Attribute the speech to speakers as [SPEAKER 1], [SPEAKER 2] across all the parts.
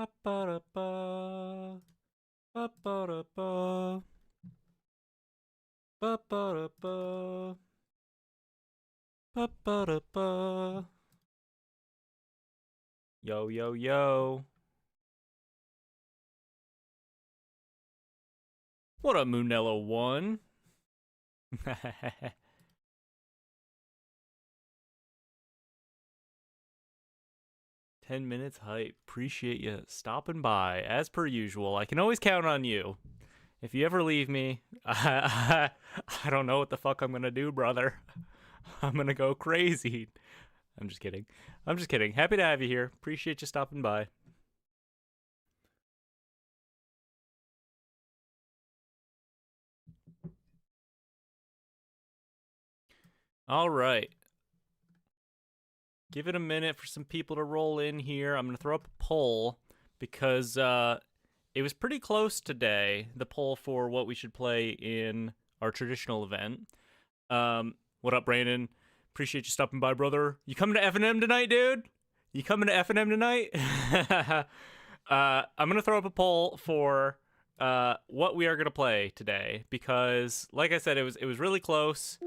[SPEAKER 1] Ba-ba-da-ba. Ba-ba-da-ba. Ba-ba-da-ba. Ba-ba-da-ba. Yo, yo, yo. What up, Moonello1? 10 minutes hype. Appreciate you stopping by. As per usual, I can always count on you. If you ever leave me, I don't know what the fuck I'm gonna do, brother. I'm gonna go crazy. I'm just kidding. I'm just kidding. Happy to have you here. Appreciate you stopping by. All right. Give it a minute for some people to roll in here. I'm going to throw up a poll because it was pretty close today, the poll for what we should play in our traditional event. What up, Brandon? Appreciate you stopping by, brother. You coming to F&M tonight, dude? You coming to F&M tonight? I'm going to throw up a poll for what we are going to play today because, like I said, it was really close.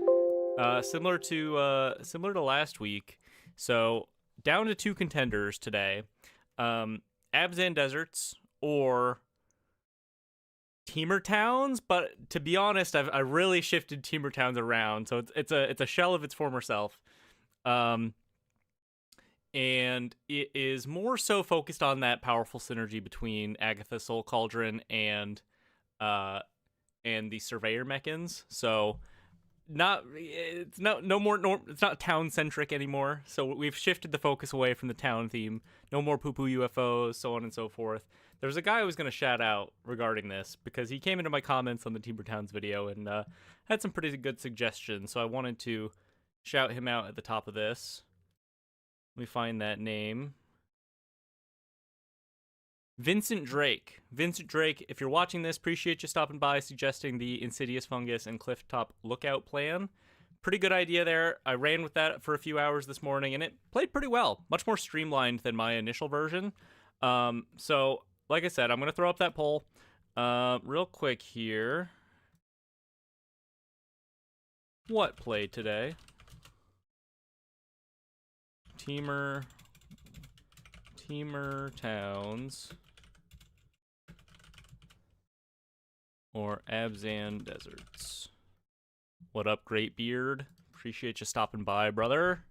[SPEAKER 1] Similar to last week. So down to two contenders today. Abzan Deserts or Teamer Towns, but to be honest, I really shifted Teamer Towns around. So it's a shell of its former self. And it is more so focused on that powerful synergy between Agatha Soul Cauldron and the Surveyor Mechans. So it's not town centric anymore. So we've shifted the focus away from the town theme. No more poo poo UFOs, so on and so forth. There was a guy I was going to shout out regarding this because he came into my comments on the Teamer Towns video and had some pretty good suggestions. So I wanted to shout him out at the top of this. Let me find that name. Vincent Drake. Vincent Drake, if you're watching this, appreciate you stopping by, suggesting the Insidious Fungus and Clifftop Lookout plan. Pretty good idea there. I ran with that for a few hours this morning, and it played pretty well. Much more streamlined than my initial version. So, like I said, I'm going to throw up that poll real quick here. What played today? Teamer Towns or Abzan Deserts. What up, Great Beard? Appreciate you stopping by, brother.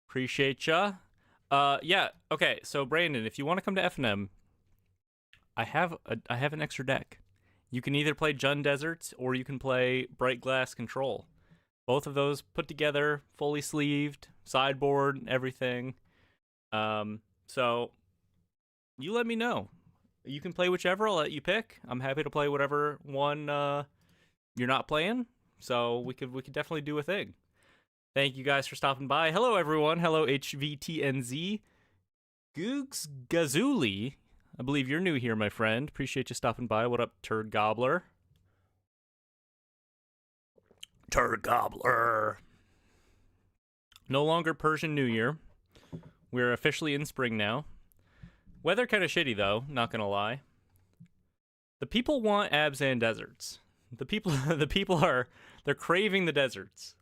[SPEAKER 1] Appreciate ya. Yeah, okay, so Brandon, if you want to come to F&M, I have an extra deck. You can either play Jund Deserts or you can play Bright Glass Control. Both of those put together, fully sleeved, sideboard, everything. So you let me know. You can play whichever. I'll let you pick. I'm happy to play whatever one you're not playing. So we could definitely do a thing. Thank you guys for stopping by. Hello everyone. Hello HVTNZ. Googs Gazuli. I believe you're new here, my friend. Appreciate you stopping by. What up, Turd Gobbler? Turd Gobbler. No longer Persian New Year. We're officially in spring now. Weather kind of shitty though, not gonna lie. The people want Abzan Deserts. The people they're craving the deserts.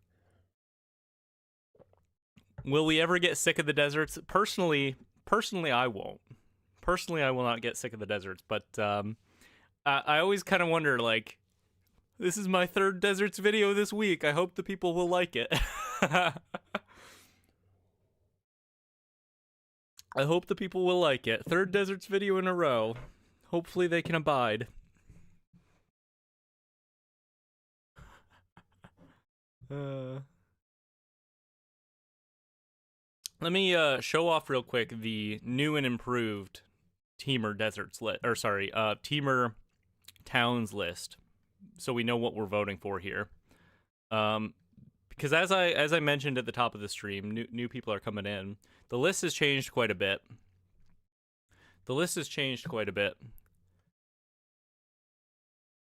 [SPEAKER 1] Will we ever get sick of the deserts? Personally, I won't. Personally, I will not get sick of the deserts. But I always kind of wonder, like, this is my third deserts video this week. I hope the people will like it. I hope the people will like it. Third deserts video in a row. Hopefully they can abide. Let me show off real quick the new and improved Teamer Deserts list, or sorry, Teamer Towns list, so we know what we're voting for here. Because as I mentioned at the top of the stream, new people are coming in. The list has changed quite a bit.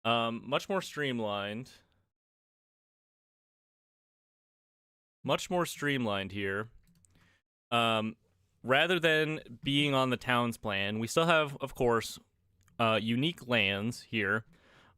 [SPEAKER 1] Much more streamlined. Much more streamlined here. rather than being on the town's plan, we still have, of course, unique lands here.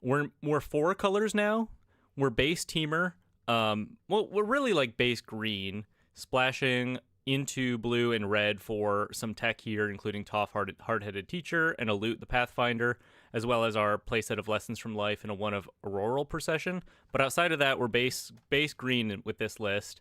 [SPEAKER 1] We're 4 colors now. We're base teamer. Well, we're really like base green, splashing into blue and red for some tech here, including Toph Hard-Headed Teacher and a Loot the Pathfinder, as well as our playset of Lessons from Life and a one of Auroral Procession. But outside of that, we're base green with this list.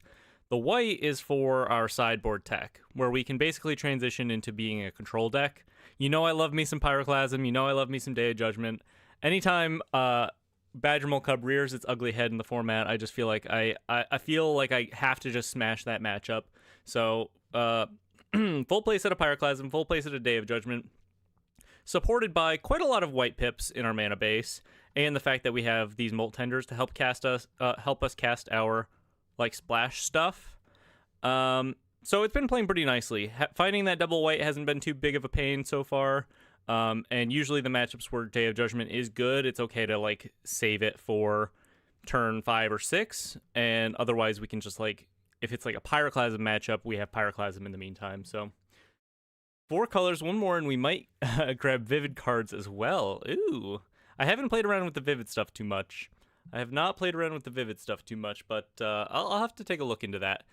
[SPEAKER 1] The white is for our sideboard tech, where we can basically transition into being a control deck. You know I love me some Pyroclasm. You know I love me some Day of Judgment. Anytime Badgermole Cub rears its ugly head in the format, I just feel like I feel like I have to just smash that matchup. So full playset of Pyroclasm, full playset of Day of Judgment, supported by quite a lot of white pips in our mana base, and the fact that we have these Molt Tenders to help us cast our like splash stuff. So it's been playing pretty nicely. Finding that double white hasn't been too big of a pain so far. And usually the matchups where Day of Judgment is good, it's okay to like save it for turn 5 or 6, and otherwise we can just like, if it's like a Pyroclasm matchup, we have Pyroclasm in the meantime. So 4 colors, 1 more, and we might grab Vivid cards as well. Ooh, I haven't played around with the Vivid stuff too much. I have not played around with the Vivid stuff too much, but I'll have to take a look into that.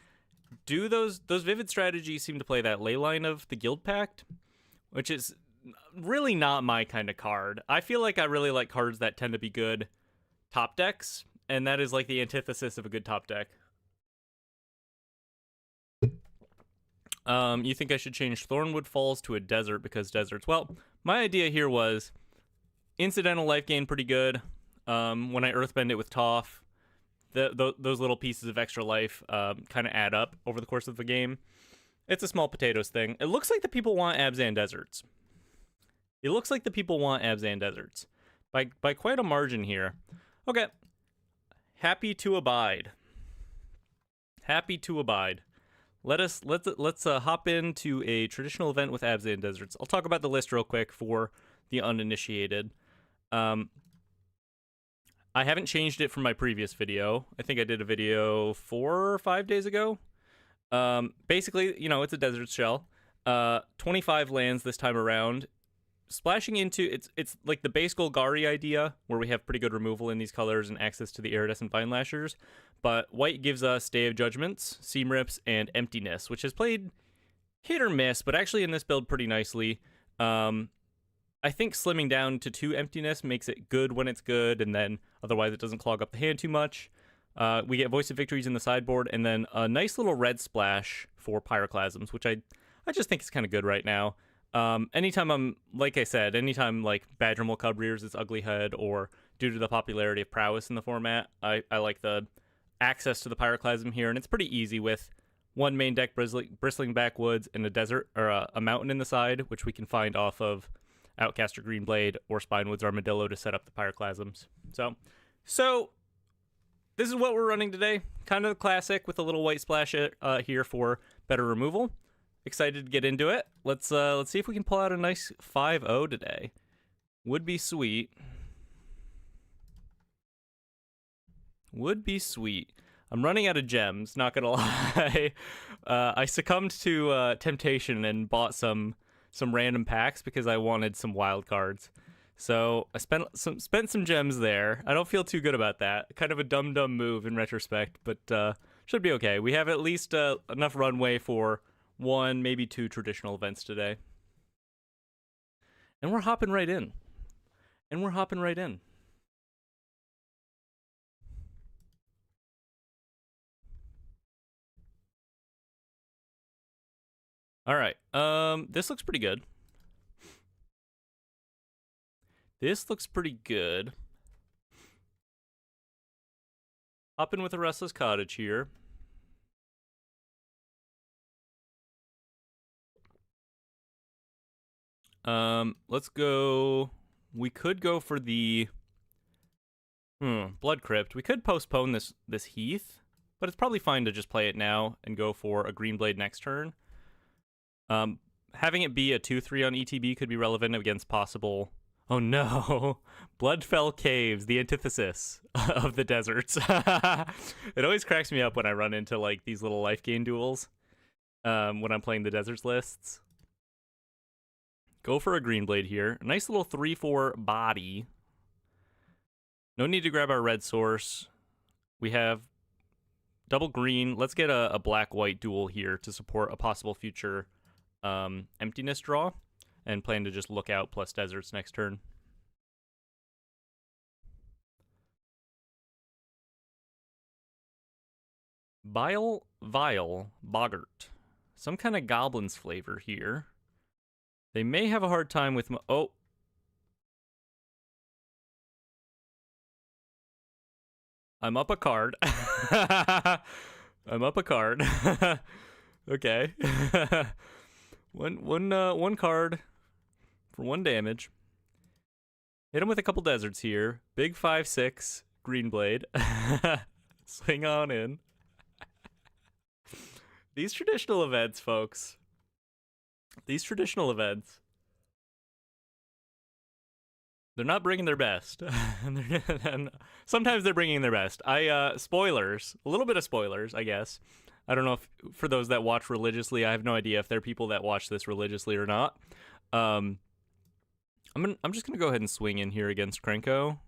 [SPEAKER 1] Do those Vivid strategies seem to play that Leyline of the Guild Pact, which is really not my kind of card. I feel like I really like cards that tend to be good top decks, and that is like the antithesis of a good top deck. You think I should change Thornwood Falls to a desert because deserts? Well, my idea here was incidental life gain pretty good. When I earthbend it with Toph, those little pieces of extra life kind of add up over the course of the game. It's a small potatoes thing. It looks like the people want Abzan Deserts. It looks like the people want Abzan Deserts by quite a margin here. Okay, happy to abide. Happy to abide. Let's hop into a traditional event with Abzan Deserts. I'll talk about the list real quick for the uninitiated. I haven't changed it from my previous video. I think I did a video 4 or 5 days ago. Basically, you know, it's a desert shell. 25 lands this time around. Splashing into, it's like the base Golgari idea, where we have pretty good removal in these colors and access to the Iridescent Vine Lashers. But white gives us Day of Judgments, Seam Rips, and Emptiness, which has played hit or miss, but actually in this build pretty nicely. I think slimming down to 2 Emptiness makes it good when it's good, and then otherwise it doesn't clog up the hand too much. We get Voice of Victories in the sideboard, and then a nice little red splash for Pyroclasms, which I just think is kind of good right now. Anytime like I said, anytime like Badgermole Cub rears its ugly head, or due to the popularity of Prowess in the format, I like the access to the Pyroclasm here, and it's pretty easy with 1 main deck Bristling Backwoods and a desert, or a mountain in the side, which we can find off of Outcaster Greenblade or Spinewoods Armadillo to set up the Pyroclasms. So this is what we're running today. Kind of the classic with a little white splash here for better removal. Excited to get into it. Let's see if we can pull out a nice 5-0 today. Would be sweet. Would be sweet. I'm running out of gems, not gonna lie. I succumbed to temptation and bought some random packs because I wanted some wild cards. So I spent some gems there. I don't feel too good about that. Kind of a dumb move in retrospect, but should be okay. We have at least enough runway for 1, maybe 2 traditional events today. And we're hopping right in. All right. This looks pretty good. Hop in with a Restless Cottage here. Let's go. We could go for the Blood Crypt. We could postpone this Heath, but it's probably fine to just play it now and go for a Greenblade next turn. Having it be a 2/3 on ETB could be relevant against possible. Oh no, Bloodfell Caves, the antithesis of the deserts. It always cracks me up when I run into like these little life gain duels. when I'm playing the Deserts lists. Go for a green blade here. Nice little 3/4 body. No need to grab our red source. We have double green. Let's get a black-white duel here to support a possible future emptiness draw, and plan to just look out plus Deserts next turn. Vile Boggart. Some kind of goblin's flavor here. They may have a hard time with oh. I'm up a card. I'm up a card. Okay. One card for 1 damage. Hit him with a couple deserts here. Big 5/6 green blade. Swing on in. These traditional events, folks. These traditional events. They're not bringing their best. And sometimes they're bringing their best. Spoilers. A little bit of spoilers, I guess. I don't know if, for those that watch religiously, I have no idea if there are people that watch this religiously or not. I'm just gonna go ahead and swing in here against Krenko.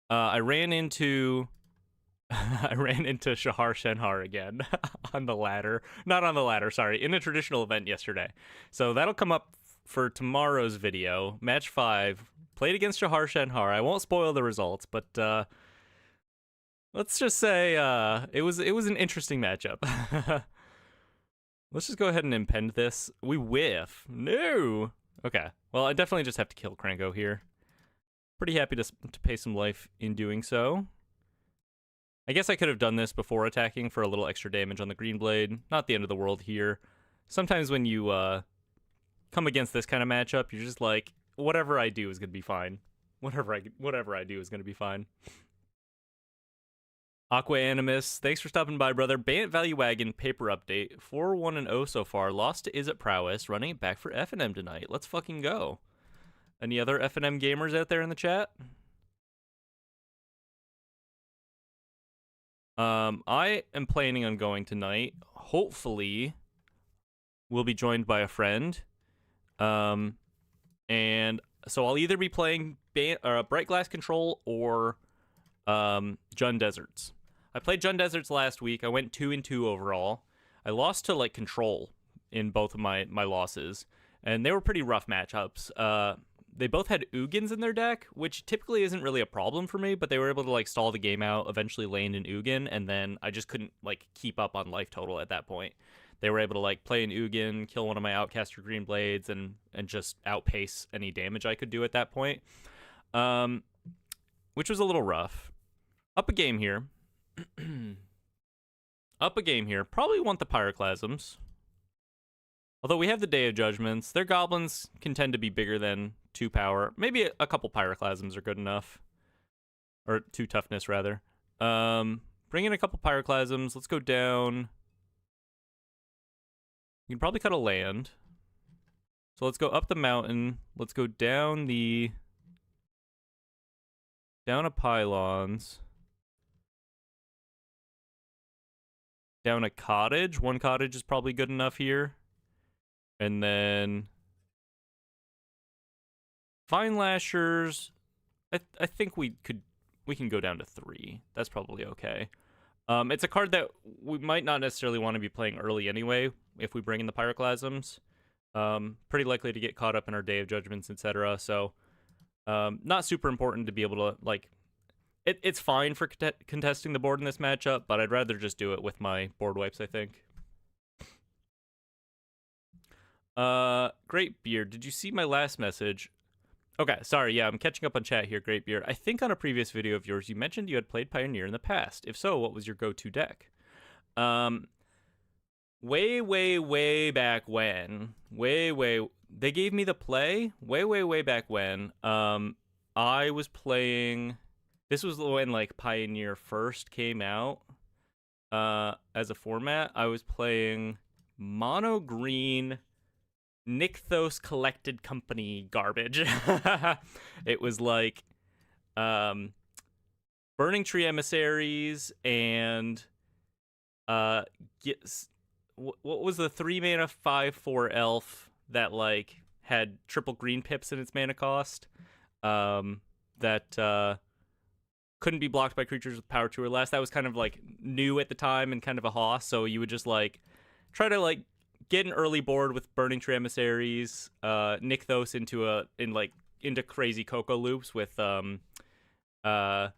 [SPEAKER 1] I ran into Shahar Shenhar again on the ladder. Not on the ladder, sorry, in a traditional event yesterday. So that'll come up for tomorrow's video. Match 5. Played against Shahar Shenhar. I won't spoil the results, but let's just say it was an interesting matchup. Let's just go ahead and impend this. We whiff. No. Okay. Well, I definitely just have to kill Krenko here. Pretty happy to pay some life in doing so. I guess I could have done this before attacking for a little extra damage on the green blade. Not the end of the world here. Sometimes when you come against this kind of matchup, you're just like, whatever I do is going to be fine. Whatever I do is going to be fine. Aqua Animus, thanks for stopping by, brother. Bant Value Wagon paper update. 4-1-0 so far. Lost to Is It Prowess. Running it back for F&M tonight. Let's fucking go. Any other F&M gamers out there in the chat? I am planning on going tonight. Hopefully, we'll be joined by a friend. And so I'll either be playing Bright Glass Control or Jund Deserts. I played Jund Deserts last week. I went 2-2 overall. I lost to like Control in both of my losses, and they were pretty rough matchups. They both had Ugins in their deck, which typically isn't really a problem for me, but they were able to like stall the game out, eventually land an Ugin, and then I just couldn't like keep up on life total at that point. They were able to like play an Ugin, kill one of my Outcaster Green Blades, and just outpace any damage I could do at that point, which was a little rough. Up a game here. Up a game here. Probably want the Pyroclasms. Although we have the Day of Judgments. Their goblins can tend to be bigger than 2 power. Maybe a couple Pyroclasms are good enough. Or 2 toughness, rather. Bring in a couple Pyroclasms. Let's go down. You can probably cut a land. So let's go up the mountain. Let's go down a pylons. Down a cottage. 1 cottage is probably good enough here. And then Vine Lashers, I think we can go down to 3. That's probably okay. It's a card that we might not necessarily want to be playing early anyway if we bring in the Pyroclasms. Pretty likely to get caught up in our Day of Judgments, etc. So not super important to be able to, like, it's fine for contesting the board in this matchup, but I'd rather just do it with my board wipes, I think. Great Beard, did you see my last message? Okay, sorry, yeah, I'm catching up on chat here, Great Beard. I think on a previous video of yours, you mentioned you had played Pioneer in the past. If so, what was your go-to deck? Way back when. They gave me the play way back when. I was playing... This was when, like, Pioneer first came out as a format. I was playing mono green Nykthos Collected Company garbage. It was like Burning Tree Emissaries and what was the 3-mana 5/4 elf that like had triple green pips in its mana cost? That couldn't be blocked by creatures with power 2 or less. That was kind of like new at the time and kind of a hoss. So you would just like try to like get an early board with Burning Tree Emissaries, Nykthos into crazy Coco loops with I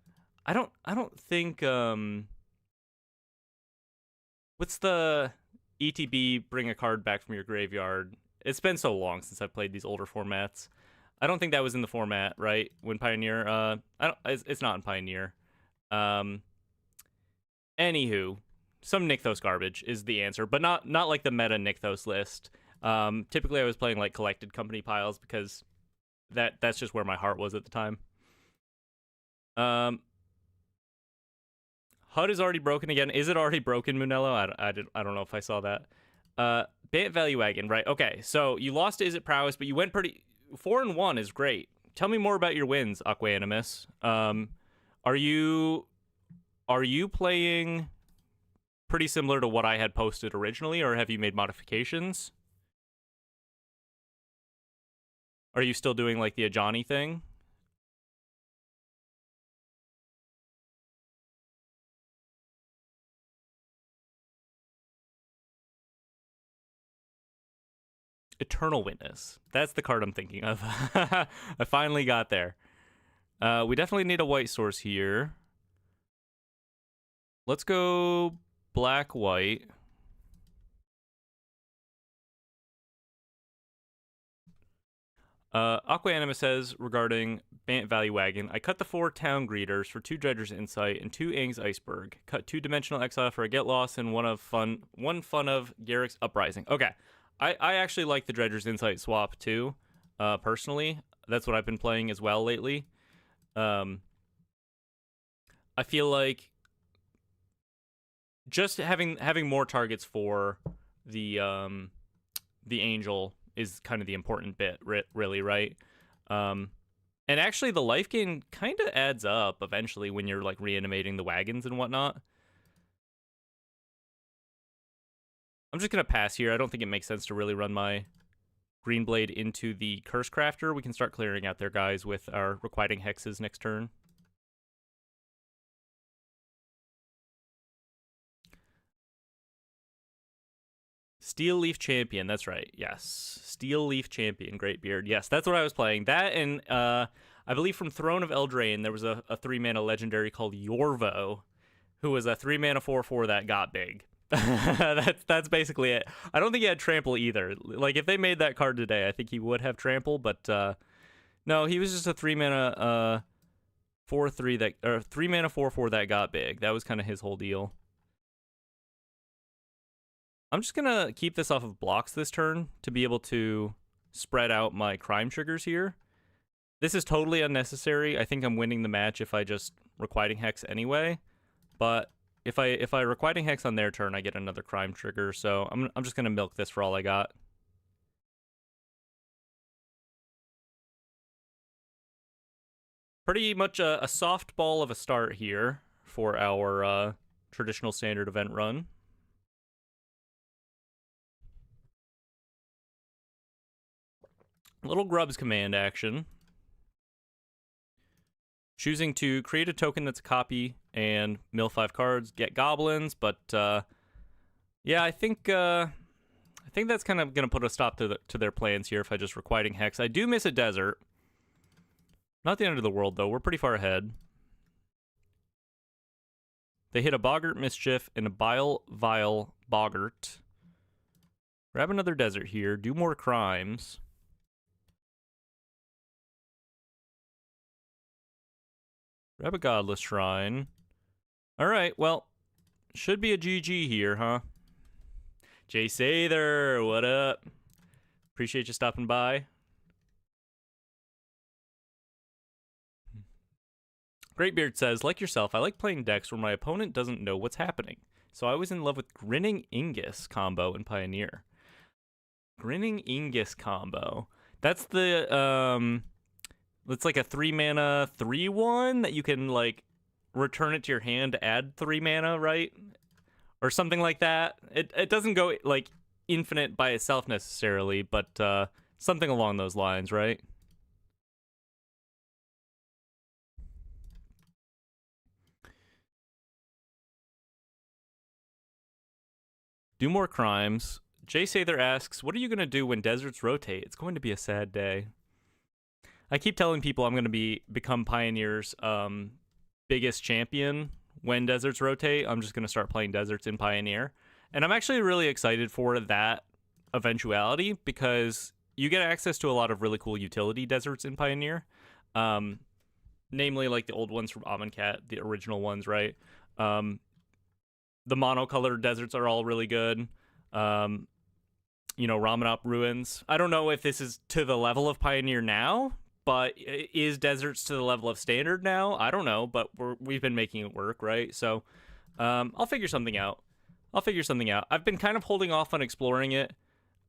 [SPEAKER 1] don't think what's the ETB bring a card back from your graveyard? It's been so long since I've played these older formats. I don't think that was in the format, right? When Pioneer, I don't. It's not in Pioneer. Anywho, some Nykthos garbage is the answer, but not like the meta Nykthos list. Typically, I was playing like collected company piles because that's just where my heart was at the time. HUD is already broken again. Is it already broken, Munello? I don't know if I saw that. Bant Value Wagon, right? Okay, so you lost to Is It Prowess, but you went pretty 4-1 is great. Tell me more about your wins, Aquanimus. Are you playing pretty similar to what I had posted originally, or have you made modifications? Are you still doing like the Ajani thing? Eternal Witness. That's the card I'm thinking of. I finally got there. We definitely need a white source here. Let's go black-white. Aquanimus says regarding Bant Value Wagon, I cut the 4 Town Greeters for 2 Dredger's Insight and 2 Aang's Iceberg. Cut 2 Dimensional Exile for a Get Lost and one fun of Garrick's Uprising. Okay. I actually like the Dredger's Insight swap too, personally. That's what I've been playing as well lately. I feel like just having more targets for the Angel is kind of the important bit, really, right? And actually, the life gain kind of adds up eventually when you're like reanimating the wagons and whatnot. I'm just going to pass here. I don't think it makes sense to really run my Green Blade into the Curse Crafter. We can start clearing out their guys with our Requiting Hexes next turn. Steel Leaf Champion, that's right. Yes. Steel Leaf Champion, Great Beard. Yes, that's what I was playing. That and I believe from Throne of Eldraine, there was a 3-mana legendary called Yorvo, who was a 3-mana 4/4 that got big. That's basically it. I don't think he had trample either. Like if they made that card today, I think he would have trample, but no, he was just a 3-mana 4/3 that or 3-mana 4/4 that got big. That was kind of his whole deal. I'm just gonna keep this off of blocks this turn to be able to spread out my crime triggers here. This is totally unnecessary. I think I'm winning the match if I just Requiting Hex anyway, but if I Requiting Hex on their turn, I get another crime trigger, so I'm just gonna milk this for all I got. Pretty much a softball of a start here for our traditional standard event run. Little Grub's command action. Choosing to create a token that's a copy and mill 5 cards, get goblins, but yeah, I think that's kind of gonna put a stop to their plans here if I just Requiting Hex. I do miss a desert. Not the end of the world though. We're pretty far ahead. They hit a Boggart Mischief and a Vile Boggart. Grab another desert here. Do more crimes. Grab a Godless Shrine. Alright, well, should be a GG here, huh? Jay Sather, what up? Appreciate you stopping by. Greatbeard says, like yourself, I like playing decks where my opponent doesn't know what's happening. So I was in love with Grinning Ingus combo in Pioneer. Grinning Ingus combo. That's the, it's like a 3-mana 3/1 that you can, like, return it to your hand to add 3 mana, right? or something like that. It doesn't go like infinite by itself necessarily, but something along those lines, right? Do more crimes. Jay Sather asks, what are you going to do when deserts rotate? It's going to be a sad day. I keep telling people I'm going to become Pioneer's biggest champion when deserts rotate. I'm just going to start playing deserts in Pioneer. And I'm actually really excited for that eventuality because you get access to a lot of really cool utility deserts in Pioneer. Namely, like the old ones from Amonkhet, the original ones, right? The monocolored deserts are all really good. You know, Ramanop Ruins. I don't know if this is to the level of Pioneer now, but is deserts to the level of Standard now? I don't know, but we've been making it work, right? So I'll figure something out. I've been kind of holding off on exploring it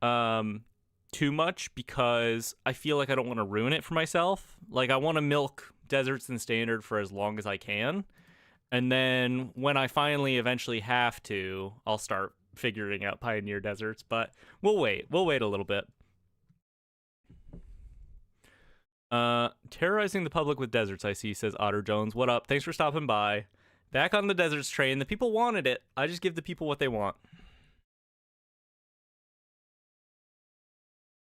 [SPEAKER 1] too much because I feel like I don't want to ruin it for myself. Like, I want to milk deserts and Standard for as long as I can. And then when I finally eventually have to, I'll start figuring out Pioneer deserts. But we'll wait. We'll wait a little bit. Terrorizing the public with deserts, I see, says Otter Jones. What up? Thanks for stopping by. Back on the deserts train. The people wanted it. I just give the people what they want.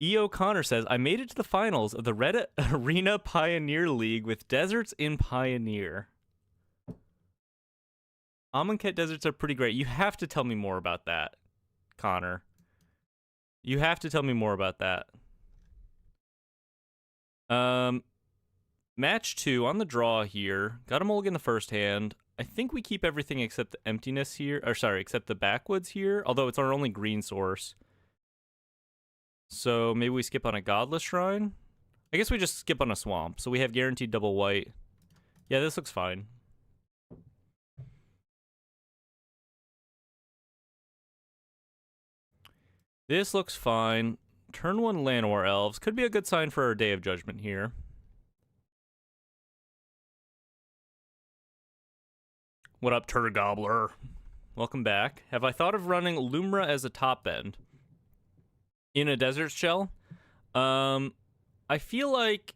[SPEAKER 1] E. O'Connor says, I made it to the finals of the Reddit Arena Pioneer League with deserts in Pioneer. Amonkhet deserts are pretty great. You have to tell me more about that, Connor. You have to tell me more about that. Match 2 on the draw here. Got a mulligan the first hand. I think we keep everything except the emptiness here. Or sorry, except the backwoods here. Although it's our only green source. So maybe we skip on a Godless Shrine? I guess we just skip on a Swamp. So we have guaranteed double white. Yeah, this looks fine. This looks fine. Turn 1 Llanowar Elves. Could be a good sign for our Day of Judgment here. What up, Turgobbler? Welcome back. Have I thought of running Lumra as a top end in a Desert Shell? I feel like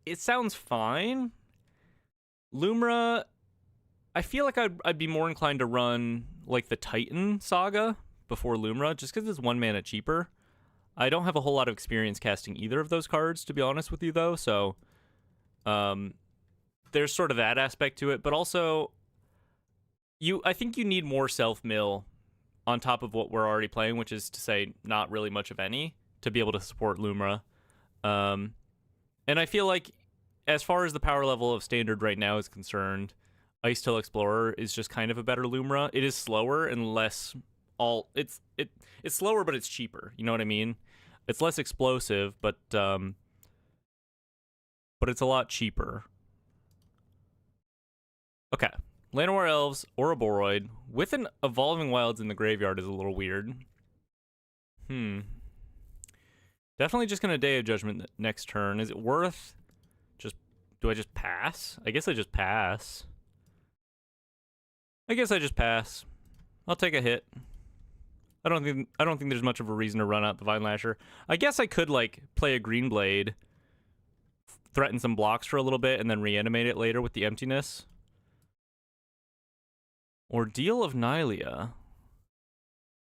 [SPEAKER 1] it sounds fine. Lumra, I feel like I'd be more inclined to run like the Titan Saga before Lumra, just because it's 1 mana cheaper. I don't have a whole lot of experience casting either of those cards, to be honest with you, though, so there's sort of that aspect to it, but also I think you need more self-mill on top of what we're already playing, which is to say not really much of any, to be able to support Lumra. And I feel like as far as the power level of Standard right now is concerned, Ice Till Explorer is just kind of a better Lumra. It is slower and less it's slower, but it's cheaper. You know what I mean? It's less explosive, but it's a lot cheaper. Okay. Llanowar Elves, Ouroboros, with an Evolving Wilds in the graveyard is a little weird. Definitely just going to Day of Judgment next turn. Is it worth do I just pass? I guess I just pass. I'll take a hit. I don't think there's much of a reason to run out the Vine Lasher. I guess I could like play a Green Blade, threaten some blocks for a little bit, and then reanimate it later with the emptiness. Ordeal of Nylea.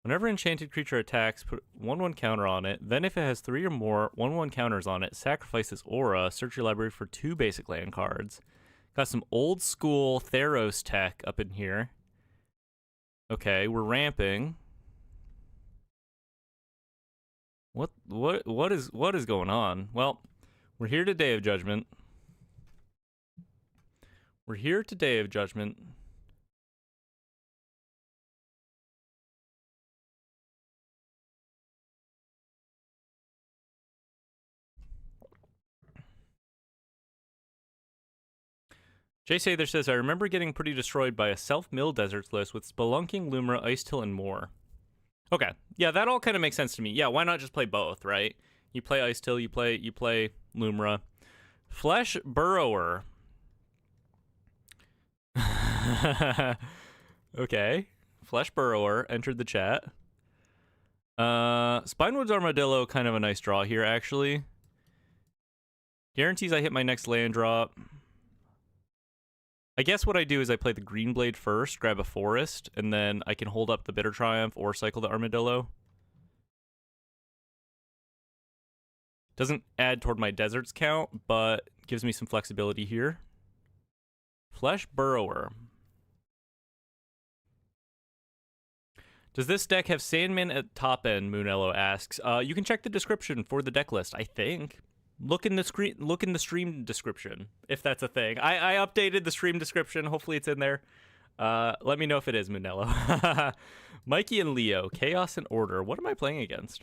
[SPEAKER 1] Whenever enchanted creature attacks, put 1/1 counter on it. Then if it has 3 or more 1/1 counters on it, sacrifice this aura, search your library for 2 basic land cards. Got some old school Theros tech up in here. Okay, we're ramping. What is going on? Well, we're here to Day of Judgment. Jay Sather says, I remember getting pretty destroyed by a self-mill deserts list with Spelunking, Lumra, Ice Till, and more. Okay, yeah, that all kind of makes sense to me. Yeah, why not just play both, right? You play Ice Till, you play Lumra. Flesh Burrower. Okay. Flesh Burrower entered the chat. Spinewood's Armadillo, kind of a nice draw here, actually. Guarantees I hit my next land drop. I guess what I do is I play the Green Blade first, grab a Forest, and then I can hold up the Bitter Triumph or cycle the Armadillo. Doesn't add toward my Deserts count, but gives me some flexibility here. Flesh Burrower. Does this deck have Sandman at top end? Moonello asks. You can check the description for the deck list, I think. Look in the stream description, if that's a thing. I updated the stream description. Hopefully it's in there. Let me know if it is, Moonello. Mikey and Leo, Chaos and Order. What am I playing against?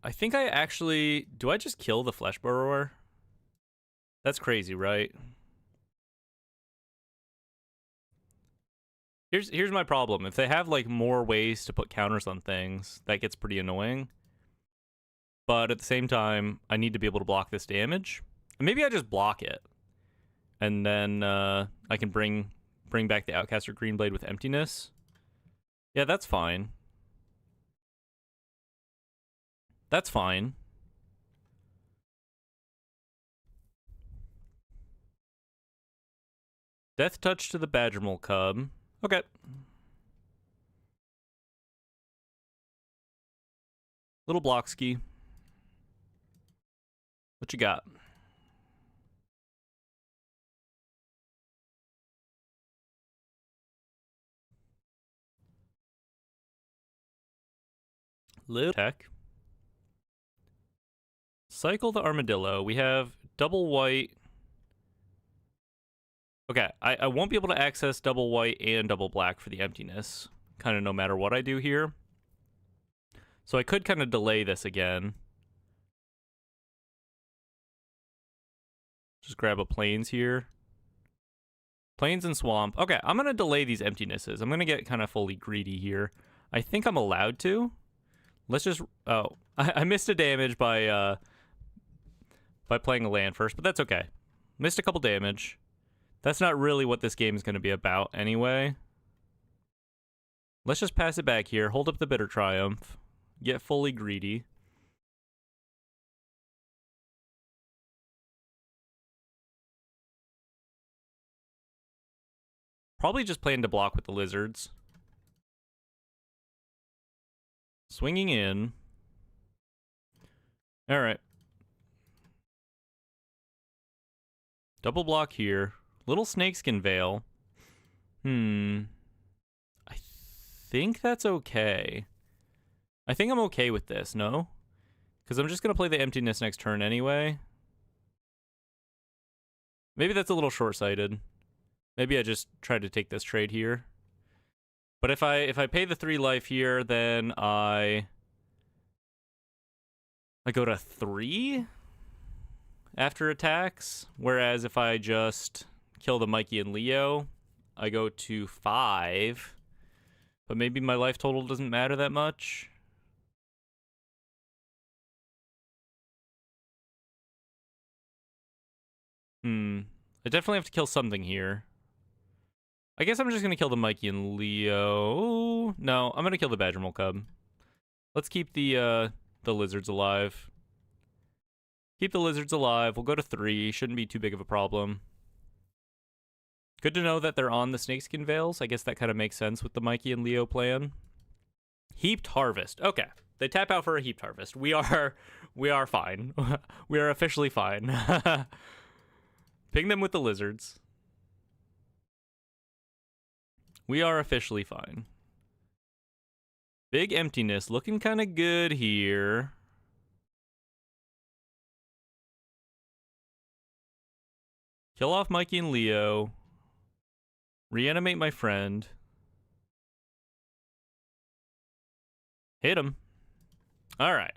[SPEAKER 1] I think I actually... Do I just kill the Flesh Burrower? That's crazy, right? Here's my problem. If they have like more ways to put counters on things, that gets pretty annoying. But at the same time, I need to be able to block this damage. And maybe I just block it. And then I can bring back the Outcaster Greenblade with Emptiness. Yeah, that's fine. That's fine. Death Touch to the Badgermole Cub. Okay. Little block ski. What you got? Little tech. Cycle the Armadillo. We have double white. Okay, I won't be able to access double white and double black for the Emptiness, kind of no matter what I do here. So I could kind of delay this again. Just grab a Plains here. Plains and Swamp. Okay, I'm going to delay these Emptinesses. I'm going to get kind of fully greedy here. I think I'm allowed to. Let's just... Oh, I missed a damage by playing a land first, but that's okay. Missed a couple damage. That's not really what this game is going to be about anyway. Let's just pass it back here. Hold up the Bitter Triumph. Get fully greedy. Probably just plan to block with the Lizards. Swinging in. Alright. Double block here. Little Snakeskin Veil. I think that's okay. I think I'm okay with this, no? Because I'm just going to play the Emptiness next turn anyway. Maybe that's a little short-sighted. Maybe I just tried to take this trade here. But if I pay the 3 life here, then I go to 3 after attacks. Whereas if I just kill the Mikey and Leo, I go to 5. But maybe my life total doesn't matter that much. I definitely have to kill something here. I guess I'm just going to kill the Mikey and Leo. No, I'm going to kill the Badgermole Cub. Let's keep the Lizards alive. Keep the Lizards alive. We'll go to 3. Shouldn't be too big of a problem. Good to know that they're on the Snakeskin Veils. I guess that kind of makes sense with the Mikey and Leo plan. Heaped Harvest. Okay. They tap out for a Heaped Harvest. We are fine. We are officially fine. Ping them with the Lizards. We are officially fine. Big Emptiness looking kind of good here. Kill off Mikey and Leo. Reanimate my friend. Hit him. All right.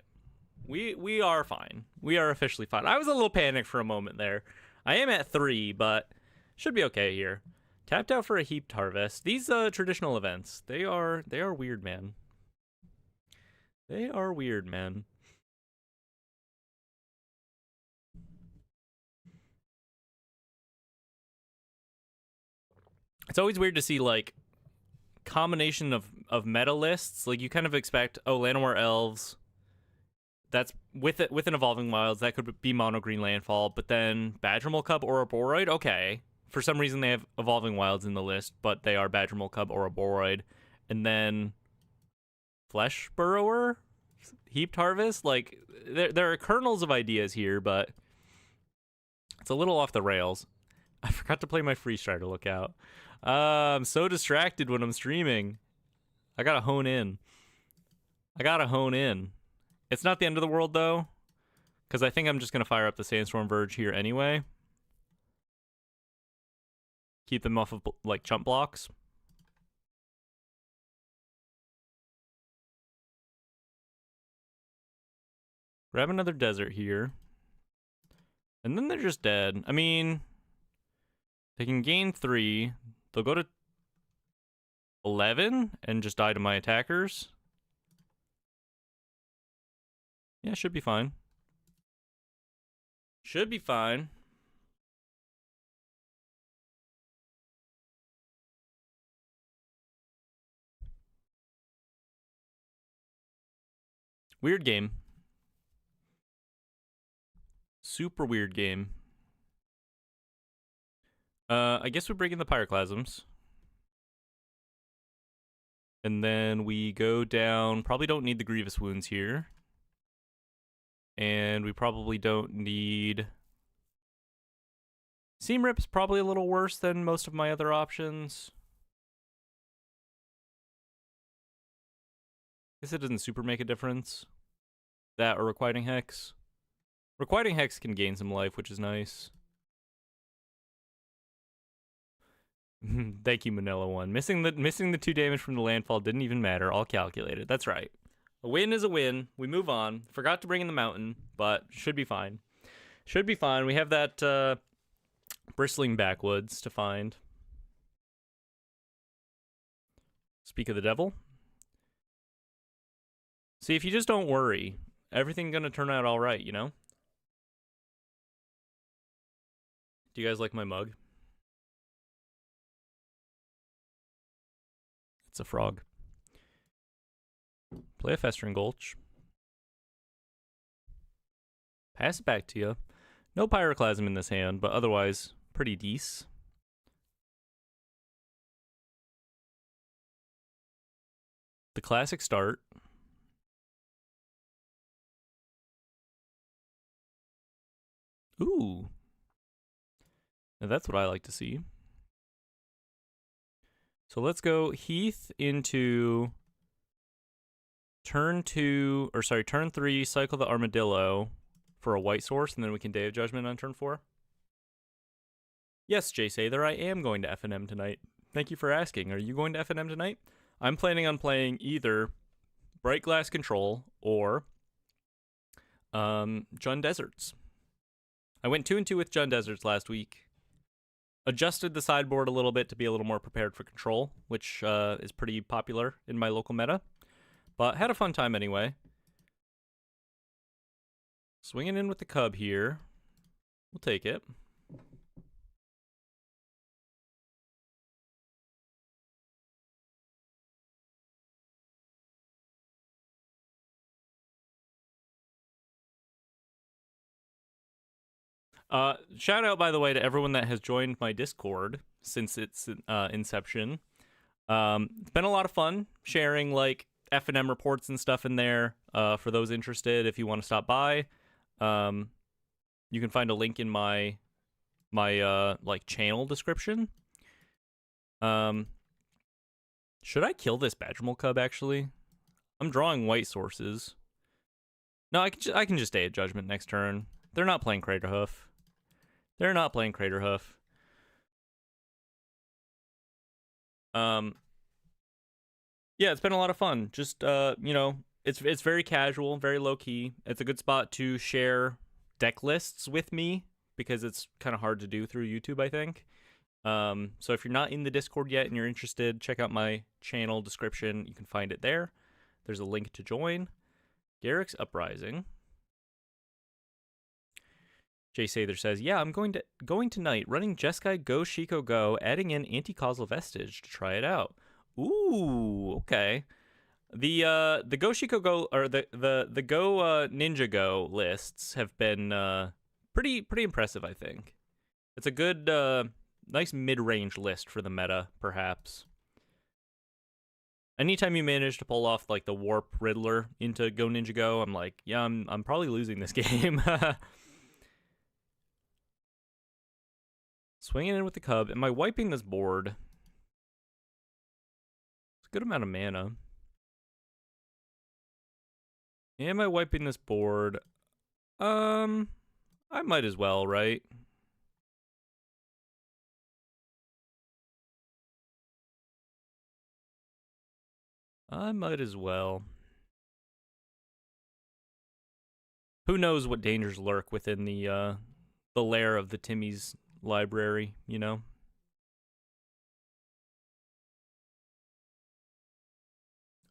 [SPEAKER 1] We are fine. We are officially fine. I was a little panicked for a moment there. I am at 3, but should be okay here. Tapped out for a Heaped Harvest. These traditional events, they are weird, man. They are weird, man. It's always weird to see like combination of meta lists. Like you kind of expect, oh, Llanowar Elves. That's with it with an Evolving Wilds that could be mono green landfall, but then Badgermole Cub or a Boroid. Okay, for some reason they have Evolving Wilds in the list, but they are Badgermole Cub or a Boroid, and then Flesh Burrower, Heaped Harvest. Like there are kernels of ideas here, but it's a little off the rails. I forgot to play my Free Strider lookout. I'm so distracted when I'm streaming. I gotta hone in. It's not the end of the world, though, because I think I'm just going to fire up the Sandstorm Verge here anyway. Keep them off of, like, chump blocks. Grab another desert here. And then they're just dead. I mean, they can gain 3. They'll go to 11 and just die to my attackers. Yeah, should be fine. Should be fine. Weird game. Super weird game. I guess we bring in the Pyroclasms. And then we go down. Probably don't need the Grievous Wounds here. And we probably don't need... Seam Rip's probably a little worse than most of my other options. Guess it doesn't super make a difference. That or Requiting Hex. Requiting Hex can gain some life, which is nice. Thank you, Manila One. Missing the 2 damage from the landfall didn't even matter. All calculated. That's right. A win is a win. We move on. Forgot to bring in the mountain, but should be fine. Should be fine. We have that bristling backwoods to find. Speak of the devil. See, if you just don't worry, everything's gonna turn out all right, you know? Do you guys like my mug? It's a frog. Play a Festering Gulch. Pass it back to you. No Pyroclasm in this hand, but otherwise pretty decent. The classic start. Ooh. Now that's what I like to see. So let's go Heath into turn 3, cycle the Armadillo for a white source, and then we can Day of Judgment on turn 4. Yes, Jay Sather, I am going to FNM tonight. Thank you for asking. Are you going to FNM tonight? I'm planning on playing either Bright Glass Control or Jund Deserts. I went 2-2 with Jund Deserts last week. Adjusted the sideboard a little bit to be a little more prepared for Control, which is pretty popular in my local meta. But had a fun time anyway. Swinging in with the Cub here. We'll take it. Shout out, by the way, to everyone that has joined my Discord since its inception. It's been a lot of fun sharing like FNM reports and stuff in there. For those interested, if you want to stop by, you can find a link in my like channel description. Should I kill this Badgermole Cub? Actually, I'm drawing white sources. No, I can just Day of Judgment next turn. They're not playing Craterhoof. Yeah, it's been a lot of fun. Just it's very casual, very low key. It's a good spot to share deck lists with me because it's kind of hard to do through YouTube, I think. So if you're not in the Discord yet and you're interested, check out my channel description. You can find it there. There's a link to join. Garrick's Uprising. Jay Sather says, yeah, I'm going tonight, running Jeskai Go Shiko Go, adding in Anti-Causal Vestige to try it out. Ooh, okay. The Go Shiko Go, or the Go Ninja Go lists have been pretty impressive, I think. It's a good nice mid-range list for the meta, perhaps. Anytime you manage to pull off like the Warp Riddler into Go Ninja Go, I'm like, yeah, I'm probably losing this game. Swinging in with the Cub. Am I wiping this board? It's a good amount of mana. Am I wiping this board? I might as well, right? I might as well. Who knows what dangers lurk within the lair of the Timmy's library, you know?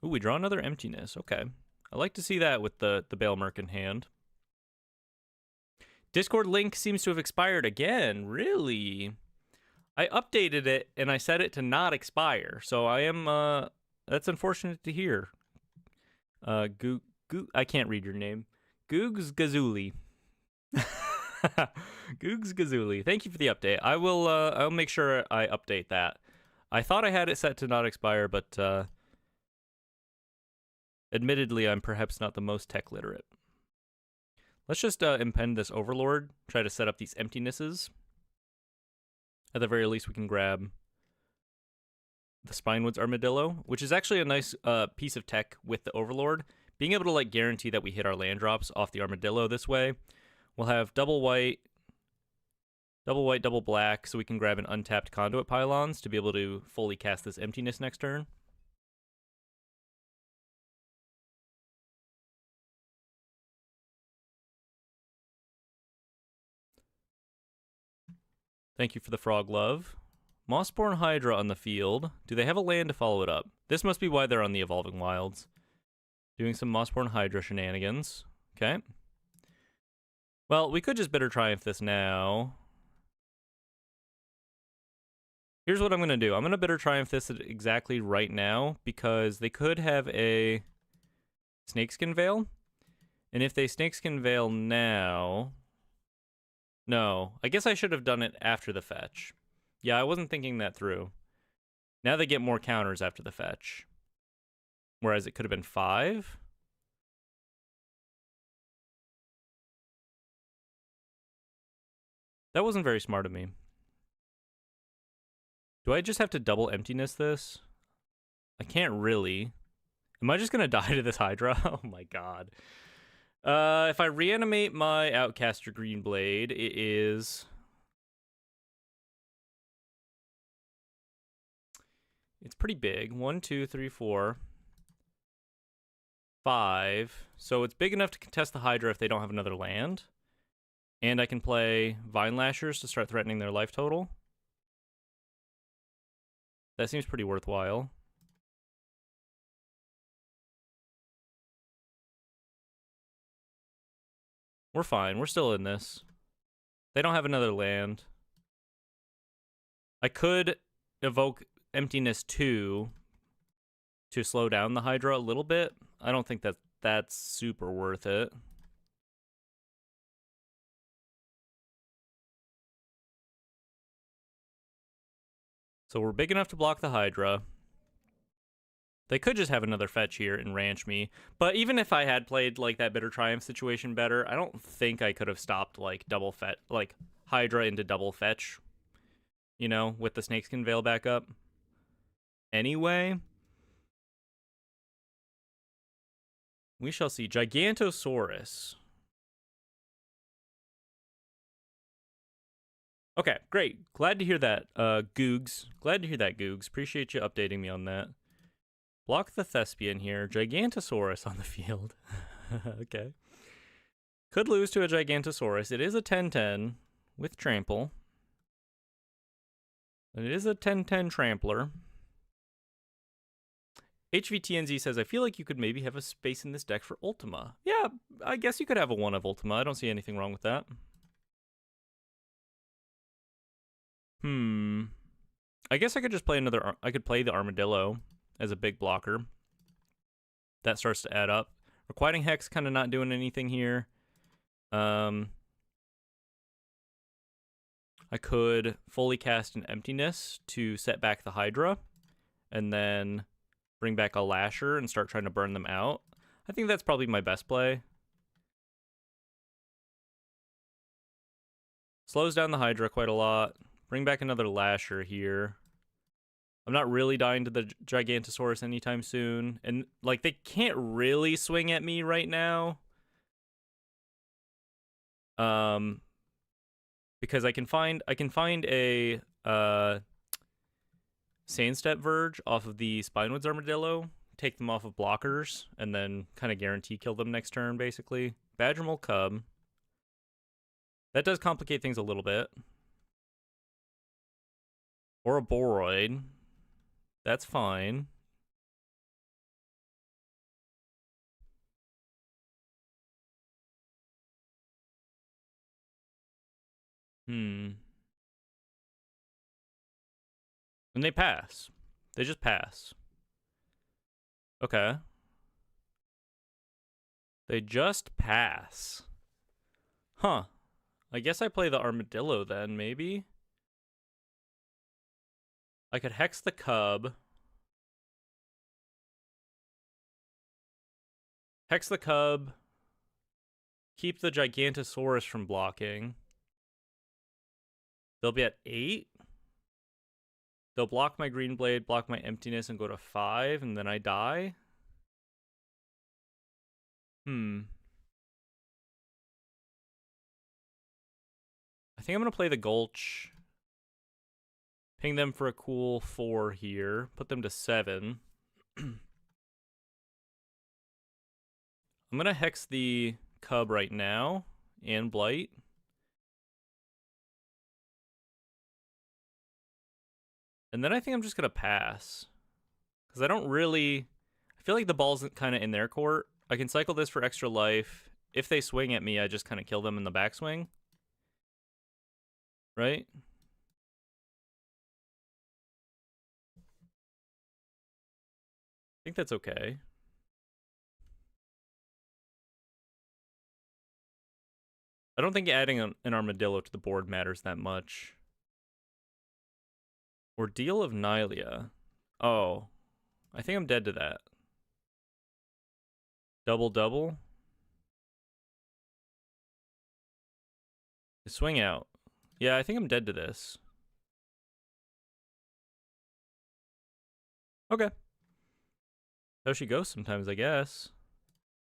[SPEAKER 1] Ooh, we draw another emptiness. Okay. I like to see that with the Bale Merc in hand. Discord link seems to have expired again. Really? I updated it and I set it to not expire. So I am that's unfortunate to hear. I can't read your name. Googs Gazuli. Googs Gazuli. Thank you for the update. I'll make sure I update that. I thought I had it set to not expire, but admittedly, I'm perhaps not the most tech literate. Let's just impend this Overlord, try to set up these emptinesses. At the very least, we can grab the Spinewoods Armadillo, which is actually a nice piece of tech with the Overlord. Being able to like guarantee that we hit our land drops off the Armadillo this way. We'll have double white, double black, so we can grab an untapped Conduit Pylons to be able to fully cast this emptiness next turn. Thank you for the frog love. Mossborn Hydra on the field. Do they have a land to follow it up? This must be why they're on the Evolving Wilds. Doing some Mossborn Hydra shenanigans. Okay. Well, we could just Bitter Triumph this now. Here's what I'm going to do. I'm going to Bitter Triumph this exactly right now because they could have a Snakeskin Veil. And if they Snakeskin Veil now... No, I guess I should have done it after the fetch. Yeah, I wasn't thinking that through. Now they get more counters after the fetch. Whereas it could have been 5. That wasn't very smart of me. Do I just have to double emptiness this? I can't really. Am I just going to die to this Hydra? Oh my god. If I reanimate my Outcaster Greenblade, it is... It's pretty big. 1, 2, 3, 4, 5. So it's big enough to contest the Hydra if they don't have another land. And I can play Vine Lashers to start threatening their life total. That seems pretty worthwhile. We're fine. We're still in this. They don't have another land. I could evoke Emptiness 2 to slow down the Hydra a little bit. I don't think that that's super worth it. So we're big enough to block the Hydra. They could just have another fetch here and ranch me. But even if I had played like that Bitter Triumph situation better, I don't think I could have stopped like double fetch, like Hydra into double fetch, you know, with the Snakeskin Veil back up. Anyway, we shall see. Gigantosaurus. Okay, great. Glad to hear that, Googs. Glad to hear that, Googs. Appreciate you updating me on that. Block the Thespian here. Gigantosaurus on the field. Okay. Could lose to a Gigantosaurus. It is a 10-10 with Trample. It is a 10-10 Trampler. HVTNZ says, I feel like you could maybe have a space in this deck for Ultima. Yeah, I guess you could have a 1 of Ultima. I don't see anything wrong with that. I guess I could just play another... I could play the Armadillo as a big blocker. That starts to add up. Requiting Hex kind of not doing anything here. I could fully cast an Emptiness to set back the Hydra, and then bring back a Lasher and start trying to burn them out. I think that's probably my best play. Slows down the Hydra quite a lot. Bring back another Lasher here. I'm not really dying to the Gigantosaurus anytime soon. And, like, they can't really swing at me right now. Because I can find a Sandstep Verge off of the Spinewoods Armadillo, take them off of blockers, and then kind of guarantee kill them next turn, basically. Badgermole Cub. That does complicate things a little bit. Or a Boroid. That's fine. And they pass. They just pass. Okay. They just pass. Huh. I guess I play the Armadillo then, maybe? I could Hex the Cub. Hex the Cub. Keep the Gigantosaurus from blocking. They'll be at 8. They'll block my Green Blade, block my Emptiness, and go to 5, and then I die. I think I'm going to play the Gulch. Ping them for a cool 4 here. Put them to 7. I'm going to Hex the Cub right now. And Blight. And then I think I'm just going to pass. Because I don't really... I feel like the ball's kind of in their court. I can cycle this for extra life. If they swing at me, I just kind of kill them in the backswing. Right? I think that's okay. I don't think adding an Armadillo to the board matters that much. Ordeal of Nylea. Oh. I think I'm dead to that. Double. Swing out. Yeah, I think I'm dead to this. Okay. How she goes sometimes, I guess.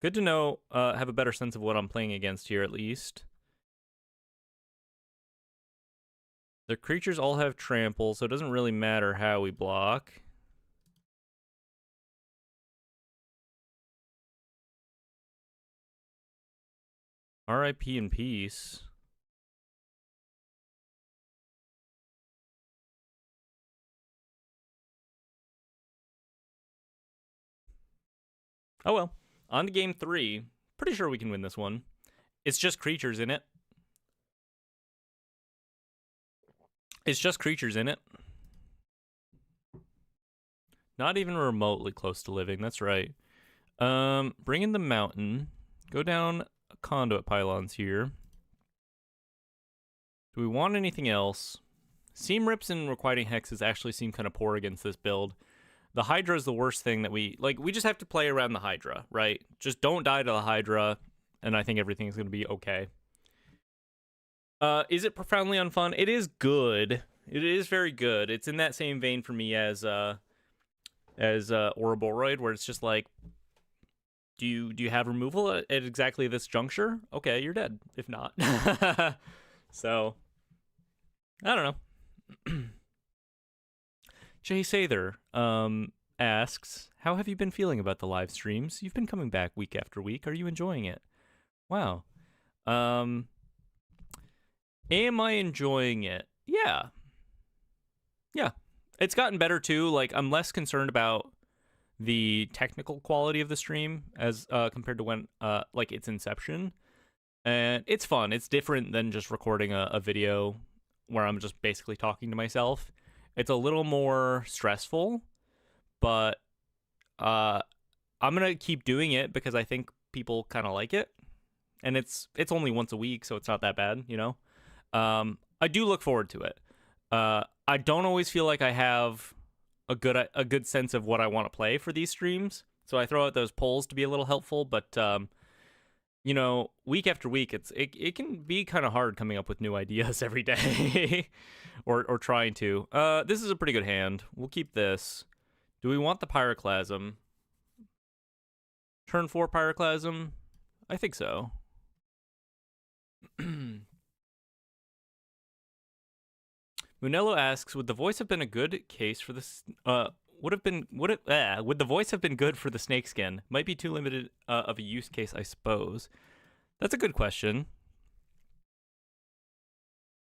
[SPEAKER 1] Good to know, have a better sense of what I'm playing against here, at least. The creatures all have trample, so it doesn't really matter how we block. RIP in peace. Oh well. On to game 3. Pretty sure we can win this one. It's just creatures in it. It's just creatures in it. Not even remotely close to living, that's right. Bring in the mountain. Go down conduit pylons here. Do we want anything else? Seam Rips and Requiting Hexes actually seem kind of poor against this build. The Hydra is the worst thing that we just have to play around the Hydra, right? Just don't die to the Hydra, and I think everything's going to be okay. Is it profoundly unfun? It is good. It is very good. It's in that same vein for me as Ouroboros, where it's just like, do you have removal at exactly this juncture? Okay, you're dead. If not. So, I don't know. Jay Sather asks, how have you been feeling about the live streams? You've been coming back week after week. Are you enjoying it? Wow. Am I enjoying it? Yeah. Yeah. It's gotten better too. Like, I'm less concerned about the technical quality of the stream as compared to when like its inception. And it's fun. It's different than just recording a video where I'm just basically talking to myself. It's a little more stressful, but I'm gonna keep doing it because I think people kind of like it, and it's only once a week, so it's not that bad, you know. I do look forward to it. I don't always feel like I have a good sense of what I want to play for these streams, so I throw out those polls to be a little helpful. But you know, week after week, it can be kind of hard coming up with new ideas every day, or trying to. This is a pretty good hand. We'll keep this. Do we want the Pyroclasm? Turn 4 Pyroclasm? I think so. Munello asks, would the voice have been a good case for this? Would the voice have been good for the snakeskin? Might be too limited of a use case, I suppose. That's a good question.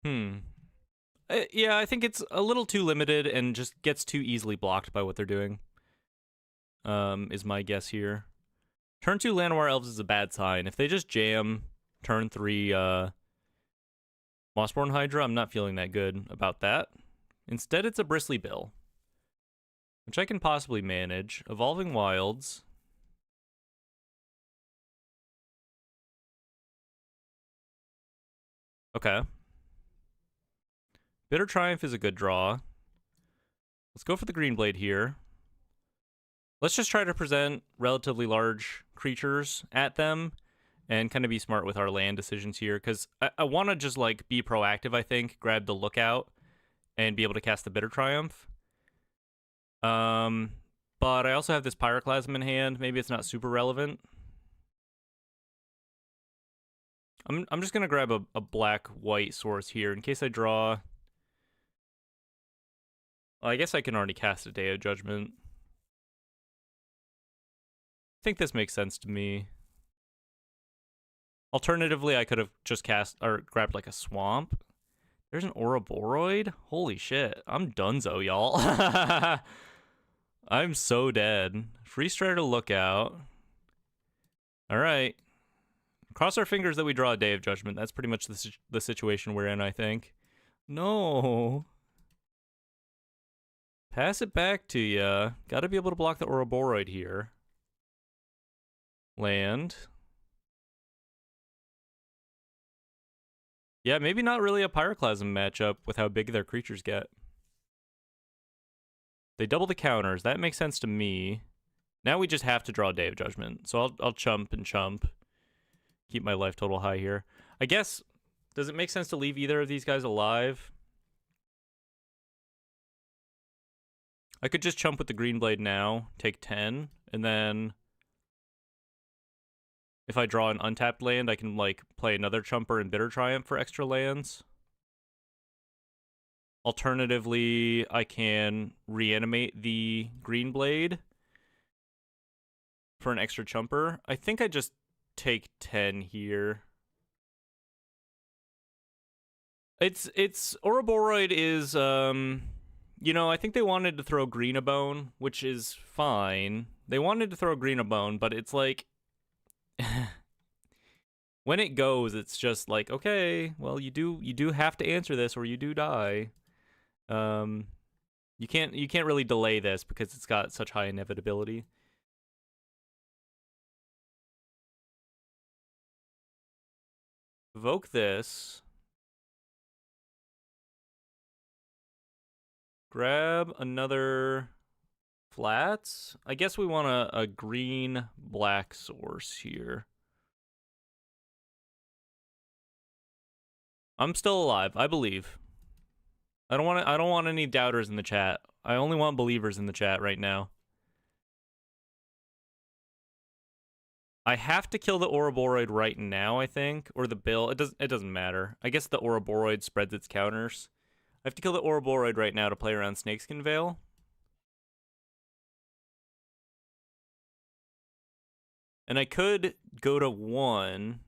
[SPEAKER 1] Yeah, I think it's a little too limited and just gets too easily blocked by what they're doing. Is my guess here. Turn 2 Llanowar Elves is a bad sign. If they just jam turn 3 Mossborn Hydra, I'm not feeling that good about that. Instead, it's a Bristly Bill, which I can possibly manage. Evolving Wilds. Okay. Bitter Triumph is a good draw. Let's go for the Green Blade here. Let's just try to present relatively large creatures at them and kind of be smart with our land decisions here, because I want to just, like, be proactive, I think. Grab the Lookout and be able to cast the Bitter Triumph. But I also have this Pyroclasm in hand. Maybe it's not super relevant. I'm just going to grab a black-white source here in case I draw... Well, I guess I can already cast a Day of Judgment. I think this makes sense to me. Alternatively, I could have just cast or grabbed like a swamp. There's an Ouroboros? Holy shit. I'm donezo, y'all. I'm so dead. Free Strider Lookout. Alright. Cross our fingers that we draw a Day of Judgment. That's pretty much the situation we're in, I think. No. Pass it back to ya. Gotta be able to block the Ouroboros here. Land. Yeah, maybe not really a Pyroclasm matchup with how big their creatures get. They double the counters. That makes sense to me. Now we just have to draw Day of Judgment. So I'll chump and chump. Keep my life total high here. I guess, does it make sense to leave either of these guys alive? I could just chump with the Green Blade now, take 10, and then if I draw an untapped land, I can, like, play another Chumper and Bitter Triumph for extra lands. Alternatively, I can reanimate the Green Blade for an extra Chumper. I think I just take 10 here. It's Ouroboros is, you know, I think they wanted to throw Green a bone, which is fine. They wanted to throw Green a bone, but it's like... when it goes, it's just like, okay, well, you do have to answer this or you do die. You can't really delay this because it's got such high inevitability. Evoke this. Grab another flats. I guess we want a green-black source here. I'm still alive. I believe. I don't want any doubters in the chat. I only want believers in the chat right now. I have to kill the Ouroboros right now, I think, or the bill. It doesn't matter. I guess the Ouroboros spreads its counters. I have to kill the Ouroboros right now to play around Snakeskin Veil. And I could go to 1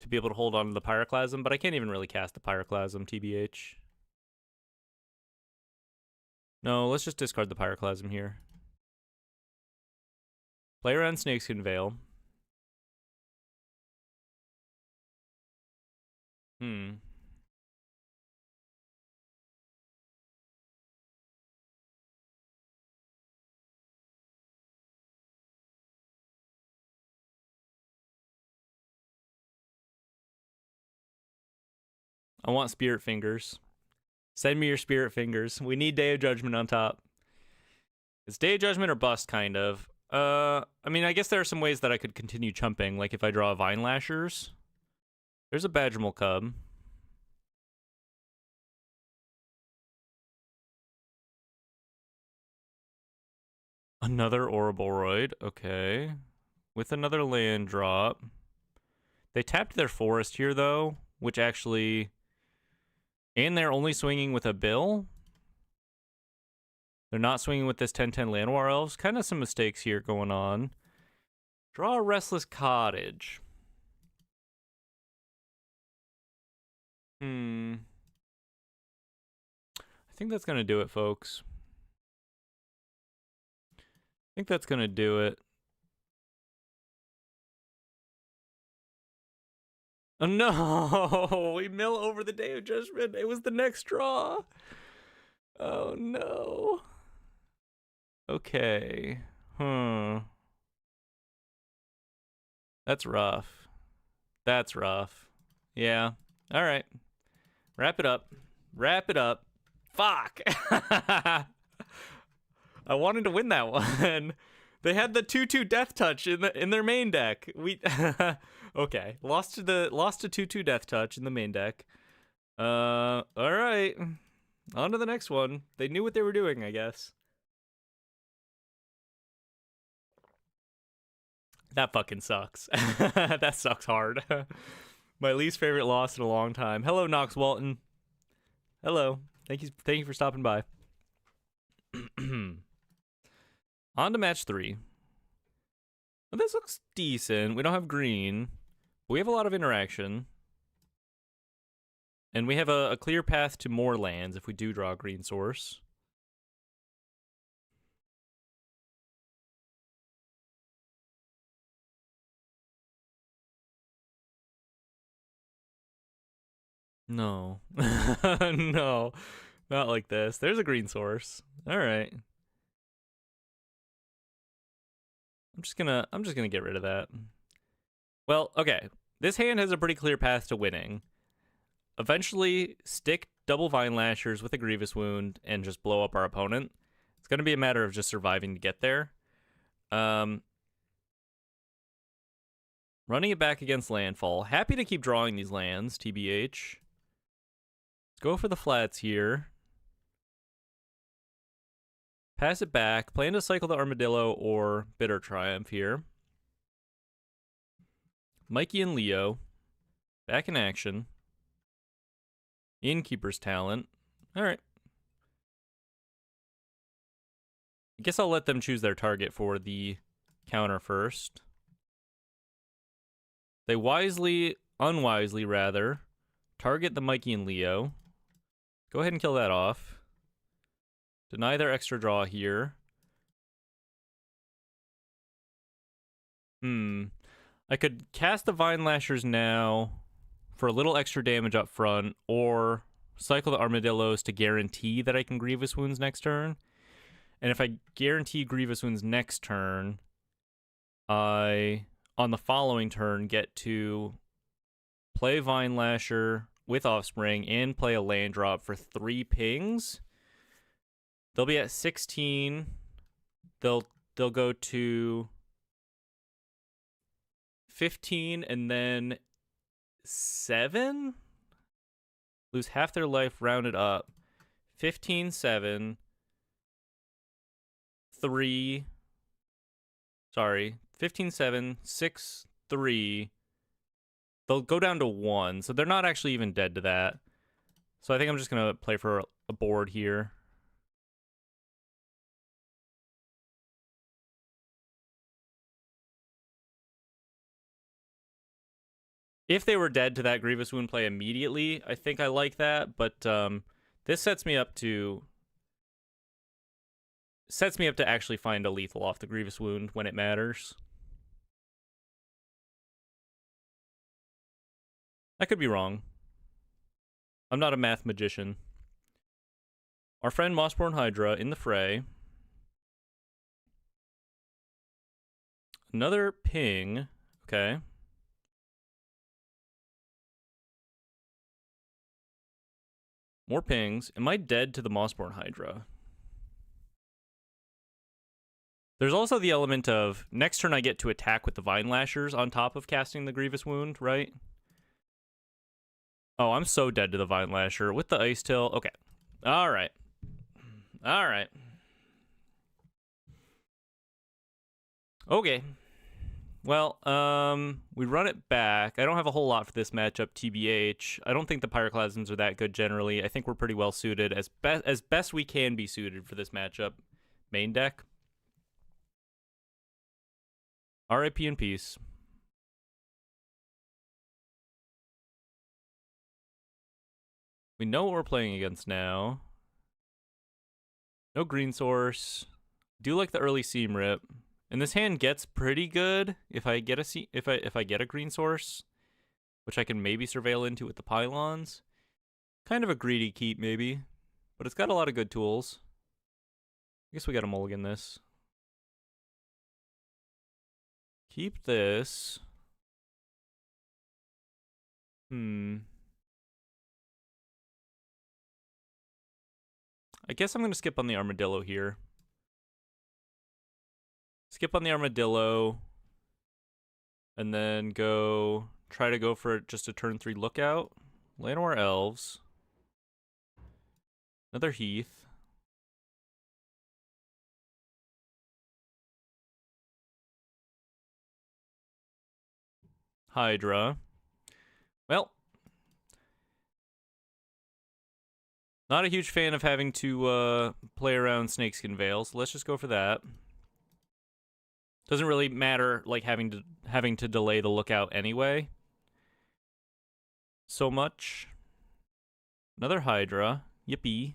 [SPEAKER 1] to be able to hold on to the Pyroclasm, but I can't even really cast the Pyroclasm, TBH. No, let's just discard the Pyroclasm here. Play around Snakeskin Veil. I want spirit fingers. Send me your spirit fingers. We need Day of Judgment on top. It's Day of Judgment or bust, kind of. I mean, I guess there are some ways that I could continue chumping, like if I draw Vine Lashers. There's a Badgermal Cub. Another Ouroboros, okay. With another land drop. They tapped their forest here, though, which actually... And they're only swinging with a bill? They're not swinging with this 10/10 Llanowar Elves. Kind of some mistakes here going on. Draw a Restless Cottage. I think that's going to do it, folks. I think that's going to do it. Oh, no! We mill over the Day of Judgment. It was the next draw. Oh, no. Okay. That's rough. That's rough. Yeah. All right. Wrap it up. Wrap it up. Fuck! I wanted to win that one. They had the 2/2 Death Touch in their main deck. We okay. Lost to 2/2 Death Touch in the main deck. All right. On to the next one. They knew what they were doing, I guess. That fucking sucks. That sucks hard. My least favorite loss in a long time. Hello, Knox Walton. Hello. Thank you for stopping by. On to match 3. Well, this looks decent. We don't have green, but we have a lot of interaction. And we have a clear path to more lands if we do draw a green source. No. No. Not like this. There's a green source. All right. I'm just gonna get rid of that. Well, okay. This hand has a pretty clear path to winning. Eventually, stick double Vine Lashers with a Grievous Wound and just blow up our opponent. It's gonna be a matter of just surviving to get there. Running it back against landfall. Happy to keep drawing these lands, TBH. Let's go for the flats here. Pass it back. Plan to cycle the Armadillo or Bitter Triumph here. Mikey and Leo. Back in action. Innkeeper's Talent. Alright. I guess I'll let them choose their target for the counter first. They unwisely rather, target the Mikey and Leo. Go ahead and kill that off. Deny their extra draw here. I could cast the Vine Lashers now for a little extra damage up front, or cycle the Armadillos to guarantee that I can Grievous Wounds next turn. And if I guarantee Grievous Wounds next turn, I, on the following turn, get to play Vine Lasher with Offspring and play a land drop for 3 pings. They'll be at 16. They'll go to 15 and then 7? Lose half their life rounded up. 15, 7. 3. Sorry. 15, 7, 6, 3. They'll go down to 1. So they're not actually even dead to that. So I think I'm just going to play for a board here. If they were dead to that Grievous Wound play immediately, I think I like that, but this sets me up to actually find a lethal off the Grievous Wound when it matters. I could be wrong. I'm not a math magician. Our friend Mossborn Hydra in the fray. Another ping. Okay. More pings. Am I dead to the Mossborn Hydra? There's also the element of next turn I get to attack with the Vine Lashers on top of casting the Grievous Wound, right? Oh, I'm so dead to the Vine Lasher with the Ice Till. Okay. All right. All right. Okay. Well, we run it back. I don't have a whole lot for this matchup, TBH. I don't think the Pyroclasms are that good generally. I think we're pretty well suited, as best we can be suited for this matchup. Main deck. RIP in peace. We know what we're playing against now. No green source. Do like the early Seam Rip. And this hand gets pretty good if I get if I get a green source, which I can maybe surveil into with the pylons. Kind of a greedy keep maybe, but it's got a lot of good tools. I guess we got to mulligan this. Keep this. I guess I'm going to skip on the Armadillo here. Skip on the Armadillo. And then try to go for just a turn 3 lookout. Llanowar Elves. Another Heath. Hydra. Well, not a huge fan of having to play around Snakeskin Veil, so let's just go for that. Doesn't really matter, like, having to delay the lookout anyway. So much. Another Hydra. Yippee.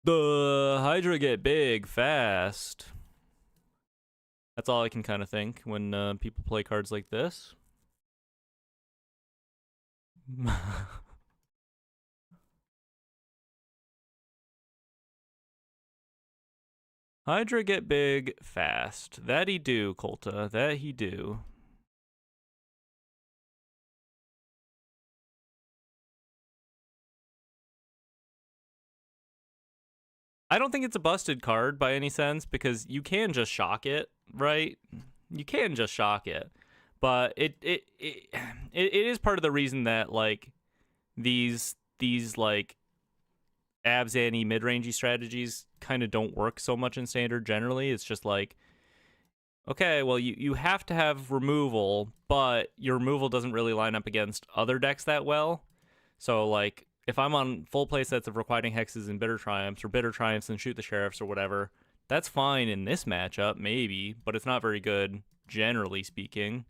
[SPEAKER 1] The Hydra get big fast. That's all I can kind of think when people play cards like this. Hydra get big fast. That he do, Colta. That he do. I don't think it's a busted card by any sense because you can just shock it, right? You can just shock it. But it is part of the reason that like these like Abzan-y mid-rangey strategies kind of don't work so much in Standard generally. It's just like, okay, well, you have to have removal, but your removal doesn't really line up against other decks that well. So, like, if I'm on full play sets of Requiting Hexes and Bitter Triumphs, or Bitter Triumphs and Shoot the Sheriffs, or whatever, that's fine in this matchup, maybe, but it's not very good, generally speaking.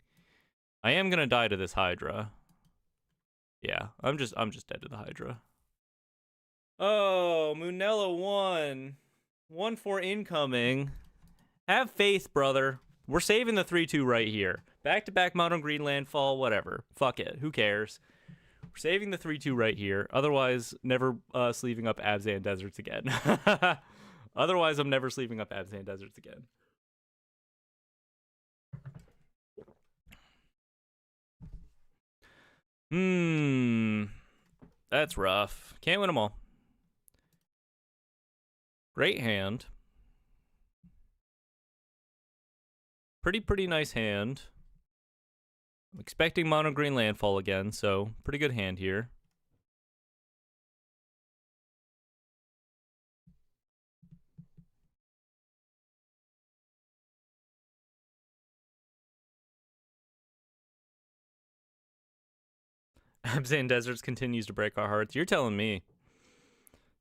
[SPEAKER 1] I am gonna die to this Hydra. Yeah, I'm just dead to the Hydra. Oh, Munella won. 1-4 incoming. Have faith, brother. We're saving the 3-2 right here. Back-to-back mono green landfall, whatever. Fuck it. Who cares? We're saving the 3-2 right here. Otherwise, never sleeving up Abzan Deserts again. Otherwise, I'm never sleeving up Abzan Deserts again. That's rough. Can't win them all. Great hand. Pretty nice hand. I'm expecting mono green landfall again, so pretty good hand here. Abzan Deserts continues to break our hearts. You're telling me.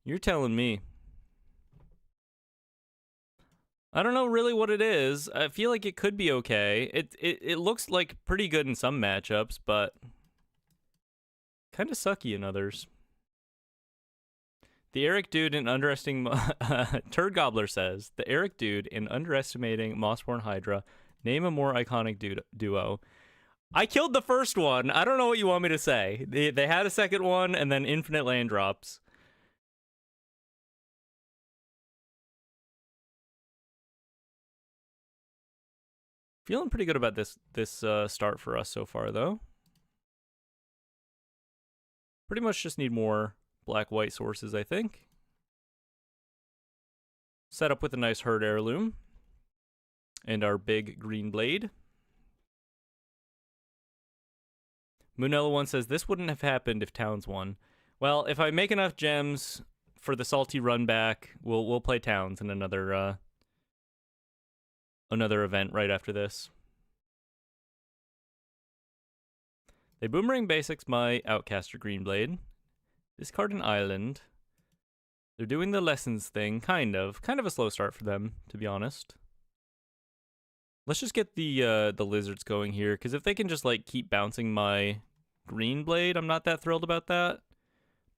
[SPEAKER 1] You're telling me. I don't know really what it is. I feel like it could be okay. It looks like pretty good in some matchups, but kind of sucky in others. The Eric Dude in underestimating Turd Gobbler says the Eric Dude in underestimating Mossborn Hydra. Name a more iconic duo. I killed the first one. I don't know what you want me to say. They had a second one and then infinite land drops. Feeling pretty good about this start for us so far, though. Pretty much just need more black-white sources, I think. Set up with a nice herd heirloom. And our big green blade. Munella one says, this wouldn't have happened if Towns won. Well, if I make enough gems for the salty run back, we'll play Towns in another event right after this. They boomerang basics my Outcaster Greenblade. Discard an island. They're doing the lessons thing, kind of a slow start for them, to be honest. Let's just get the lizards going here, because if they can just like keep bouncing my Greenblade, I'm not that thrilled about that.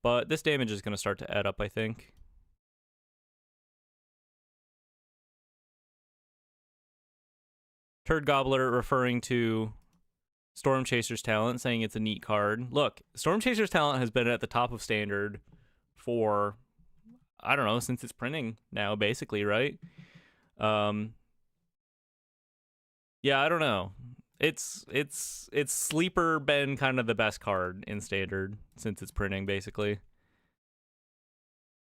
[SPEAKER 1] But this damage is going to start to add up, I think. Turd Gobbler referring to Storm Chaser's talent, saying it's a neat card. Look, Storm Chaser's talent has been at the top of Standard for, I don't know, since it's printing now, basically, right? Yeah, I don't know. It's sleeper been kind of the best card in Standard since it's printing, basically.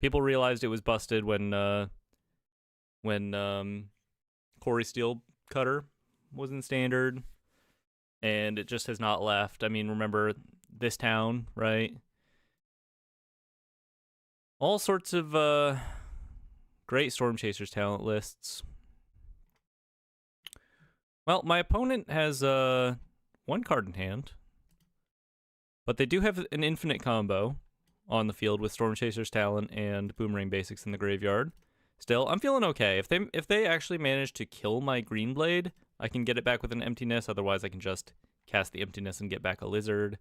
[SPEAKER 1] People realized it was busted when Corey Steel Cutter was in Standard, and it just has not left. I mean, remember this town, right? All sorts of great Storm Chasers talent lists. Well, my opponent has one card in hand, but they do have an infinite combo on the field with Storm Chaser's talent and Boomerang Basics in the graveyard. Still, I'm feeling okay. If they actually manage to kill my Greenblade, I can get it back with an Emptiness. Otherwise, I can just cast the Emptiness and get back a Lizard.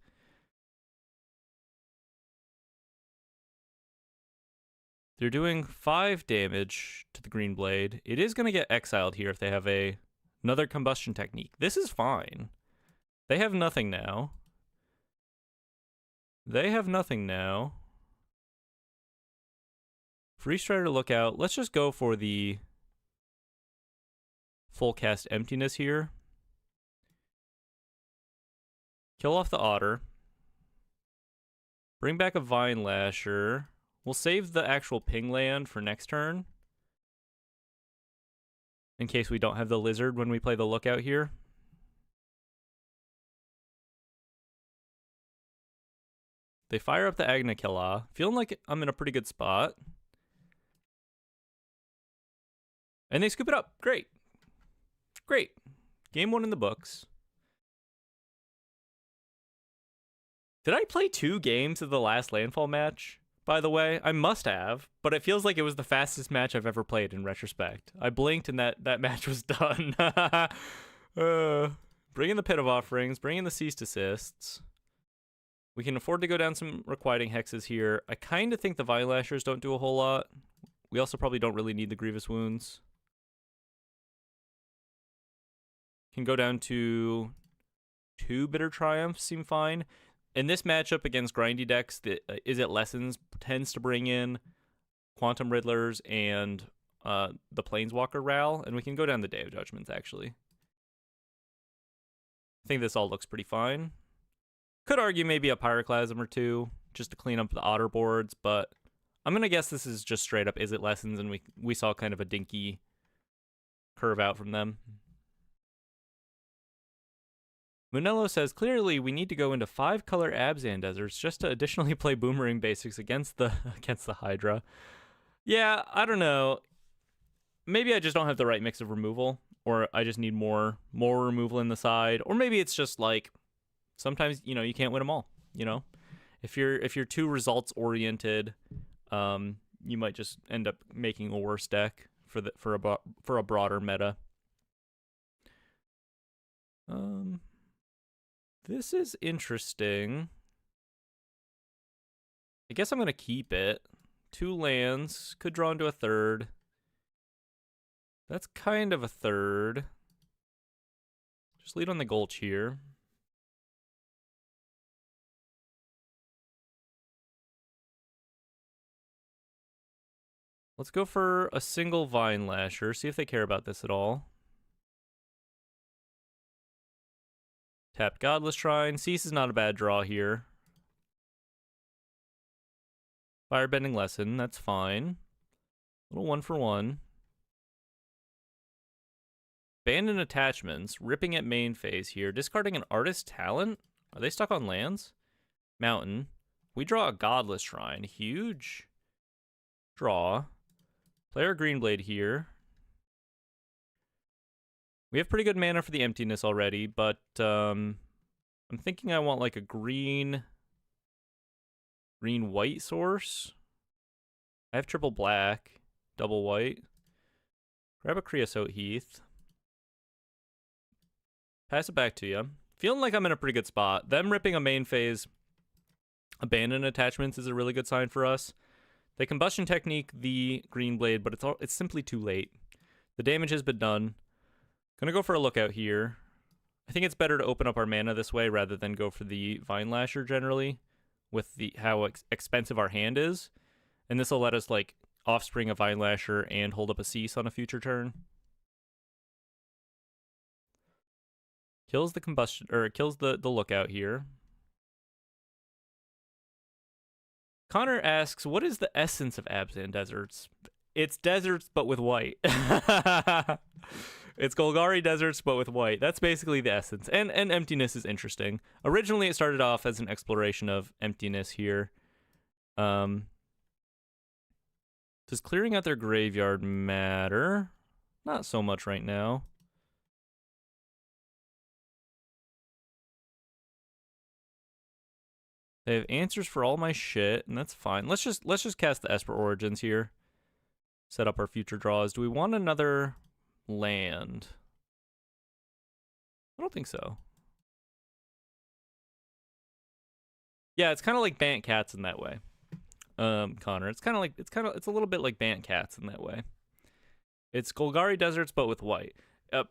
[SPEAKER 1] They're doing 5 damage to the Greenblade. It is going to get exiled here if they have another combustion technique. This is fine. They have nothing now. Free Strider Lookout. Let's just go for the full cast Emptiness here. Kill off the Otter. Bring back a Vine Lasher. We'll save the actual ping land for next turn, in case we don't have the Lizard when we play the Lookout here. They fire up the Agna-Killa. Feeling like I'm in a pretty good spot. And they scoop it up. Great. Great. Game 1 in the books. Did I play 2 games of the last Landfall match? By the way, I must have, but it feels like it was the fastest match I've ever played in retrospect. I blinked and that match was done. Bring in the Pit of Offerings, bring in the Cease Assists. We can afford to go down some Requiting Hexes here. I kind of think the Vine Lashers don't do a whole lot. We also probably don't really need the Grievous Wounds. Can go down to 2 Bitter Triumphs, seem fine. In this matchup against grindy decks, the Is It Lessons tends to bring in Quantum Riddlers and the Planeswalker Ral, and we can go down the Day of Judgments, actually. I think this all looks pretty fine. Could argue maybe a Pyroclasm or 2, just to clean up the Otter boards, but I'm going to guess this is just straight up Is It Lessons, and we saw kind of a dinky curve out from them. Munello says, clearly we need to go into 5-color Abzan Deserts just to additionally play Boomerang Basics against the Hydra. Yeah, I don't know. Maybe I just don't have the right mix of removal, or I just need more removal in the side, or maybe it's just like sometimes, you know, you can't win them all, you know? If you're too results oriented, you might just end up making a worse deck for a broader meta. This is interesting. I guess I'm going to keep it. 2 lands. Could draw into a 3rd. That's kind of a 3rd. Just lead on the Gulch here. Let's go for a single Vine Lasher. See if they care about this at all. Tapped Godless Shrine. Cease is not a bad draw here. Firebending Lesson, that's fine. Little 1-for-1. Abandoned Attachments, ripping at main phase here. Discarding an Artist Talent? Are they stuck on lands? Mountain. We draw a Godless Shrine. Huge draw. Player Greenblade here. We have pretty good mana for the Emptiness already, but I'm thinking I want like a green-white source. I have triple black, double white. Grab a Creosote Heath. Pass it back to you. Feeling like I'm in a pretty good spot. Them ripping a main phase Abandoned Attachments is a really good sign for us. They Combustion Technique the Greenblade, but it's simply too late. The damage has been done. Gonna go for a lookout here. I think it's better to open up our mana this way rather than go for the Vine Lasher generally, with how expensive our hand is. And this will let us like offspring a Vine Lasher and hold up a Cease on a future turn. Kills the combustion, or kills the lookout here. Connor asks, what is the essence of Abzan Deserts? It's deserts, but with white. It's Golgari Deserts, but with white. That's basically the essence. And Emptiness is interesting. Originally, it started off as an exploration of Emptiness here. Does clearing out their graveyard matter? Not so much right now. They have answers for all my shit, and that's fine. Let's just cast the Esper Origins here. Set up our future draws. Do we want another land? I don't think so. Yeah, it's kind of like Bant Cats in that way. Connor, it's a little bit like Bant Cats in that way. It's Golgari Deserts but with white.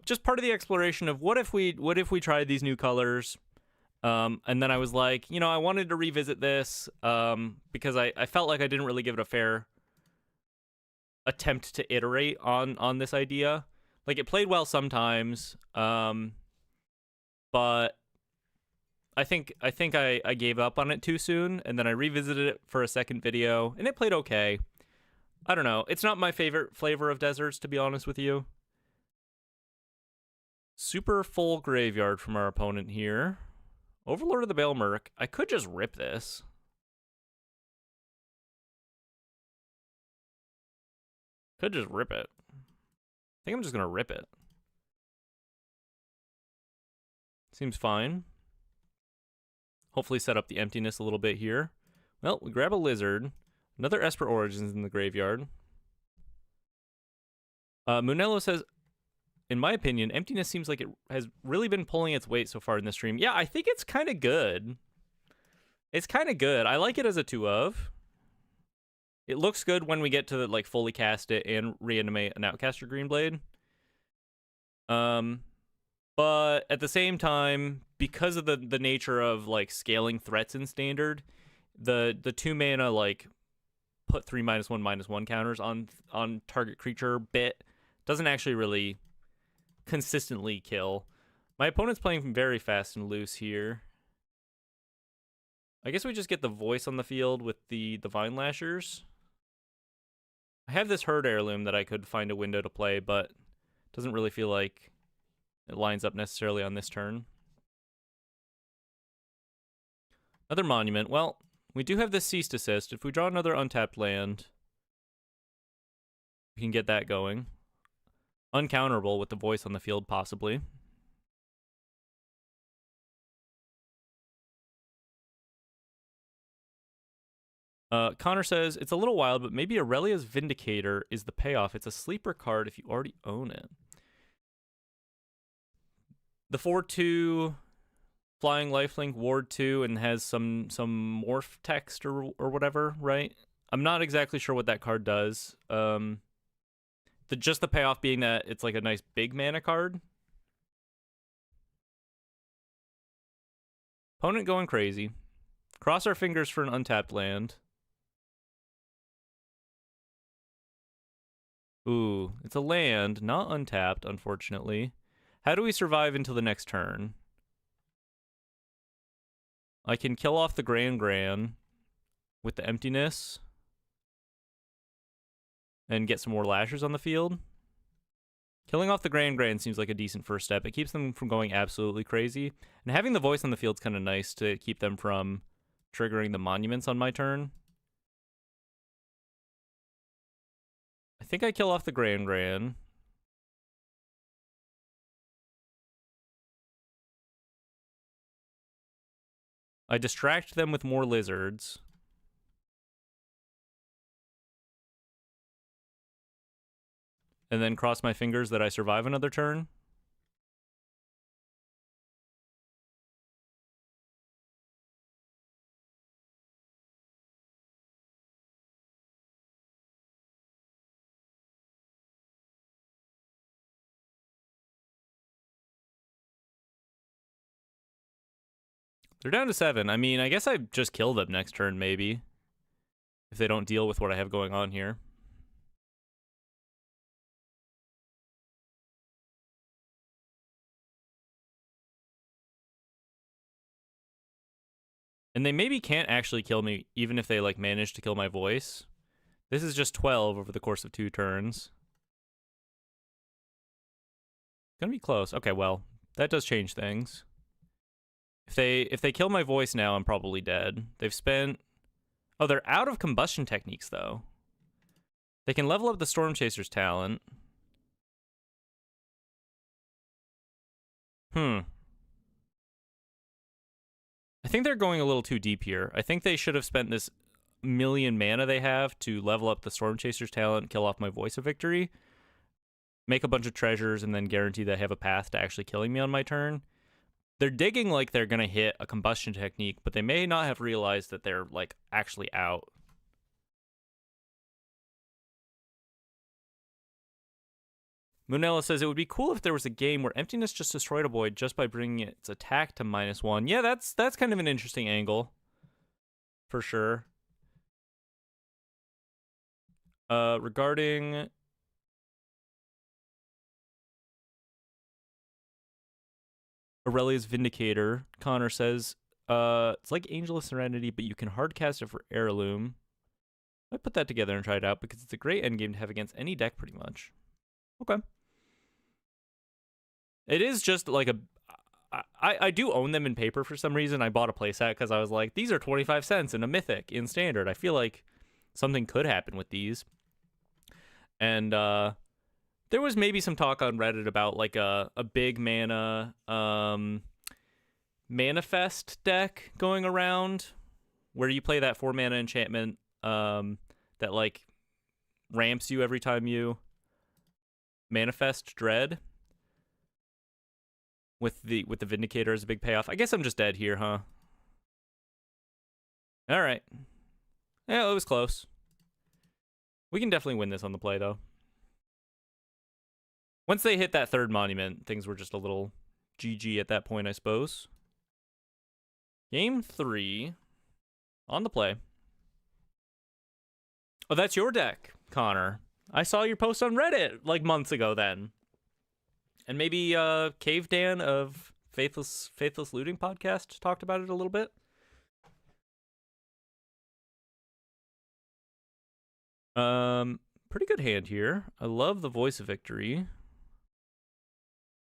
[SPEAKER 1] Just part of the exploration of what if we tried these new colors. And then I was like, you know, I wanted to revisit this because I felt like I didn't really give it a fair attempt to iterate on this idea. Like, it played well sometimes, but I think I gave up on it too soon, and then I revisited it for a second video, and it played okay. I don't know. It's not my favorite flavor of deserts, to be honest with you. Super full graveyard from our opponent here. Overlord of the Baelmerk. I could just rip this. Could just rip it. I think I'm just gonna rip it. Seems fine. Hopefully set up the Emptiness a little bit here. Well, we grab a Lizard. Another Esper Origins in the graveyard. Munello says, in my opinion, Emptiness seems like it has really been pulling its weight so far in this stream. Yeah, I think it's kind of good. It's kind of good. I like it as a 2-of. It looks good when we get to like fully cast it and reanimate an Outcaster Greenblade. But at the same time, because of the nature of like scaling threats in Standard, the 2 mana like put 3/1/1 counters on target creature bit doesn't actually really consistently kill. My opponent's playing very fast and loose here. I guess we just get the Voice on the field with the Vine Lashers. I have this Herd Heirloom that I could find a window to play, but doesn't really feel like it lines up necessarily on this turn. Another Monument. Well, we do have this Cease Desist. If we draw another untapped land, we can get that going. Uncounterable with the Voice on the field, possibly. Connor says, it's a little wild, but maybe Aurelia's Vindicator is the payoff. It's a sleeper card if you already own it. The 4/2 flying lifelink, ward 2, and has some morph text or whatever, right? I'm not exactly sure what that card does. Just the payoff being that it's like a nice big mana card. Opponent going crazy. Cross our fingers for an untapped land. Ooh, it's a land, not untapped, unfortunately. How do we survive until the next turn? I can kill off the Gran with the Emptiness. and get some more lashers on the field. Killing off the Grand seems like a decent first step. It keeps them from going absolutely crazy. And having the voice on the field is kind of nice to keep them from triggering the monuments on my turn. I think I kill off the Grand. I distract them with more lizards. And then cross my fingers that I survive another turn. They're down to 7. I mean, I guess I just kill them next turn, maybe. If they don't deal with what I have going on here. And they maybe can't actually kill me, even if they, like, manage to kill my voice. This is just 12 over the course of 2 turns. Gonna be close. Okay, well, that does change things. If they kill my voice now, I'm probably dead. They've spent... Oh, they're out of combustion techniques, though. They can level up the Storm Chaser's talent. I think they're going a little too deep here. I think they should have spent this million mana they have to level up the Storm Chaser's talent, kill off my Voice of Victory, make a bunch of treasures, and then guarantee that I have a path to actually killing me on my turn. They're digging like they're going to hit a combustion technique, but they may not have realized that they're, like, actually out. Moonella says, it would be cool if there was a game where Emptiness just destroyed a void just by bringing its attack to -1. Yeah, that's kind of an interesting angle. For sure. Regarding... Aurelia's Vindicator, Connor says, it's like Angel of Serenity, but you can hardcast it for Heirloom. I put that together and try it out because it's a great endgame to have against any deck, pretty much. Okay. It is just like a... I do own them in paper for some reason. I bought a playset because I was like, these are 25 cents in a Mythic in Standard. I feel like something could happen with these. And there was maybe some talk on Reddit about like a big mana Manifest deck going around where you play that 4 mana enchantment that like ramps you every time you manifest Dread with the Vindicator as a big payoff. I guess I'm just dead here, huh? All right. Yeah, it was close. We can definitely win this on the play, though. Once they hit that 3rd monument, things were just a little GG at that point, I suppose. Game 3 on the play. Oh, that's your deck, Connor. I saw your post on Reddit like months ago then. And maybe Cave Dan of Faithless Looting podcast talked about it a little bit. Pretty good hand here. I love the Voice of Victory.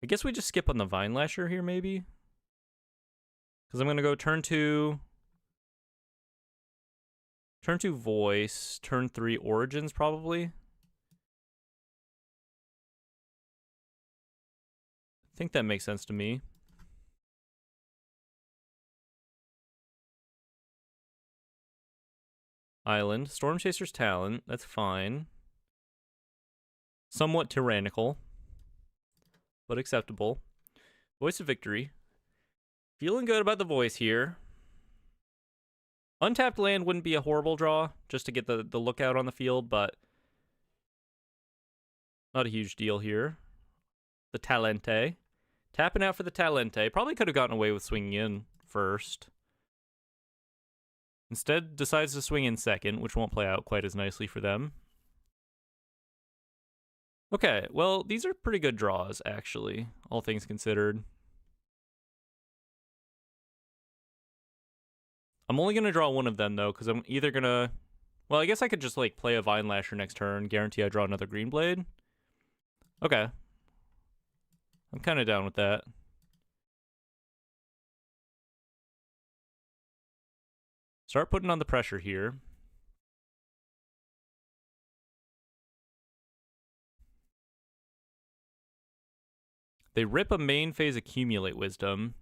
[SPEAKER 1] I guess we just skip on the Vine Lasher here, maybe? Because I'm going to go turn 2 Voice, turn 3 Origins, probably. I think that makes sense to me. Island. Storm Chaser's Talent. That's fine. Somewhat tyrannical, but acceptable. Voice of Victory. Feeling good about the voice here. Untapped land wouldn't be a horrible draw, just to get the lookout on the field, but not a huge deal here. The Talente. Tapping out for the Talente. Probably could have gotten away with swinging in first. Instead, decides to swing in second, which won't play out quite as nicely for them. Okay, well, these are pretty good draws, actually, all things considered. I'm only going to draw one of them, though, because I'm either going to Well, I guess I could just, like, play a Vine Lasher next turn, guarantee I draw another Green Blade. Okay. I'm kind of down with that. Start putting on the pressure here. They rip a main phase Accumulate Wisdom.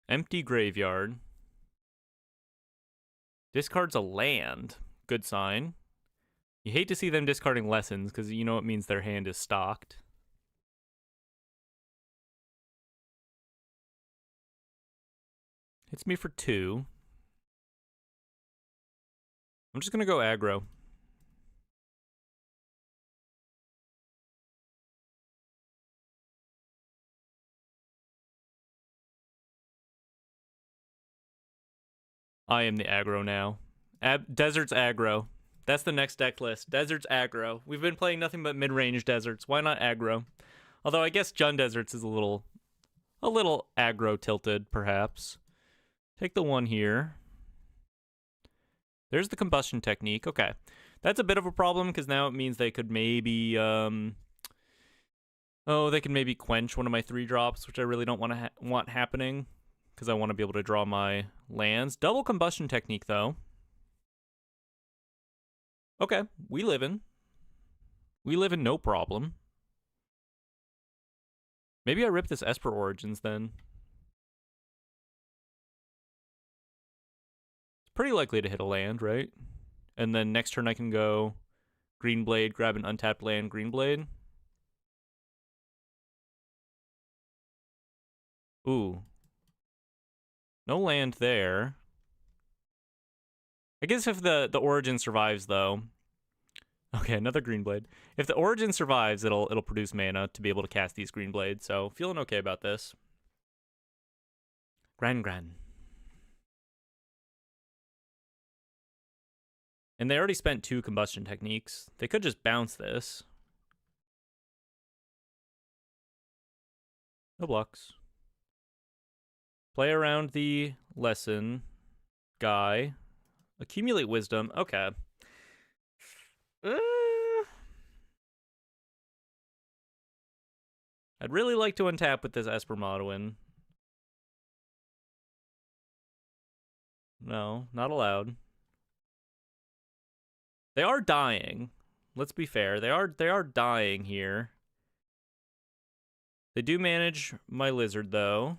[SPEAKER 1] Empty Graveyard. Discards a land. Good sign. You hate to see them discarding Lessons, because you know it means their hand is stocked. Hits me for 2. I'm just going to go aggro. I am the aggro now. Deserts aggro. That's the next deck list. Deserts aggro. We've been playing nothing but mid-range deserts. Why not aggro? Although I guess Jund Deserts is a little aggro tilted, perhaps. Take the 1 here. There's the combustion technique. Okay. That's a bit of a problem because now it means they could maybe they can maybe quench one of my 3-drops, which I really don't want happening because I want to be able to draw my lands. Double combustion technique though. Okay, we live in no problem. Maybe I rip this Esper Origins then. It's pretty likely to hit a land, right? And then next turn I can go Green Blade, grab an untapped land, Green Blade. Ooh. No land there. I guess if the Origin survives though. Okay, another Green Blade. If the Origin survives, it'll produce mana to be able to cast these Green Blades. So feeling okay about this. Gran. And they already spent 2 combustion techniques. They could just bounce this. No blocks. Play around the lesson guy. Accumulate wisdom. Okay. I'd really like to untap with this Esper Modwin. No, not allowed. They are dying. Let's be fair. They are dying here. They do manage my lizard though.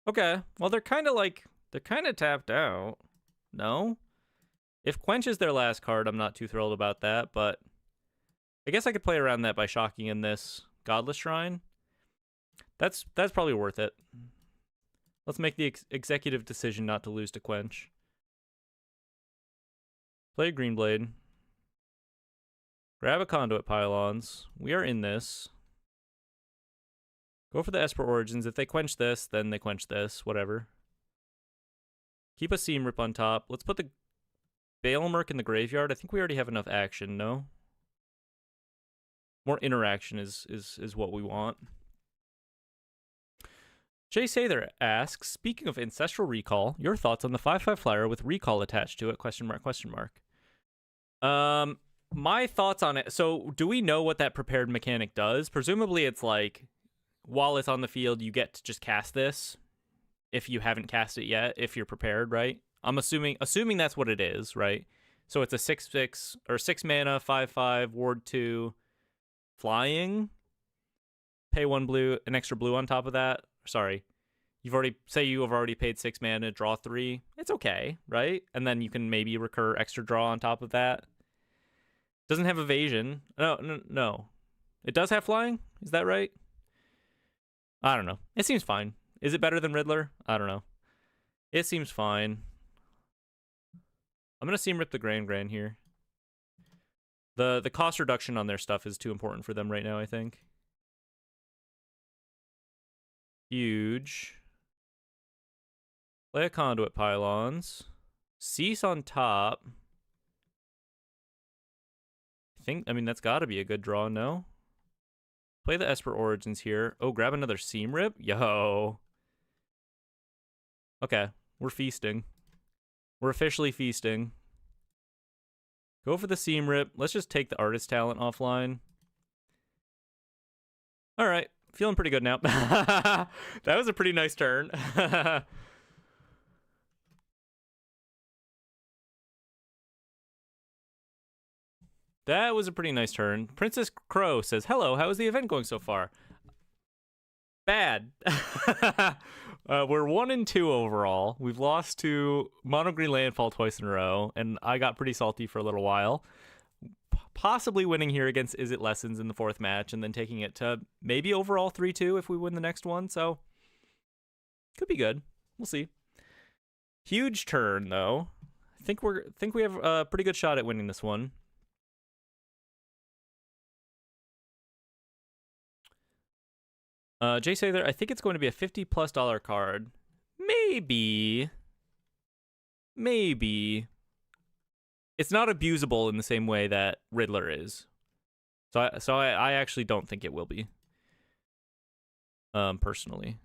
[SPEAKER 1] Okay. Well, they're kind of tapped out. No? If Quench is their last card, I'm not too thrilled about that, but I guess I could play around that by shocking in this Godless Shrine. That's probably worth it. Let's make the executive decision not to lose to Quench. Play a Green Blade. Grab a Conduit Pylons. We are in this. Go for the Esper Origins. If they quench this, then they quench this. Whatever. Keep a Seam Rip on top. Let's put the Baelmerk in the graveyard. I think we already have enough action, no? More interaction is what we want. Jay Sather asks, speaking of Ancestral Recall, your thoughts on the 5/5 flyer with Recall attached to it? Question mark. My thoughts on it. So, do we know what that prepared mechanic does? Presumably, it's like, while it's on the field, you get to just cast this if you haven't cast it yet, if you're prepared, right? I'm assuming that's what it is, right? So it's a 6/6 or 6 mana, 5/5, ward 2, flying. Pay 1 blue, an extra blue on top of that. Sorry. You have already paid 6 mana, draw 3. It's okay, right? And then you can maybe recur extra draw on top of that. Doesn't have evasion. No. It does have flying? Is that right? I don't know. It seems fine. Is it better than Riddler? I don't know. It seems fine. I'm going to Seam Rip the Gran here. The cost reduction on their stuff is too important for them right now, I think. Huge. Play a Conduit Pylons. Cease on top. I mean, that's got to be a good draw, no? Play the Esper Origins here. Oh, grab another Seam Rip? Yo. Okay, we're feasting. We're officially feasting. Go for the seam rip. Let's just take the artist talent offline. All right, feeling pretty good now. That was a pretty nice turn. That was a pretty nice turn. Princess Crow says, hello, how is the event going so far? Bad. We're 1-2 overall. We've lost to Mono Green Landfall twice in a row, and I got pretty salty for a little while. Possibly winning here against Is It Lessons in the 4th match, and then taking it to maybe overall 3-2 if we win the next one, so could be good. We'll see. Huge turn, though. I think we have a pretty good shot at winning this one. Jay Sather, I think it's going to be a $50+ card. Maybe. It's not abusable in the same way that Riddler is. So I actually don't think it will be. Personally.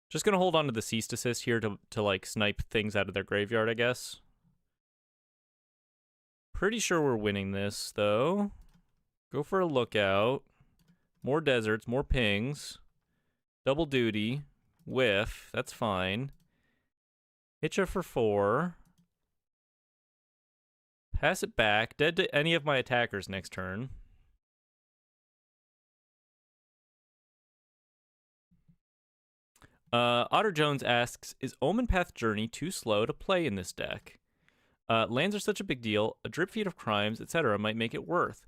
[SPEAKER 1] Just gonna hold on to the Cease Desist here to like snipe things out of their graveyard, I guess. Pretty sure we're winning this, though. Go for a lookout. More deserts, more pings. Double duty. Whiff. That's fine. Hit you for 4. Pass it back. Dead to any of my attackers next turn. Otter Jones asks, is Omen Path Journey too slow to play in this deck? Lands are such a big deal. A drip feed of crimes, etc. might make it worth.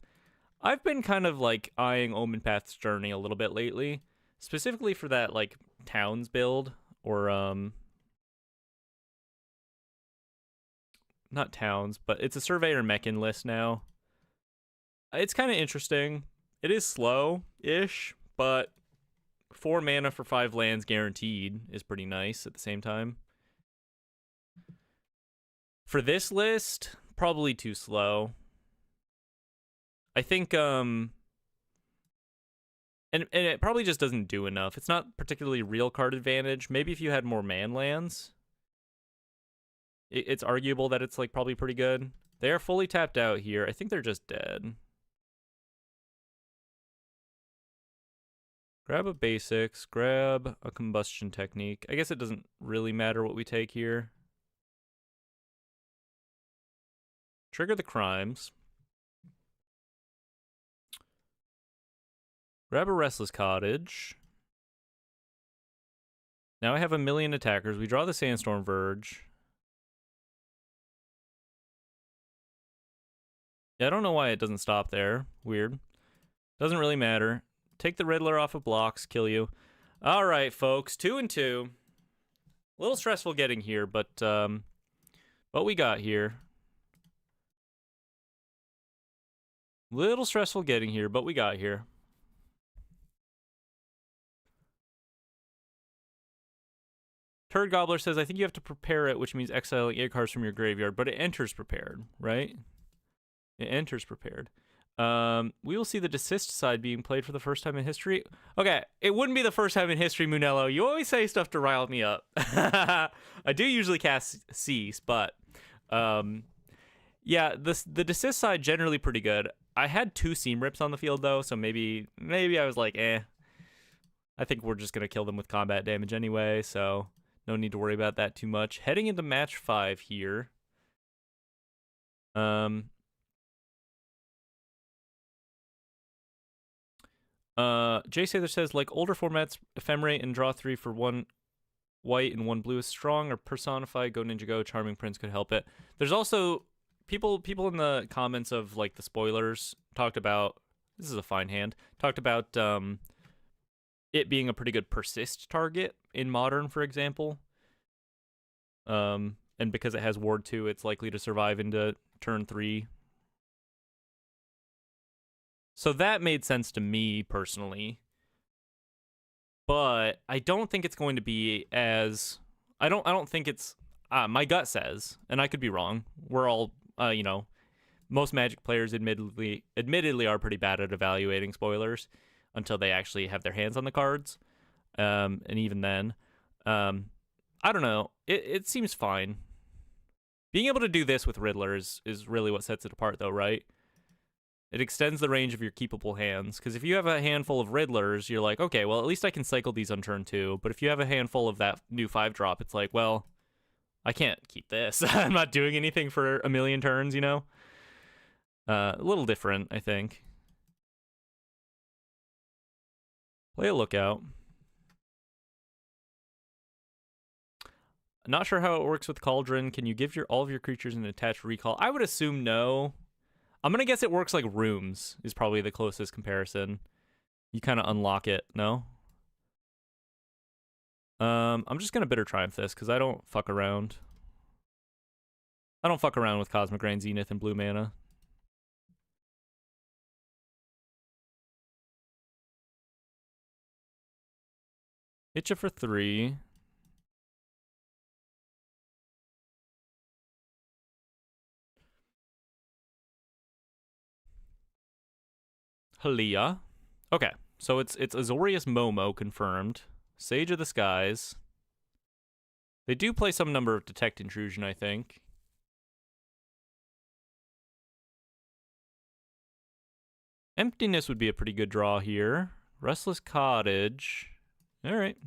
[SPEAKER 1] I've been kind of like eyeing Omen Path's Journey a little bit lately, specifically for that like towns build or not towns, but it's a Surveyor Mechan list now. It's kind of interesting. It is slow-ish, but 4 mana for 5 lands guaranteed is pretty nice at the same time. For this list, probably too slow. I think, and it probably just doesn't do enough. It's not particularly real card advantage. Maybe if you had more man lands, it's arguable that it's like probably pretty good. They are fully tapped out here. I think they're just dead. Grab a basics, grab a combustion technique. I guess it doesn't really matter what we take here. Trigger the crimes. Grab a Restless Cottage. Now I have 1,000,000 attackers. We draw the Sandstorm Verge. Yeah, I don't know why it doesn't stop there. Weird. Doesn't really matter. Take the Riddler off of blocks, kill you. All right, folks, 2-2. A little stressful getting here, but what we got here. Little stressful getting here, but we got here. Turd Gobbler says, I think you have to prepare it, which means exiling 8 cards from your graveyard, but it enters prepared, right? It enters prepared. We will see the desist side being played for the first time in history. Okay, it wouldn't be the first time in history, Munello. You always say stuff to rile me up. I do usually cast Cease, but yeah, the desist side generally pretty good. I had 2 seam rips on the field though, so maybe I was like, I think we're just gonna kill them with combat damage anyway, so no need to worry about that too much. Heading into match 5 here. Jay Sather says, like older formats, Ephemerate and draw 3 for 1 white and 1 blue is strong, or Personify, Go Ninja Go, Charming Prince could help it. There's also people in the comments of like the spoilers talked about, this is a fine hand, talked about it being a pretty good persist target in Modern, for example. And because it has Ward 2, it's likely to survive into turn 3. So that made sense to me personally. But I don't think it's going to be as I don't think it's my gut says, and I could be wrong. We're all most Magic players admittedly are pretty bad at evaluating spoilers until they actually have their hands on the cards. And even then, I don't know. It seems fine. Being able to do this with Riddler is really what sets it apart, though, right? It extends the range of your keepable hands, because if you have a handful of Riddlers, you're like, okay, well, at least I can cycle these on turn 2, but if you have a handful of that new 5-drop, it's like, well, I can't keep this. I'm not doing anything for a million turns, you know? A little different, I think. Play a Lookout. Not sure how it works with Cauldron. Can you give all of your creatures an attached recall? I would assume no. I'm gonna guess it works like rooms is probably the closest comparison. You kind of unlock it, no? I'm just gonna Bitter Triumph this because I don't fuck around. I don't fuck around with Cosmic Grand Zenith and blue mana. Hit you for 3. Halia. Okay, so it's Azorius Momo confirmed. Sage of the Skies. They do play some number of Detect Intrusion, I think. Emptiness would be a pretty good draw here. Restless Cottage. All right.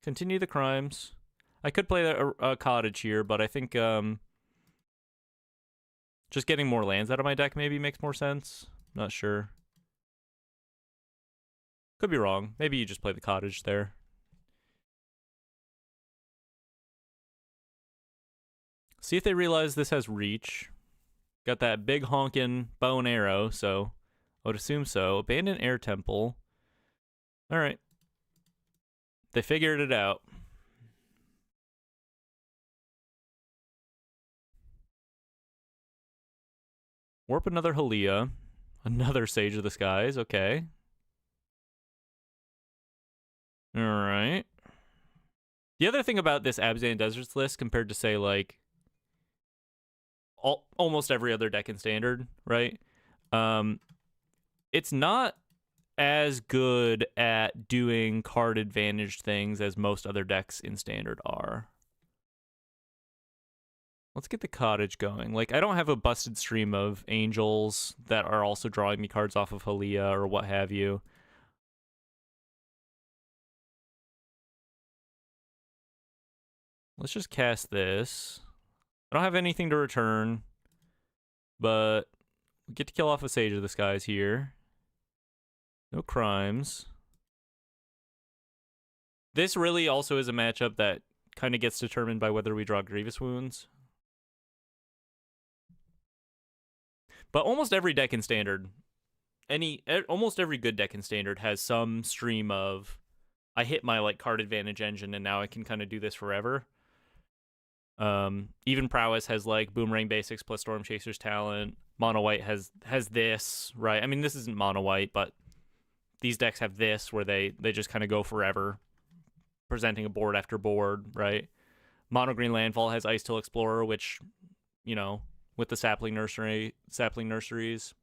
[SPEAKER 1] Continue the crimes. I could play a Cottage here, but I think just getting more lands out of my deck maybe makes more sense. Not sure. Could be wrong. Maybe you just play the Cottage there. See if they realize this has reach. Got that big honkin' bow and arrow, so I would assume so. Abandoned Air Temple. All right. They figured it out. Warp another Halia. Another Sage of the Skies. Okay. All right. The other thing about this Abzan Deserts list compared to, say, like, almost every other deck in Standard, right? It's not as good at doing card advantage things as most other decks in Standard are. Let's get the Cottage going. Like, I don't have a busted stream of Angels that are also drawing me cards off of Halia or what have you. Let's just cast this. I don't have anything to return, but we get to kill off a Sage of the Skies here. No crimes. This really also is a matchup that kind of gets determined by whether we draw Grievous Wounds. But almost every deck in Standard, almost every good deck in Standard has some stream of, I hit my like card advantage engine and now I can kind of do this forever. Even Prowess has like Boomerang Basics plus Storm Chaser's Talent. Mono White has this, right? I mean, this isn't Mono White, but these decks have this where they just kind of go forever, presenting a board after board, right? Mono Green Landfall has Ice Till Explorer, which, you know, with the sapling nurseries.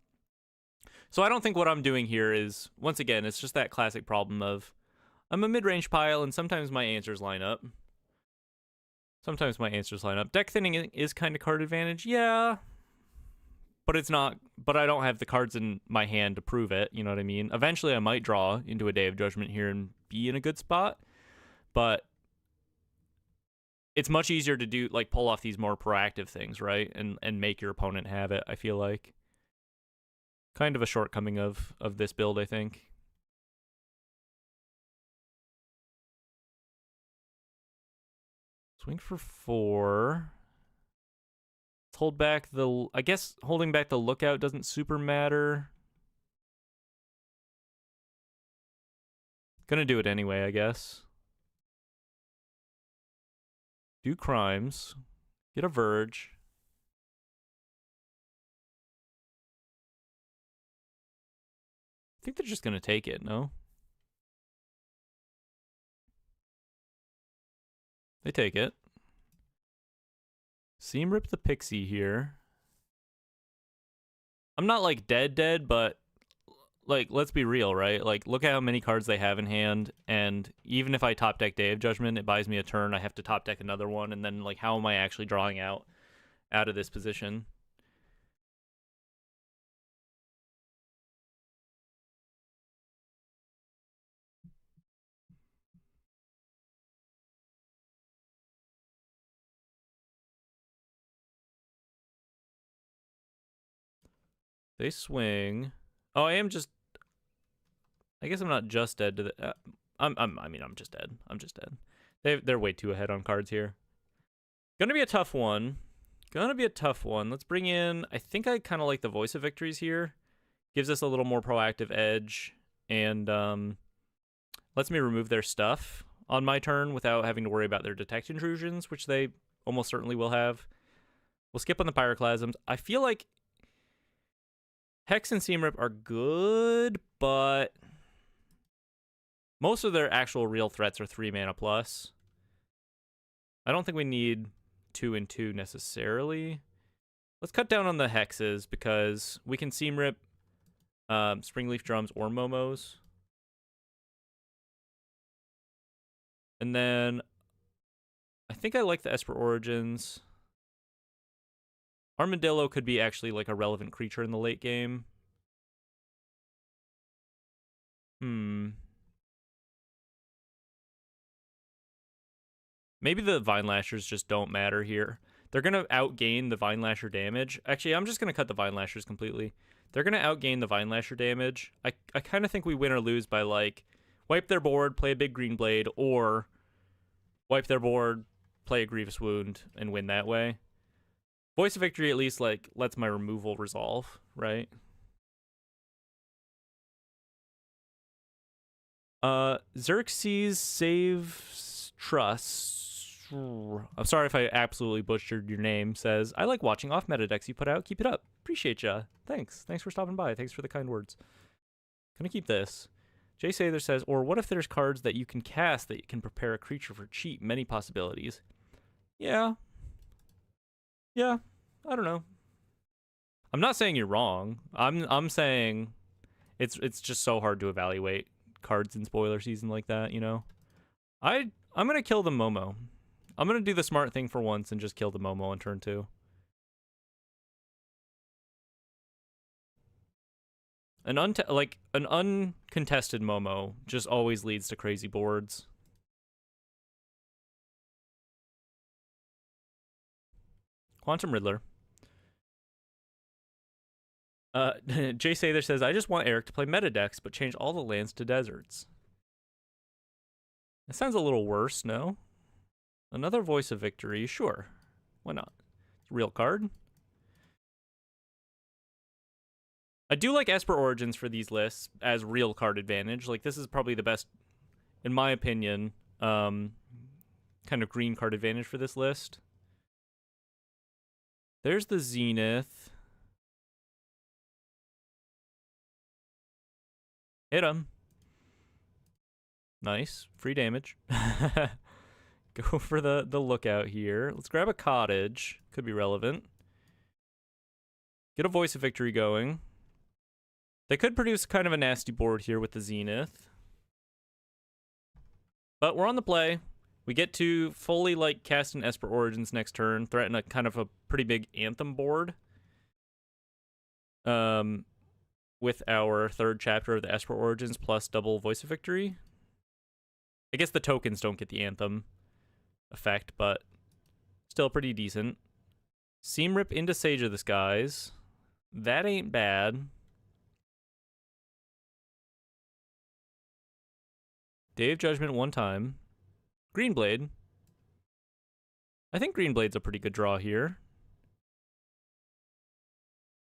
[SPEAKER 1] So I don't think what I'm doing here is, once again, it's just that classic problem of I'm a mid-range pile and sometimes my answers line up. Deck thinning is kind of card advantage, yeah. But it's not, but I don't have the cards in my hand to prove it, you know what I mean? Eventually I might draw into a Day of Judgment here and be in a good spot, but it's much easier to do, like, pull off these more proactive things, right? And make your opponent have it, I feel like. Kind of a shortcoming of this build, I think. Swing for 4. Let's hold back the... I guess holding back the Lookout doesn't super matter. Gonna do it anyway, I guess. Do crimes. Get a Verge. I think they're just gonna take it, no? They take it. Seam Rip the Pixie here. I'm not like dead, but like, let's be real, right? Like, look at how many cards they have in hand, and even if I top deck Day of Judgment, it buys me a turn. I have to top deck another one, and then like, how am I actually drawing out out of this position. They swing. Oh, I guess I'm not just dead to the. I mean, I'm just dead. I'm just dead. They're way too ahead on cards here. Gonna be a tough one. Let's bring in. I think I kind of like the Voice of Victories here. Gives us a little more proactive edge, and lets me remove their stuff on my turn without having to worry about their detect intrusions, which they almost certainly will have. We'll skip on the Pyroclasms. I feel like Hex and Seam Rip are good, but most of their actual real threats are 3 mana plus. I don't think we need 2 and 2 necessarily. Let's cut down on the hexes because we can Seam Rip Springleaf Drums or Momos. And then I think I like the Esper Origins. Armadillo could be actually like a relevant creature in the late game. Maybe the Vine Lashers just don't matter here. They're going to outgain the Vine Lasher damage. Actually, I'm just going to cut the Vine Lashers completely. They're going to outgain the Vine Lasher damage. I kind of think we win or lose by, like, wipe their board, play a big Green Blade, or wipe their board, play a Grievous Wound, and win that way. Voice of Victory at least, like, lets my removal resolve, right? Xerxes saves Trust. I'm sorry if I absolutely butchered your name. Says, I like watching off meta decks you put out. Keep it up. Appreciate ya. Thanks for stopping by. Thanks for the kind words. Gonna keep this. Jay Sather says, or what if there's cards that you can cast that you can prepare a creature for cheap? Many possibilities. Yeah, I don't know. I'm not saying you're wrong. I'm saying it's just so hard to evaluate cards in spoiler season like that, you know. I'm gonna kill the Momo. I'm gonna do the smart thing for once and just kill the Momo on turn 2. An uncontested Momo just always leads to crazy boards. Quantum Riddler. Jay Sather says, I just want Eric to play meta decks, but change all the lands to deserts. That sounds a little worse, no? Another Voice of Victory, sure. Why not? It's a real card. I do like Esper Origins for these lists as real card advantage. Like, this is probably the best, in my opinion, kind of green card advantage for this list. There's the Zenith. Hit him. Nice. Free damage. Go for the lookout here. Let's grab a Cottage. Could be relevant. Get a Voice of Victory going. They could produce kind of a nasty board here with the Zenith. But we're on the play. We get to fully, like, cast an Esper Origins next turn. Threaten a kind of a pretty big Anthem board. With our third chapter of the Esper Origins plus double Voice of Victory. I guess the tokens don't get the Anthem effect, but still pretty decent. Seam Rip into Sage of the Skies. That ain't bad. Day of Judgment one time. Green Blade. I think Green Blade's a pretty good draw here.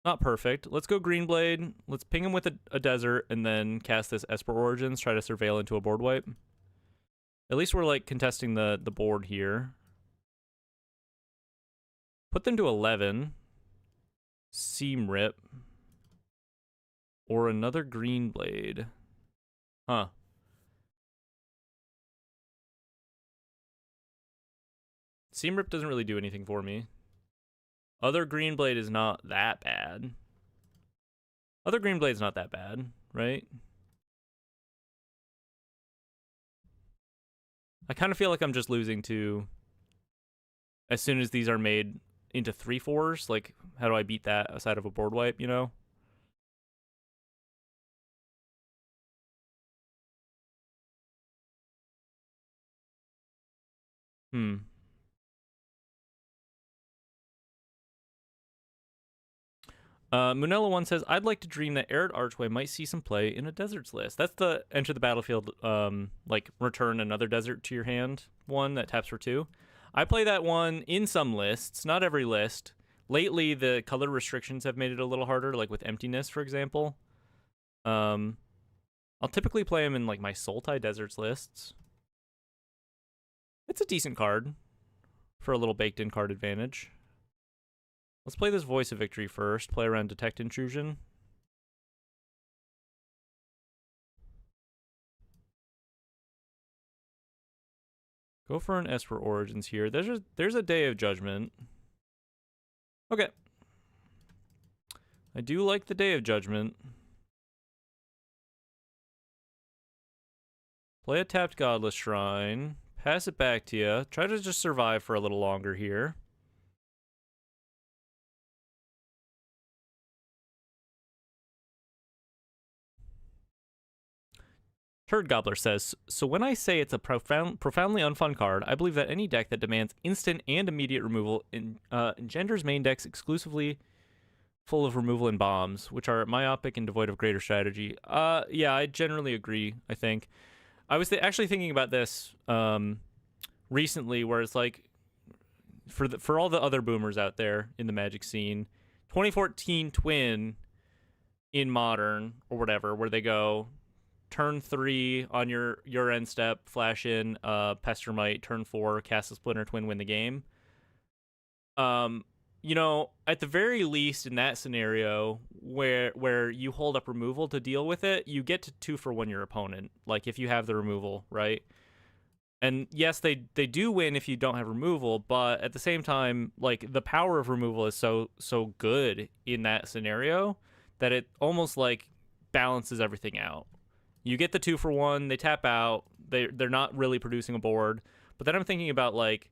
[SPEAKER 1] Not perfect. Let's go Green Blade. Let's ping him with a desert and then cast this Esper Origins, try to surveil into a board wipe. At least we're, like, contesting the board here. Put them to 11. Seam Rip. Or another Green Blade. Huh. Seam Rip doesn't really do anything for me. Other Green Blade is not that bad. Other Green Blade's not that bad, right? I kind of feel like I'm just losing to, as soon as these are made into 3/4s. Like, how do I beat that aside of a board wipe, you know? Munella1 says, I'd like to dream that Arid Archway might see some play in a deserts list. That's the enter the battlefield, like return another desert to your hand one that taps for 2. I play that one in some lists, not every list. Lately, the color restrictions have made it a little harder, like with Emptiness, for example. I'll typically play them in like my Sultai Deserts lists. It's a decent card for a little baked-in card advantage. Let's play this Voice of Victory first. Play around Detect Intrusion. Go for an Esper Origins here. There's a Day of Judgment. Okay. I do like the Day of Judgment. Play a tapped Godless Shrine. Pass it back to you. Try to just survive for a little longer here. Turd Gobbler says, so when I say it's a profoundly unfun card, I believe that any deck that demands instant and immediate removal engenders main decks exclusively full of removal and bombs, which are myopic and devoid of greater strategy. Yeah, I generally agree, I think. I was actually thinking about this recently, where it's like, for all the other boomers out there in the Magic scene, 2014 Twin in Modern, or whatever, where they go, turn 3 on your end step, flash in Pestermite, turn 4, cast a Splinter Twin, win the game. You know, at the very least in that scenario where you hold up removal to deal with it, you get to 2 for 1 your opponent, like if you have the removal, right? And yes, they do win if you don't have removal, but at the same time, like, the power of removal is so good in that scenario that it almost like balances everything out. You get the 2 for 1, they tap out, they're not really producing a board. But then I'm thinking about like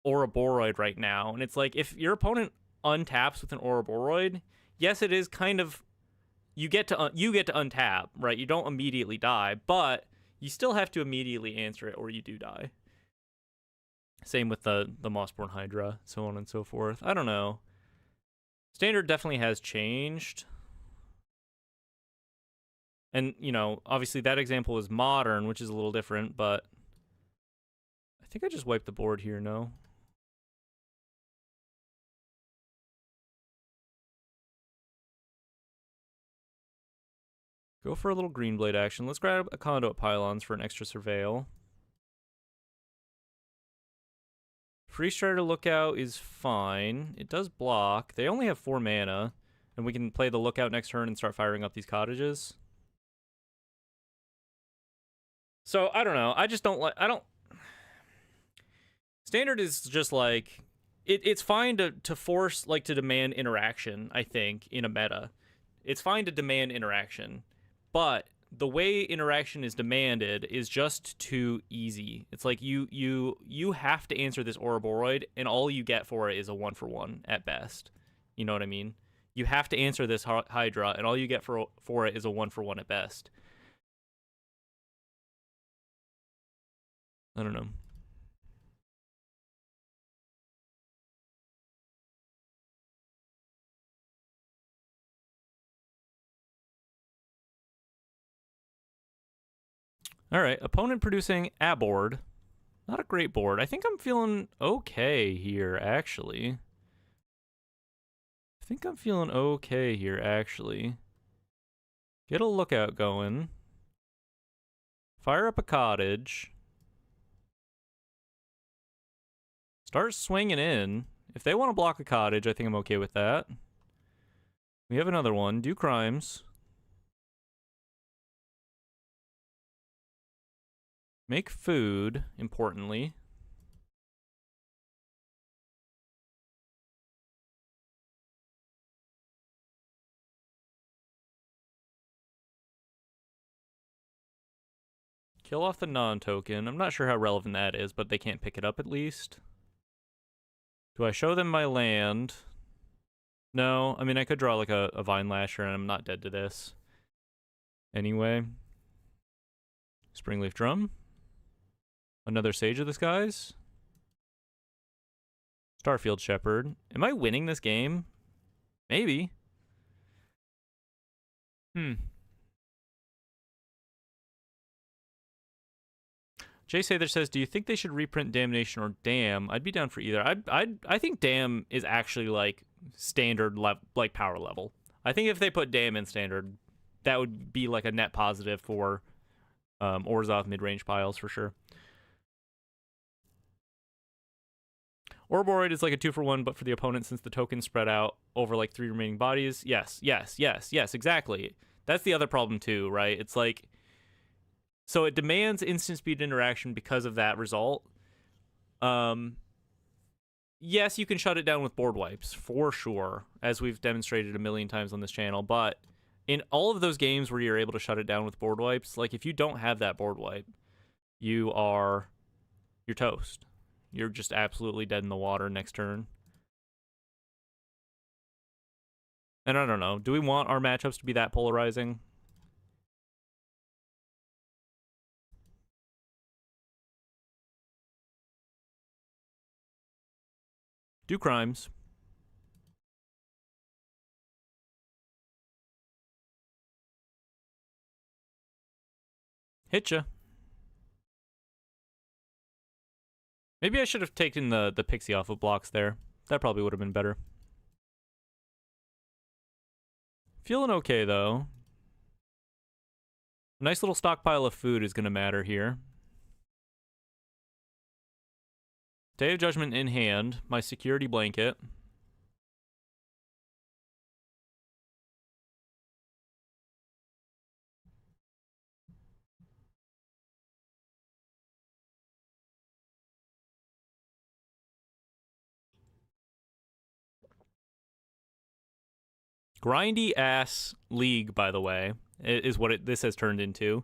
[SPEAKER 1] Ouroboros right now, and it's like, if your opponent untaps with an Ouroboros, yes, it is kind of, you get to untap, right? You don't immediately die, but you still have to immediately answer it or you do die. Same with the Mossborn Hydra, so on and so forth. I don't know. Standard definitely has changed. And, you know, obviously that example is Modern, which is a little different, but I think I just wiped the board here, no? Go for a little Green Blade action. Let's grab a Conduit Pylons for an extra Surveil. Free Strider Lookout is fine. It does block. They only have 4 mana, and we can play the Lookout next turn and start firing up these cottages. So, I don't know. I just don't like... Standard is just like... It's fine to force, like, to demand interaction, I think, in a meta. It's fine to demand interaction. But the way interaction is demanded is just too easy. It's like you have to answer this Ouroboros, and all you get for it is a 1 for 1 at best. You know what I mean? You have to answer this Hydra, and all you get for it is a 1 for 1 at best. I don't know. All right, opponent producing a board. Not a great board. I think I'm feeling okay here, actually. Get a Lookout going. Fire up a cottage. Start swinging in. If they want to block a cottage, I think I'm okay with that. We have another one. Do crimes. Make food, importantly. Kill off the non-token. I'm not sure how relevant that is, but they can't pick it up at least. Do I show them my land? No, I mean, I could draw like a Vine Lasher, and I'm not dead to this. Anyway. Springleaf Drum. Another Sage of the Skies. Starfield Shepherd. Am I winning this game? Maybe. Jay Sather says, "Do you think they should reprint Damnation or Dam?" I'd be down for either. I think Dam is actually like standard like power level. I think if they put Dam in standard, that would be like a net positive for Orzhov mid-range piles for sure. Ouroboros is like a 2-for-1, but for the opponent since the tokens spread out over like 3 remaining bodies. Yes, exactly. That's the other problem too, right? It's like, so it demands instant speed interaction because of that result. Yes, you can shut it down with board wipes, for sure, as we've demonstrated a million times on this channel, but in all of those games where you're able to shut it down with board wipes, like if you don't have that board wipe, you're toast. You're just absolutely dead in the water next turn. And I don't know, do we want our matchups to be that polarizing? Do crimes. Hitcha. Maybe I should have taken the pixie off of blocks there. That probably would have been better. Feeling okay, though. A nice little stockpile of food is going to matter here. Day of Judgment in hand. My security blanket. Grindy ass league, by the way, is what this has turned into.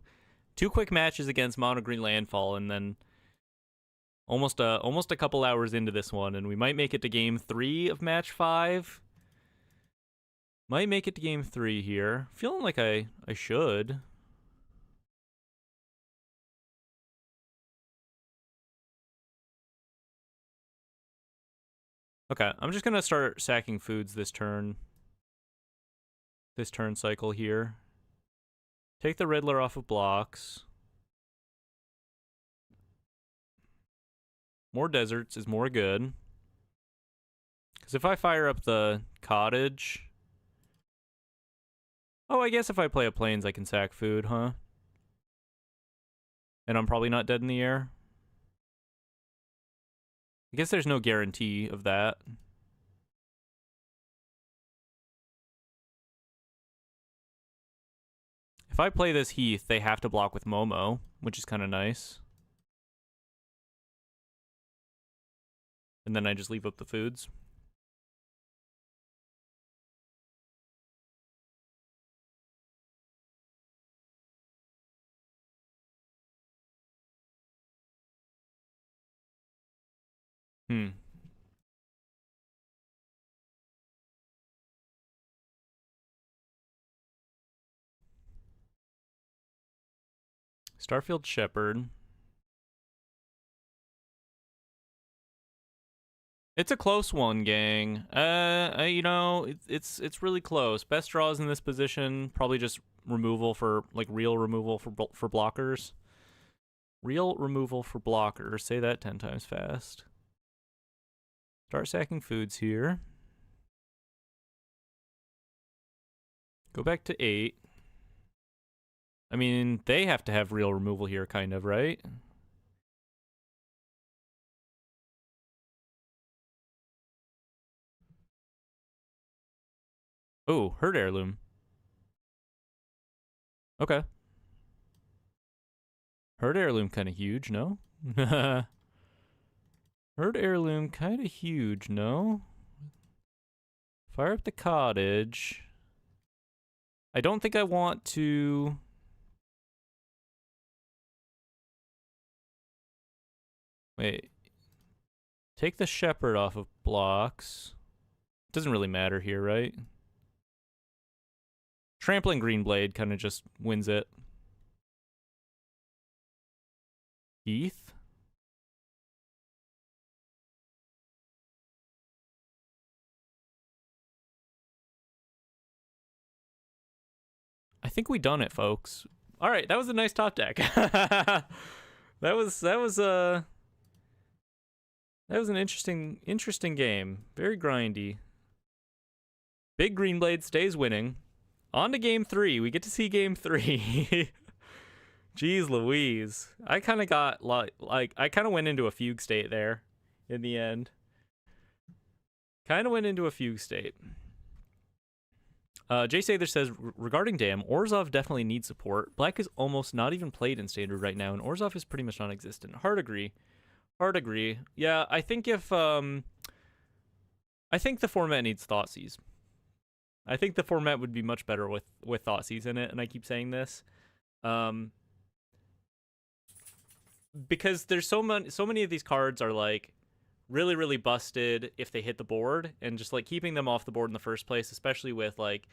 [SPEAKER 1] 2 quick matches against Mono Green Landfall, and then almost a couple hours into this one, and we might make it to game 3 of match 5. Might make it to game 3 here. Feeling like I should. Okay, I'm just gonna start sacking foods this turn. This turn cycle here. Take the Riddler off of blocks. More deserts is more good. Because if I fire up the cottage... Oh, I guess if I play a plains, I can sack food, huh? And I'm probably not dead in the air. I guess there's no guarantee of that. If I play this Heath, they have to block with Momo, which is kind of nice. And then I just leave up the foods. Starfield Shepherd. It's a close one, gang. You know, it's really close. Best draws in this position, probably just removal for, like, real removal for blockers. Real removal for blockers. Say that 10 times fast. Start sacking foods here. Go back to 8. I mean, they have to have real removal here, kind of, right? Oh, Herd Heirloom. Okay. Herd Heirloom kind of huge, no? Herd Heirloom kind of huge, no? Fire up the cottage. I don't think I want to... Wait. Take the Shepherd off of blocks. Doesn't really matter here, right? Trampling Greenblade kind of just wins it. Heath? I think we done it, folks. All right, that was a nice top deck. that was an interesting game. Very grindy. Big Greenblade stays winning. On to game 3. We get to see game 3. Jeez Louise. I kind of got like I kind of went into a fugue state there in the end. Kind of went into a fugue state. Jay Sather says, regarding Dam, Orzhov definitely needs support. Black is almost not even played in Standard right now, and Orzhov is pretty much non-existent. Hard agree. Yeah, I think I think the format needs Thoughtseize. I think the format would be much better with Thoughtseize in it, and I keep saying this. Because there's so many of these cards are like really, really busted if they hit the board, and just like keeping them off the board in the first place, especially with like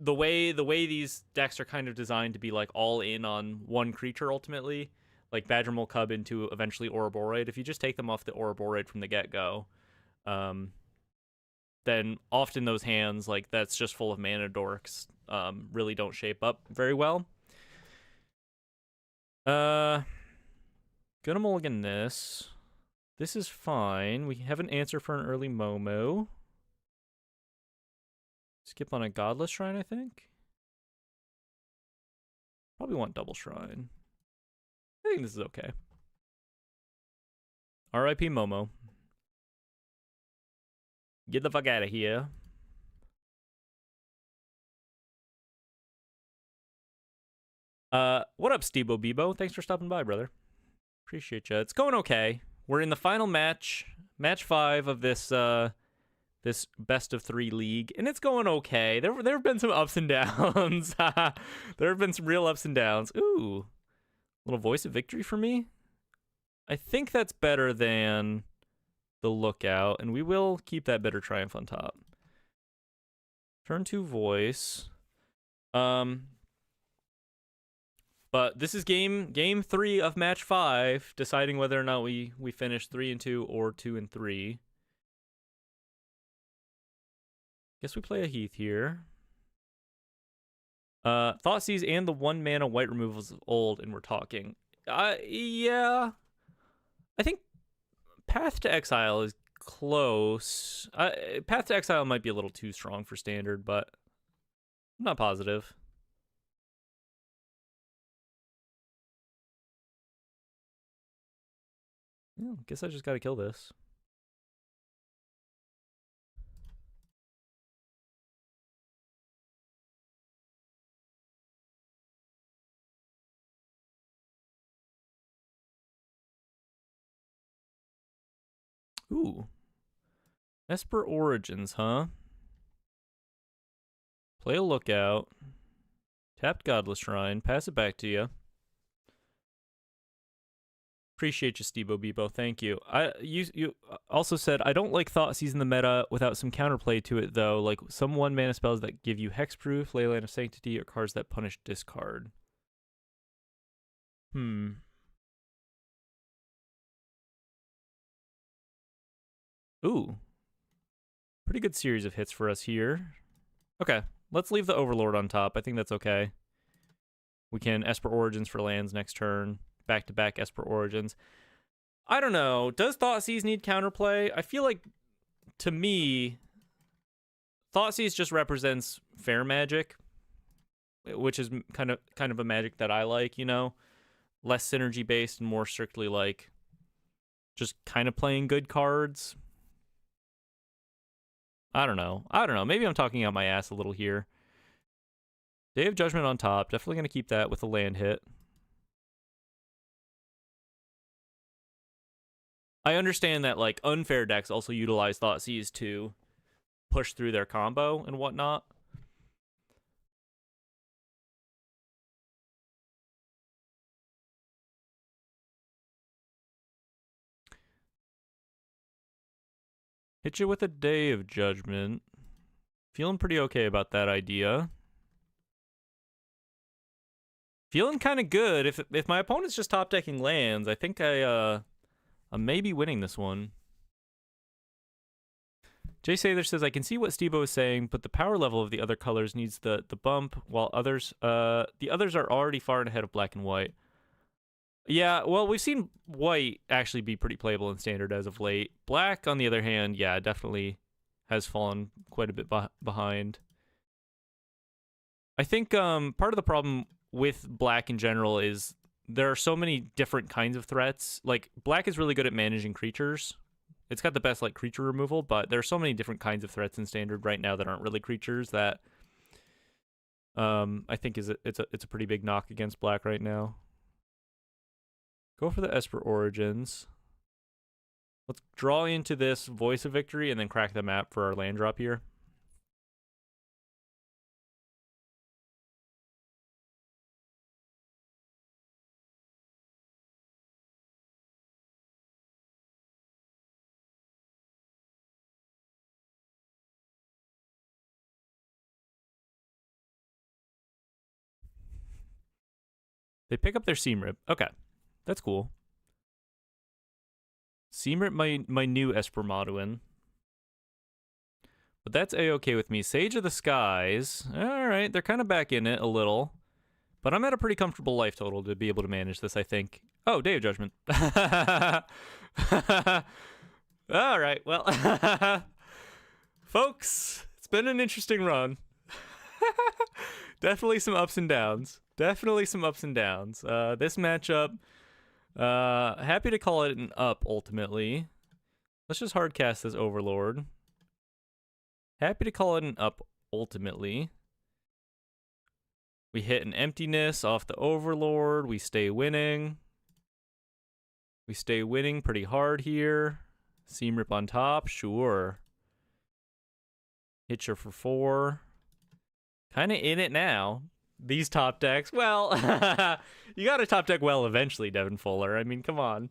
[SPEAKER 1] the way these decks are kind of designed to be like all in on one creature ultimately, like Badgermole Cub into eventually Ouroboreid. If you just take them off the Ouroboreid from the get-go, then often those hands like that's just full of mana dorks really don't shape up very well. Gonna mulligan this. This is fine. We have an answer for an early Momo. Skip on a Godless Shrine, I think. Probably want Double Shrine. I think this is okay. R.I.P. Momo. Get the fuck out of here. What up, Stebo Bebo? Thanks for stopping by, brother. Appreciate you. It's going okay. We're in the final match 5 of this this best of 3 league, and it's going okay. There have been some ups and downs. There have been some real ups and downs. Ooh, little voice of victory for me. I think that's better than the lookout, and we will keep that bitter triumph on top. Turn 2 voice. But this is game 3 of match 5, deciding whether or not we finish 3-2 or 2-3. Guess we play a Heath here. Thoughtseize and the 1 mana white removals of old, and we're talking. Yeah. I think Path to Exile is close. Path to Exile might be a little too strong for Standard, but I'm not positive. Yeah, guess I just gotta kill this. Ooh. Esper Origins, huh? Play a lookout. Tapped Godless Shrine. Pass it back to you. Appreciate you, Stebo Bebo. Thank you. You also said, I don't like Thoughtseize in the meta without some counterplay to it, though. Like some 1 mana spells that give you Hexproof, Leyline of Sanctity, or cards that punish discard. Ooh. Pretty good series of hits for us here. Okay, let's leave the Overlord on top. I think that's okay. We can Esper Origins for lands next turn. Back-to-back Esper Origins. I don't know. Does Thoughtseize need counterplay? I feel like, to me, Thoughtseize just represents fair magic, which is kind of a magic that I like, you know? Less synergy-based and more strictly, like, just kind of playing good cards. I don't know. Maybe I'm talking out my ass a little here. Day of Judgment on top. Definitely going to keep that with a land hit. I understand that, like, unfair decks also utilize Thoughtseize to push through their combo and whatnot. Hit you with a Day of Judgment. Feeling pretty okay about that idea. Feeling kind of good. If my opponent's just top decking lands, I think I may be winning this one. Jay Sather says, I can see what Steve-O is saying, but the power level of the other colors needs the bump, while the others are already far ahead of black and white. Yeah, well, we've seen white actually be pretty playable in Standard as of late. Black, on the other hand, yeah, definitely has fallen quite a bit behind. I think part of the problem with black in general is there are so many different kinds of threats. Like, black is really good at managing creatures. It's got the best like creature removal, but there are so many different kinds of threats in Standard right now that aren't really creatures that I think it's a pretty big knock against black right now. Go for the Esper Origins. Let's draw into this Voice of Victory and then crack the map for our land drop here. They pick up their Seamrip. Okay, that's cool. Seamrip, my new Espermaduin. But that's A-okay with me. Sage of the Skies. All right, they're kind of back in it a little. But I'm at a pretty comfortable life total to be able to manage this, I think. Oh, Day of Judgment. All right, well. Folks, it's been an interesting run. Definitely some ups and downs. Definitely some ups and downs. This matchup, happy to call it an up, ultimately. Let's just hardcast this Overlord. Happy to call it an up, ultimately. We hit an emptiness off the Overlord. We stay winning. We stay winning pretty hard here. Seamrip on top, sure. Hitcher for 4. Kind of in it now. These top decks, well, you got to top deck well eventually, Devin Fuller. I mean, come on.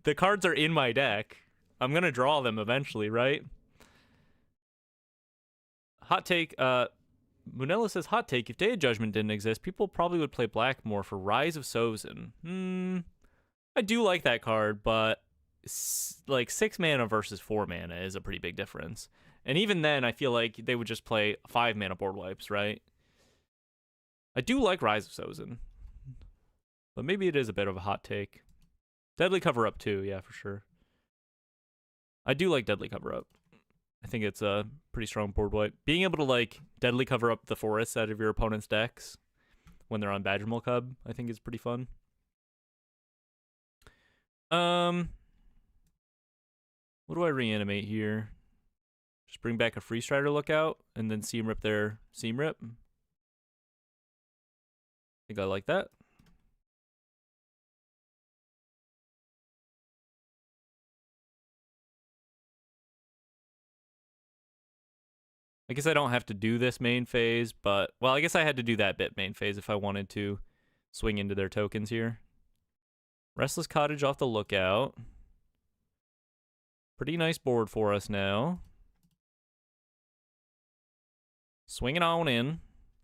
[SPEAKER 1] The cards are in my deck. I'm going to draw them eventually, right? Hot take, Munella says, hot take, if Day of Judgment didn't exist, people probably would play black more for Rise of Sozin. I do like that card, but like 6 mana versus 4 mana is a pretty big difference. And even then, I feel like they would just play 5 mana board wipes, right? I do like Rise of Sozin, but maybe it is a bit of a hot take. Deadly Cover Up too, yeah, for sure. I do like Deadly Cover Up. I think it's a pretty strong board wipe. Being able to like Deadly Cover Up the forests out of your opponent's decks when they're on Badgermole Cub, I think is pretty fun. What do I reanimate here? Just bring back a Free Strider Lookout and then Seamrip their Seamrip. I think I like that. I guess I don't have to do this main phase, but, well, I guess I had to do that bit main phase if I wanted to swing into their tokens here. Restless Cottage off the Lookout. Pretty nice board for us now. Swinging on in.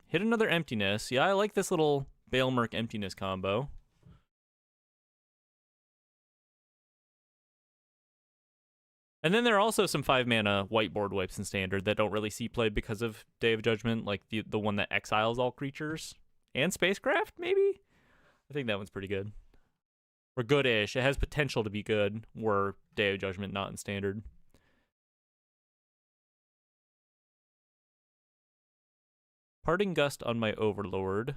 [SPEAKER 1] Hit another Emptiness. Yeah, I like this little Balemerc Emptiness combo. And then there are also some 5 mana whiteboard wipes in Standard that don't really see play because of Day of Judgment, like the one that exiles all creatures and spacecraft, maybe? I think that one's pretty good. Or good-ish. It has potential to be good, were Day of Judgment not in Standard. Parting Gust on my Overlord.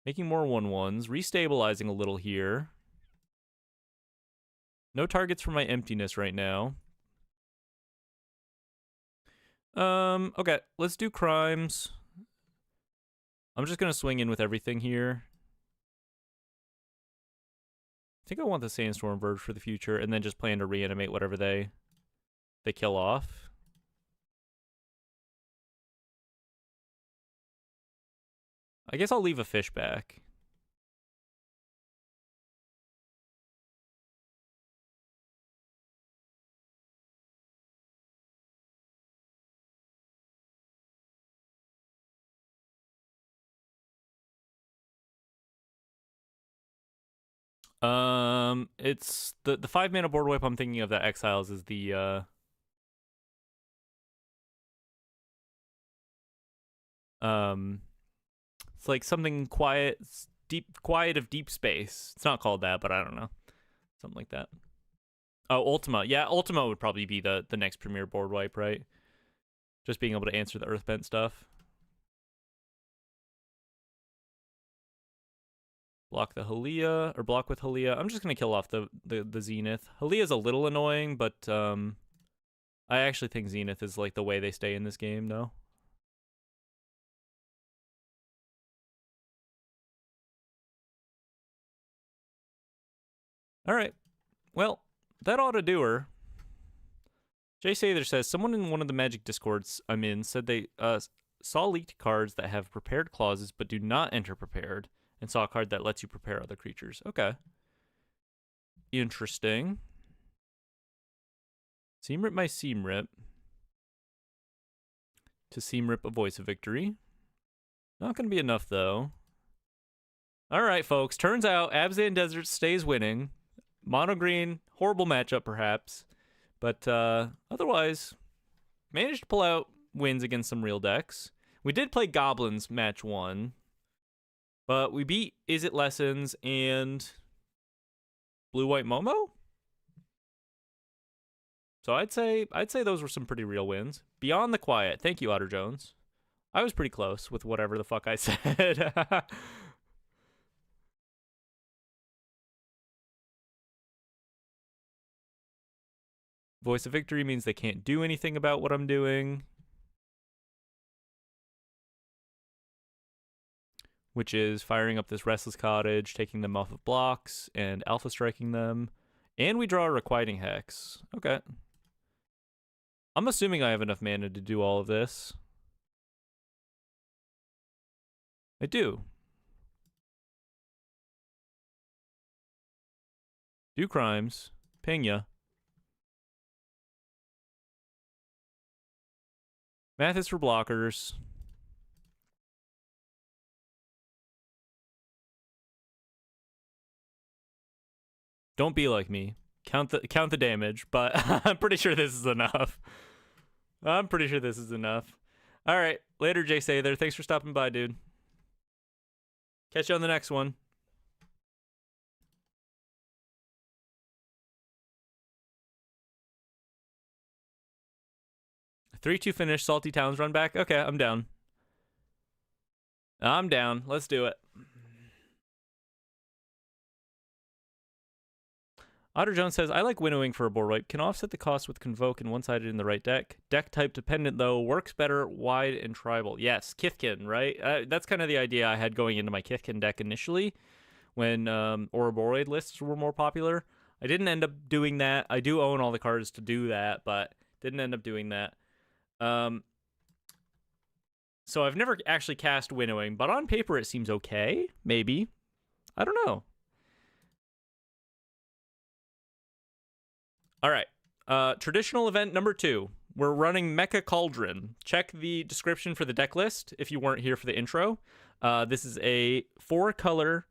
[SPEAKER 1] Making more 1/1s. Restabilizing a little here. No targets for my Emptiness right now. Okay, let's do Crimes. I'm just gonna swing in with everything here. I think I want the Sandstorm Verge for the future, and then just plan to reanimate whatever they kill off. I guess I'll leave a fish back. It's the 5-mana board wipe I'm thinking of that exiles is the it's like something quiet, quiet of deep space. It's not called that, but I don't know, something like that. Oh, Ultima. Yeah, Ultima would probably be the next premier board wipe, right? Just being able to answer the Earthbent stuff. Block the Halia, or block with Halia. I'm just gonna kill off the Zenith. Halia's a little annoying, but I actually think Zenith is like the way they stay in this game, though. All right. Well, that ought to do her. Jay Sather says, someone in one of the Magic Discords I'm in said they saw leaked cards that have prepared clauses but do not enter prepared, and saw a card that lets you prepare other creatures. Okay. Interesting. Seam Rip my Seam Rip. To Seam Rip a Voice of Victory. Not going to be enough, though. All right, folks. Turns out Abzan Deserts stays winning. Mono green, horrible matchup, perhaps. But otherwise, managed to pull out wins against some real decks. We did play Goblins match 1. But we beat Is It Lessons and Blue-White Momo? So I'd say those were some pretty real wins. Beyond the Quiet. Thank you, Otter Jones. I was pretty close with whatever the fuck I said. Voice of Victory means they can't do anything about what I'm doing. Which is firing up this Restless Cottage, taking them off of blocks, and alpha striking them. And we draw a Requiting Hex. Okay. I'm assuming I have enough mana to do all of this. I do. Do crimes. Ping ya. Math is for blockers. Don't be like me. Count the damage, but I'm pretty sure this is enough. I'm pretty sure this is enough. All right, later, Jay Sather. Thanks for stopping by, dude. Catch you on the next one. 3-2 finish. Salty Towns run back. Okay, I'm down. I'm down. Let's do it. Otter Jones says, I like winnowing for a board wipe. Can offset the cost with Convoke and one-sided in the right deck. Deck type dependent, though. Works better wide and tribal. Yes, Kithkin, right? That's kind of the idea I had going into my Kithkin deck initially when Ouroboros lists were more popular. I didn't end up doing that. I do own all the cards to do that, but didn't end up doing that. So I've never actually cast winnowing, but on paper it seems okay. Maybe. I don't know. All right. Traditional event number 2. We're running Mechan Cauldron. Check the description for the deck list if you weren't here for the intro. This is a 4-color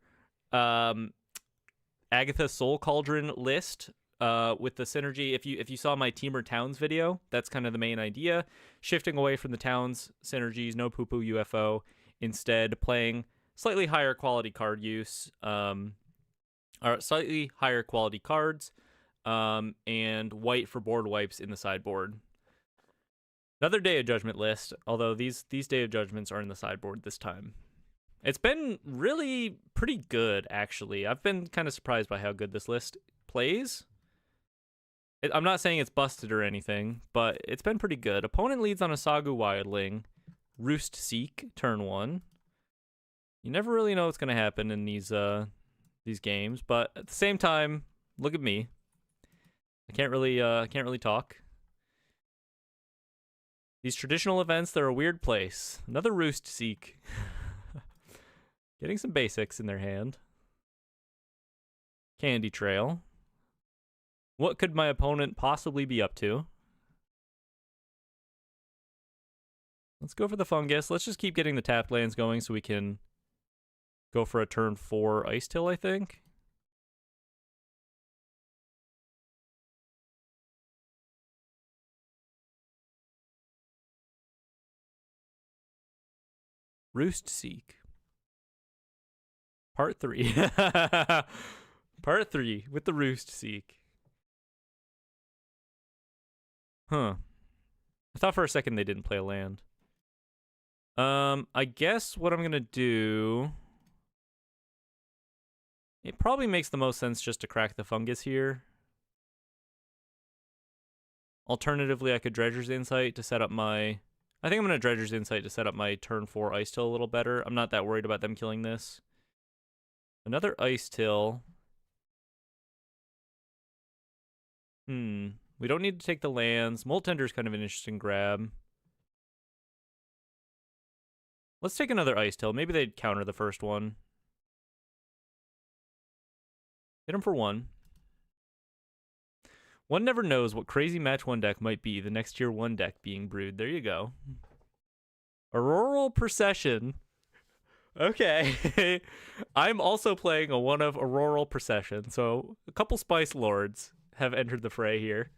[SPEAKER 1] Agatha Soul Cauldron list with the synergy. If you saw my Teamer Towns video, that's kind of the main idea. Shifting away from the Towns synergies, no poo-poo UFO. Instead, playing slightly higher quality card use, or slightly higher quality cards. And white for board wipes in the sideboard. Another Day of Judgment list, although these Day of Judgments are in the sideboard this time. It's been really pretty good, actually. I've been kind of surprised by how good this list plays. I'm not saying it's busted or anything, but it's been pretty good. Opponent leads on a Sagu Wildling, Roost Seek, turn 1. You never really know what's going to happen in these games, but at the same time, look at me. I can't really talk. These traditional events, they're a weird place. Another Roost Seek. Getting some basics in their hand. Candy Trail. What could my opponent possibly be up to? Let's go for the Fungus. Let's just keep getting the tapped lands going so we can go for a turn 4 Ice Till, I think. Roost Seek. Part 3. Part 3 with the Roost Seek. Huh. I thought for a second they didn't play a land. I guess what I'm gonna do... It probably makes the most sense just to crack the fungus here. Alternatively, I could Dredger's Insight to set up my... I think I'm going to Dredger's Insight to set up my turn 4 Ice Till a little better. I'm not that worried about them killing this. Another Ice Till. We don't need to take the lands. Molt Tender's kind of an interesting grab. Let's take another Ice Till. Maybe they'd counter the first one. Hit him for 1. One never knows what crazy match 1 deck might be the next tier 1 deck being brewed. There you go. Auroral Procession. Okay. I'm also playing a one of Auroral Procession, so a couple Spice Lords have entered the fray here.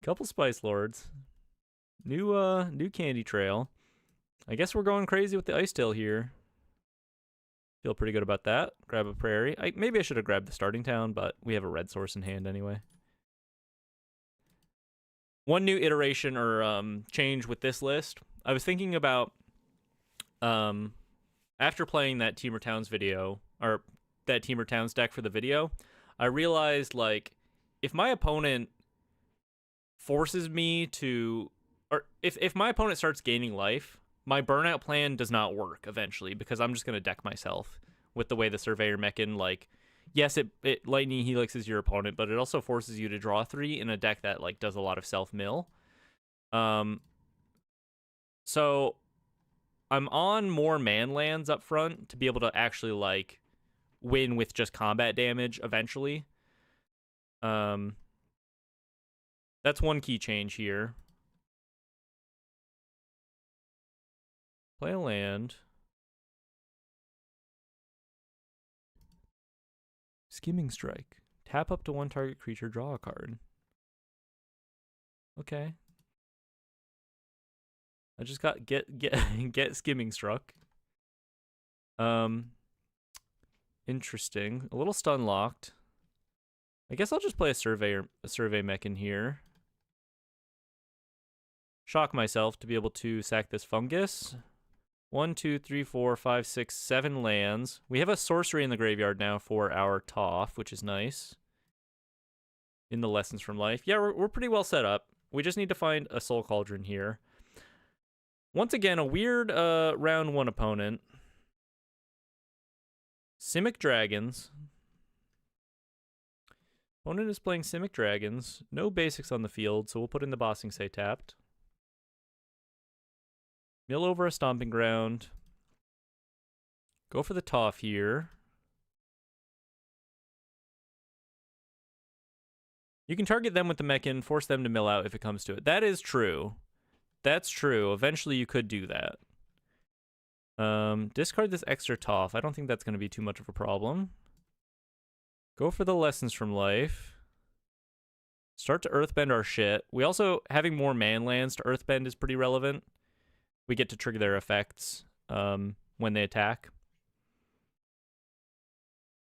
[SPEAKER 1] Couple Spice Lords. New Candy Trail. I guess we're going crazy with the Ice Till here. Feel pretty good about that. Grab a Prairie. Maybe I should have grabbed the starting town, but we have a red source in hand anyway. One new iteration or change with this list. I was thinking about after playing that Teamer Towns video, or that Teamer Towns deck for the video, I realized, like, if my opponent forces me to, or if my opponent starts gaining life, my burnout plan does not work eventually, because I'm just going to deck myself with the way the Surveyor Mechan, like, yes, it Lightning Helixes your opponent, but it also forces you to draw 3 in a deck that, like, does a lot of self-mill. So I'm on more man lands up front to be able to actually, like, win with just combat damage eventually. That's one key change here. Play a land. Skimming Strike. Tap up to 1 target creature, draw a card. Okay. I just got get Skimming Struck. Interesting. A little stun locked. I guess I'll just play a Survey Mechan here. Shock myself to be able to sack this fungus. 1, 2, 3, 4, 5, 6, 7 lands. We have a sorcery in the graveyard now for our Toph, which is nice. In the Lessons from Life. Yeah, we're pretty well set up. We just need to find a Soul Cauldron here. Once again, a weird round 1 opponent. Simic Dragons. Opponent is playing Simic Dragons. No basics on the field, so we'll put in the Bossing Say tapped. Mill over a Stomping Ground. Go for the Toph here. You can target them with the Mechan, force them to mill out if it comes to it. That is true. That's true. Eventually you could do that. Discard this extra Toph. I don't think that's going to be too much of a problem. Go for the Lessons from Life. Start to Earthbend our shit. We also, having more man lands to Earthbend is pretty relevant. We get to trigger their effects when they attack.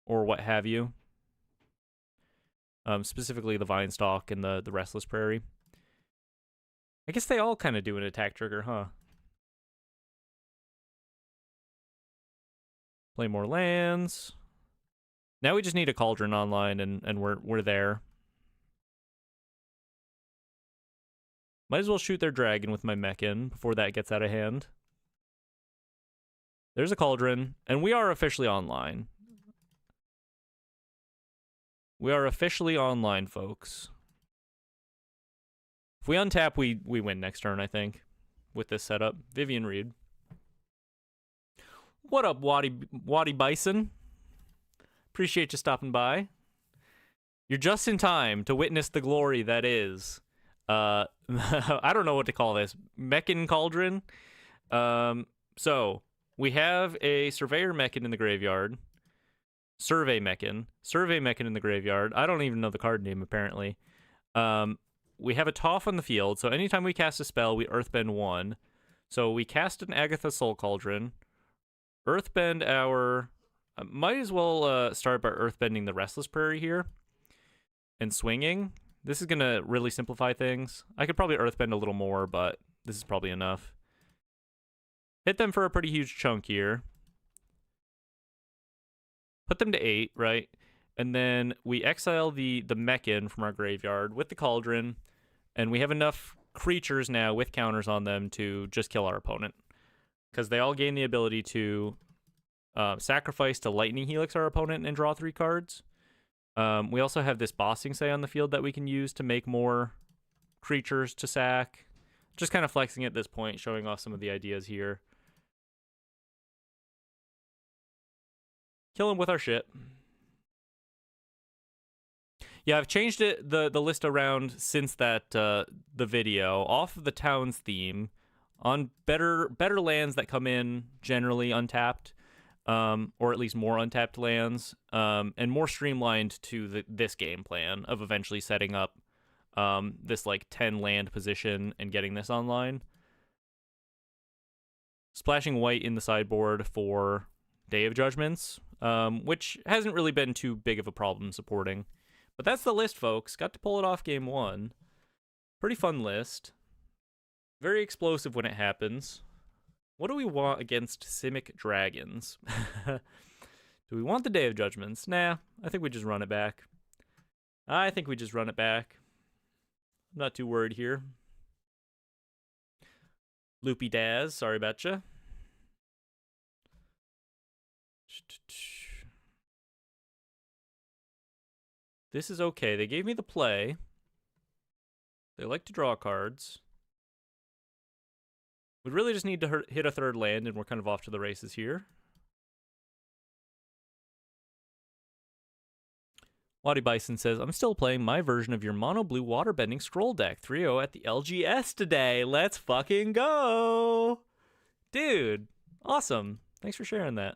[SPEAKER 1] Or what have you. Specifically the Vine Stalk and the Restless Prairie. I guess they all kind of do an attack trigger, huh? Play more lands. Now we just need a Cauldron online and we're there. Might as well shoot their dragon with my Mechan before that gets out of hand. There's a Cauldron, and we are officially online. We are officially online, folks. If we untap, we win next turn, I think, with this setup. Vivian Reed. What up, Waddy Bison? Appreciate you stopping by. You're just in time to witness the glory that is... I don't know what to call this. Mechan Cauldron. So, we have a Surveyor Mechan in the graveyard. Survey Mechan in the graveyard. I don't even know the card name, apparently. We have a Toph on the field, so anytime we cast a spell, we Earthbend 1. So we cast an Agatha Soul Cauldron, earthbend our... might as well start by earthbending the Restless Prairie here and swinging. This is going to really simplify things. I could probably earthbend a little more, but this is probably enough. Hit them for a pretty huge chunk here. Put them to 8, right? And then we exile the Mechan from our graveyard with the Cauldron, and we have enough creatures now with counters on them to just kill our opponent. Because they all gain the ability to sacrifice to Lightning Helix our opponent and draw 3 cards. We also have this Bossing Say on the field that we can use to make more creatures to sack. Just kind of flexing at this point, showing off some of the ideas here. Kill him with our shit. Yeah, I've changed the list around since that the video, off of the town's theme, on better lands that come in generally untapped, or at least more untapped lands, and more streamlined to this game plan of eventually setting up this like 10 land position and getting this online. Splashing white in the sideboard for Day of Judgments, which hasn't really been too big of a problem supporting. But that's the list, folks. Got to pull it off game 1. Pretty fun list. Very explosive when it happens. What do we want against Simic Dragons? Do we want the Day of Judgments? Nah, I think we just run it back. I'm not too worried here. Loopy Daz, sorry about ya. This is okay. They gave me the play. They like to draw cards. We really just need to hit a 3rd land, and we're kind of off to the races here. Waddy Bison says, I'm still playing my version of your mono blue waterbending scroll deck 3-0 at the LGS today. Let's fucking go! Dude, awesome. Thanks for sharing that.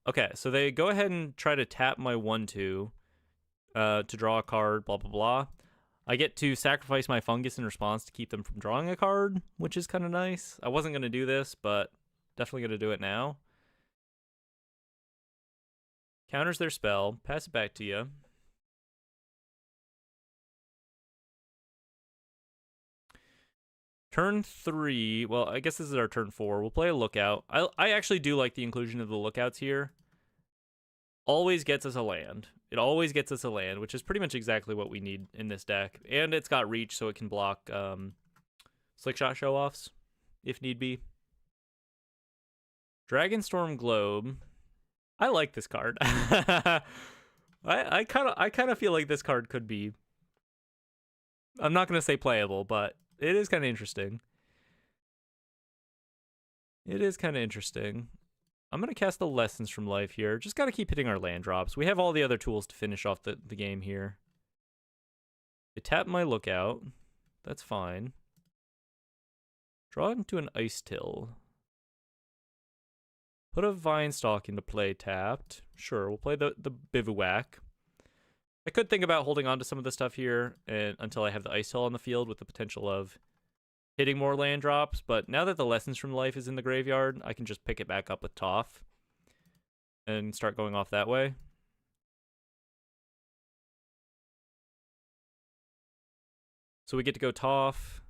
[SPEAKER 1] Okay, so they go ahead and try to tap my 1-2 to draw a card, blah, blah, blah. I get to sacrifice my fungus in response to keep them from drawing a card, which is kind of nice. I wasn't going to do this, but definitely going to do it now. Counters their spell, pass it back to you. Turn 3, well, I guess this is our turn 4. We'll play a Lookout. I actually do like the inclusion of the Lookouts here. Always gets us a land. It always gets us a land, which is pretty much exactly what we need in this deck. And it's got reach, so it can block Slickshot show-offs, if need be. Dragonstorm Globe. I like this card. I kind of feel like this card could be... I'm not going to say playable, but... it is kind of interesting. I'm going to cast the Lessons from Life here. Just got to keep hitting our land drops. We have all the other tools to finish off the game here. They tap my Lookout. That's fine. Draw into an Ice Till. Put a Vine Stalk into play tapped. Sure, we'll play the Bivouac. I could think about holding on to some of the stuff here until I have the Ice Hill on the field with the potential of hitting more land drops, but now that the Lessons from Life is in the graveyard, I can just pick it back up with Toph and start going off that way. So we get to go Toph.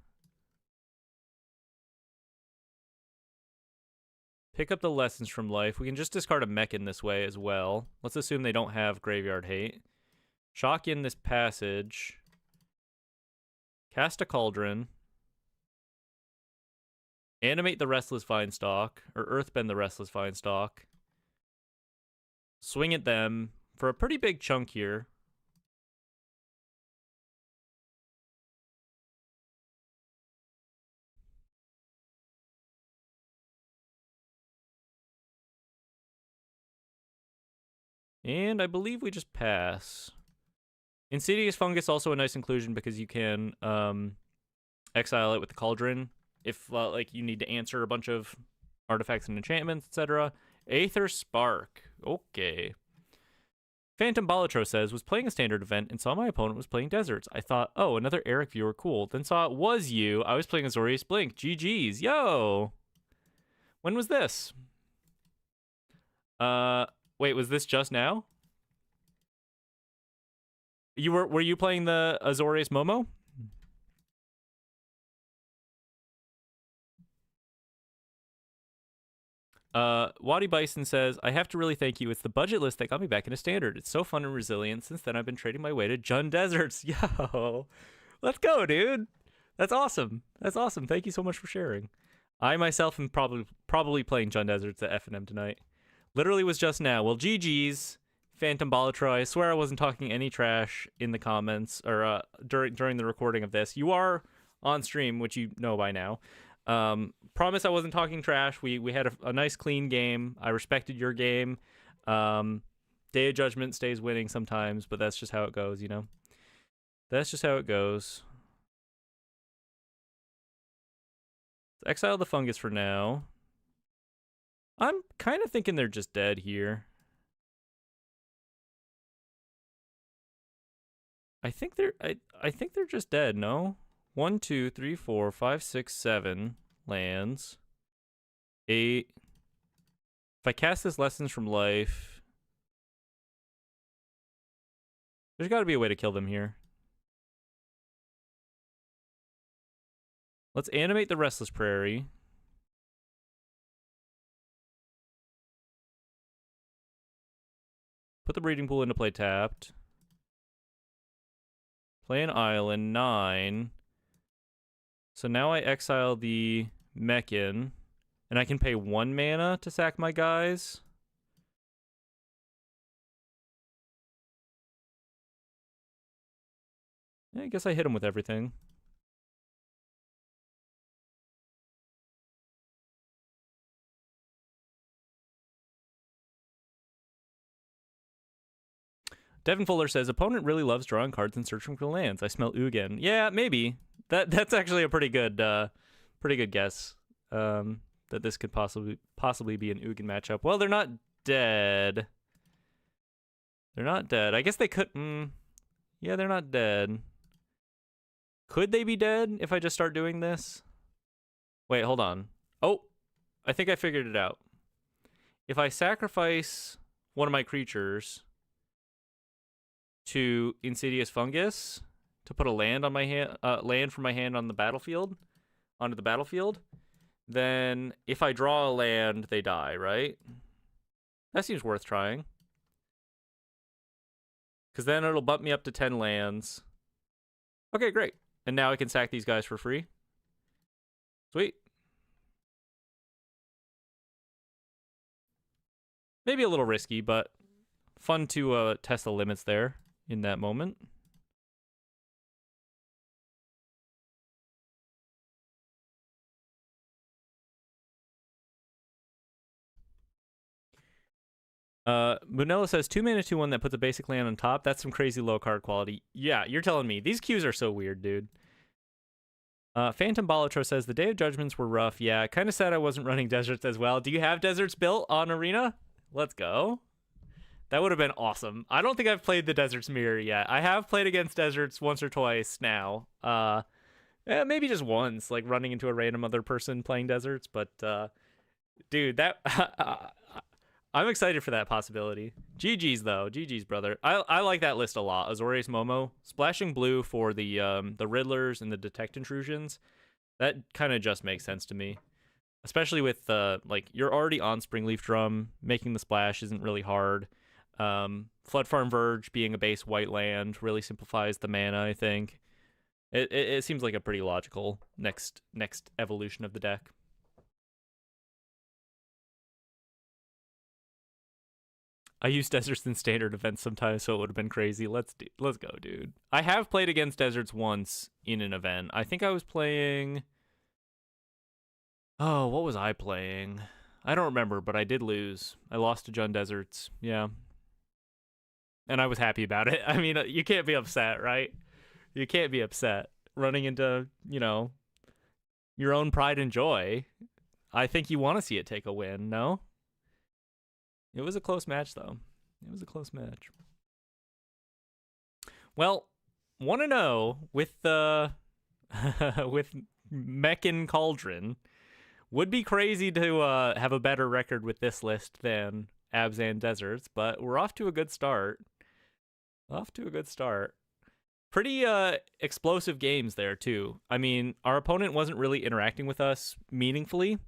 [SPEAKER 1] Pick up the Lessons from Life. We can just discard a Mechan this way as well. Let's assume they don't have Graveyard Hate. Shock in this passage. Cast a Cauldron. Animate the Restless Vinestalk, or Earthbend the Restless Vinestalk. Swing at them for a pretty big chunk here. And I believe we just pass. Insidious Fungus, also a nice inclusion because you can exile it with the Cauldron if like you need to answer a bunch of artifacts and enchantments, etc. Aether Spark. Okay. Phantom Balatro says, was playing a standard event and saw my opponent was playing deserts. I thought, oh, another Eric viewer, cool. Then saw it was you. I was playing Azorius Blink. GG's. Yo. When was this? Wait, was this just now? Were you playing the Azorius Momo? Waddy Bison says, I have to really thank you. It's the budget list that got me back into standard. It's so fun and resilient. Since then, I've been trading my way to Jund Deserts. Yo, let's go, dude. That's awesome. That's awesome. Thank you so much for sharing. I myself am probably playing Jund Deserts at F&M tonight. Literally was just now. Well, GG's, Phantom Balatro. I swear I wasn't talking any trash in the comments or during the recording of this. You are on stream, which you know by now. Promise I wasn't talking trash. We had a nice clean game. I respected your game. Day of Judgment stays winning sometimes, but that's just how it goes, you know? That's just how it goes. Let's exile the fungus for now. I'm kind of thinking they're just dead here. I think they're just dead, no? 1, 2, 3, 4, 5, 6, 7 lands. 8. If I cast this Lessons from Life, there's got to be a way to kill them here. Let's animate the Restless Prairie. Put the Breeding Pool into play tapped. Play an island, 9. So now I exile the Mechan, and I can pay 1 mana to sack my guys. I guess I hit him with everything. Devin Fuller says, opponent really loves drawing cards and searching for lands. I smell Ugin. Yeah, maybe. That's actually a pretty good guess. That this could possibly be an Ugin matchup. Well, they're not dead. They're not dead. I guess they could. Yeah, they're not dead. Could they be dead if I just start doing this? Wait, hold on. Oh, I think I figured it out. If I sacrifice one of my creatures to Insidious Fungus to put a land on my hand, land from my hand on the battlefield, onto the battlefield, then if I draw a land, they die, right? That seems worth trying. Because then it'll bump me up to 10 lands. Okay, great. And now I can sack these guys for free. Sweet. Maybe a little risky, but fun to test the limits there in that moment. Munella says 2 mana 2/1 that puts a basic land on top. That's some crazy low card quality. Yeah, you're telling me. These queues are so weird, dude. Phantom Balatro says the Day of Judgments were rough. Yeah, kind of sad I wasn't running deserts as well. Do you have deserts built on Arena? Let's go. That would have been awesome. I don't think I've played the Deserts Mirror yet. I have played against deserts once or twice now. Maybe just once, like running into a random other person playing deserts. But dude, that I'm excited for that possibility. GG's though, GG's brother. I like that list a lot. Azorius Momo, splashing blue for the Riddlers and the Detect Intrusions. That kind of just makes sense to me. Especially with like you're already on Springleaf Drum, making the splash isn't really hard. Flood Farm Verge being a base white land really simplifies the mana, I think. It seems like a pretty logical next evolution of the deck. I use deserts in standard events sometimes, so it would have been crazy. Let's go, dude. I have played against deserts once in an event. I think I was playing. Oh, what was I playing? I don't remember, but I did lose. I lost to Jund Deserts. Yeah. And I was happy about it. I mean, you can't be upset, right? You can't be upset running into, you know, your own pride and joy. I think you want to see it take a win, no? It was a close match, though. It was a close match. Well, 1-0 with the with Mechan Cauldron. Would be crazy to have a better record with this list than Abzan Deserts, but we're off to a good start. Off to a good start. Pretty explosive games there too. I mean, our opponent wasn't really interacting with us meaningfully,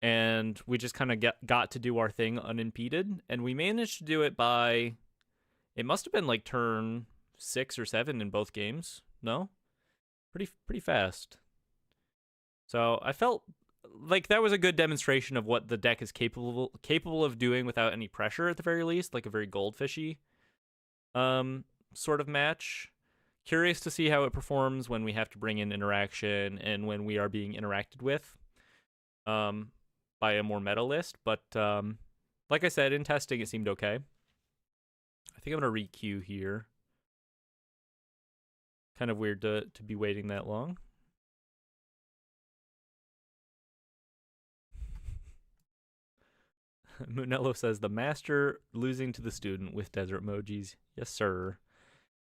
[SPEAKER 1] and we just kind of got to do our thing unimpeded, and we managed to do it by, it must have been like turn 6 or 7 in both games. No, pretty fast. So I felt like that was a good demonstration of what the deck is capable of doing without any pressure, at the very least, like a very goldfishy sort of match. Curious to see how it performs when we have to bring in interaction and when we are being interacted with by a more meta list. But like I said, in testing, it seemed okay. I think I'm going to re-queue here. Kind of weird to be waiting that long. Munello says, the master losing to the student with desert emojis. Yes, sir.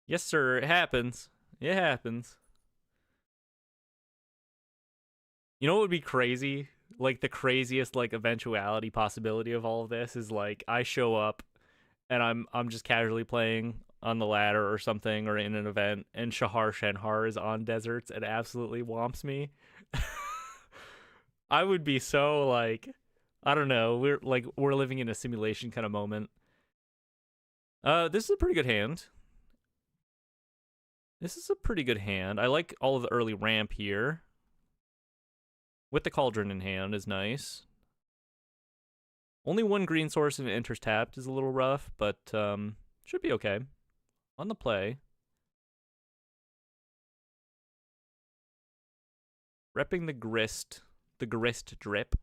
[SPEAKER 1] Yes, sir. It happens. It happens. You know what would be crazy? Like, the craziest, like, eventuality possibility of all of this is, like, I show up and I'm just casually playing on the ladder or something or in an event, and Shahar Shenhar is on Deserts and absolutely whomps me. I would be so, like, I don't know. We're living in a simulation kind of moment. This is a pretty good hand. This is a pretty good hand. I like all of the early ramp here. With the Cauldron in hand is nice. Only one green source and it enters tapped is a little rough, but should be okay. On the play. Repping the grist drip.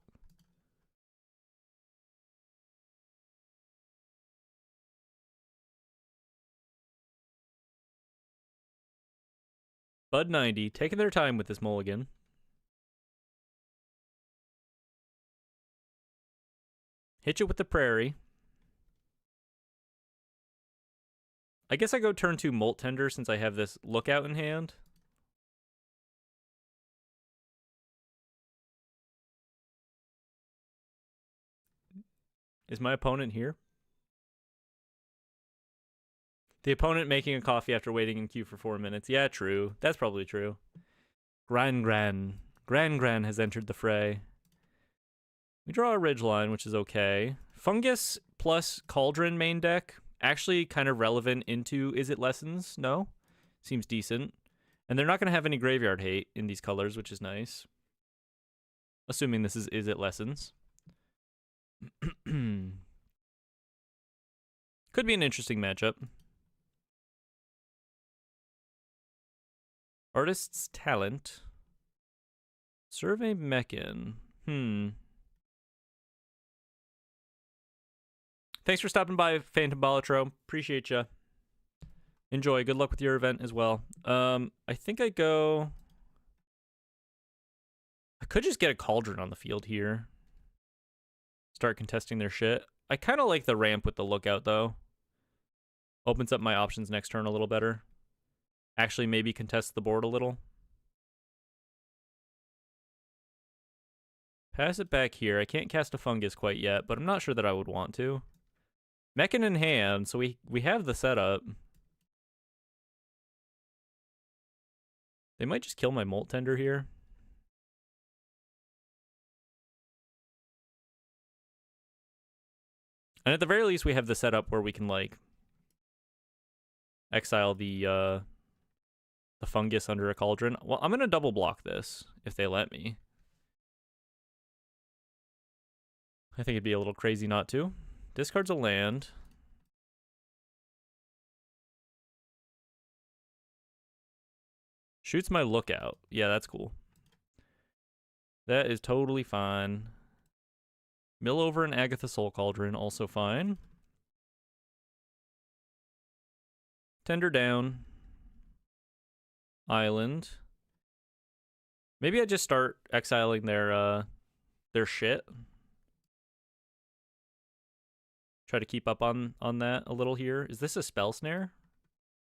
[SPEAKER 1] Bud 90, taking their time with this mulligan. Hitch it with the prairie. I guess I go turn 2 Molt Tender since I have this lookout in hand. Is my opponent here? The opponent making a coffee after waiting in queue for 4 minutes. Yeah, true. That's probably true. Gran has entered the fray. We draw a ridgeline, which is okay. Fungus plus Cauldron main deck. Actually kind of relevant into Is It Lessons? No? Seems decent. And they're not going to have any graveyard hate in these colors, which is nice. Assuming this is It Lessons. Could be an interesting matchup. Artist's Talent. Survey Mechan. Thanks for stopping by, Phantom Balatro. Appreciate ya. Enjoy. Good luck with your event as well. I think I go... I could just get a Cauldron on the field here. Start contesting their shit. I kind of like the ramp with the lookout, though. Opens up my options next turn a little better. Actually, maybe contest the board a little. Pass it back here. I can't cast a Fungus quite yet, but I'm not sure that I would want to. Mechan in hand, so we have the setup. They might just kill my Molt Tender here. And at the very least, we have the setup where we can, like, exile the Fungus under a Cauldron. Well, I'm going to double block this, if they let me. I think it'd be a little crazy not to. Discards a land. Shoots my lookout. Yeah, that's cool. That is totally fine. Mill over an Agatha Soul Cauldron, also fine. Tender down. Island. Maybe I just start exiling their shit. Try to keep up on that a little here. Is this a spell snare?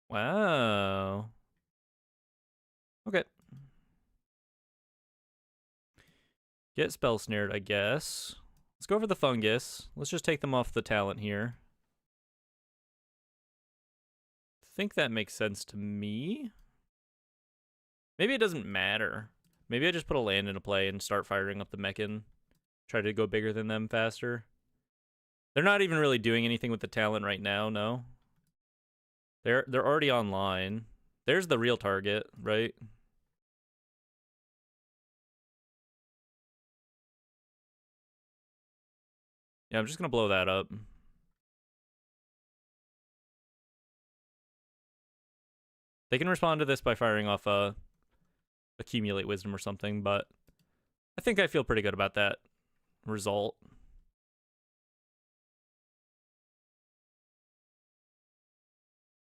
[SPEAKER 1] Wow. Okay. Get spell snared, I guess. Let's go for the fungus. Let's just take them off the talent here. I think that makes sense to me. Maybe it doesn't matter. Maybe I just put a land into play and start firing up the Mechan. Try to go bigger than them faster. They're not even really doing anything with the talent right now, no. They're already online. There's the real target, right? Yeah, I'm just gonna blow that up. They can respond to this by firing off Accumulate Wisdom or something, but I think I feel pretty good about that result.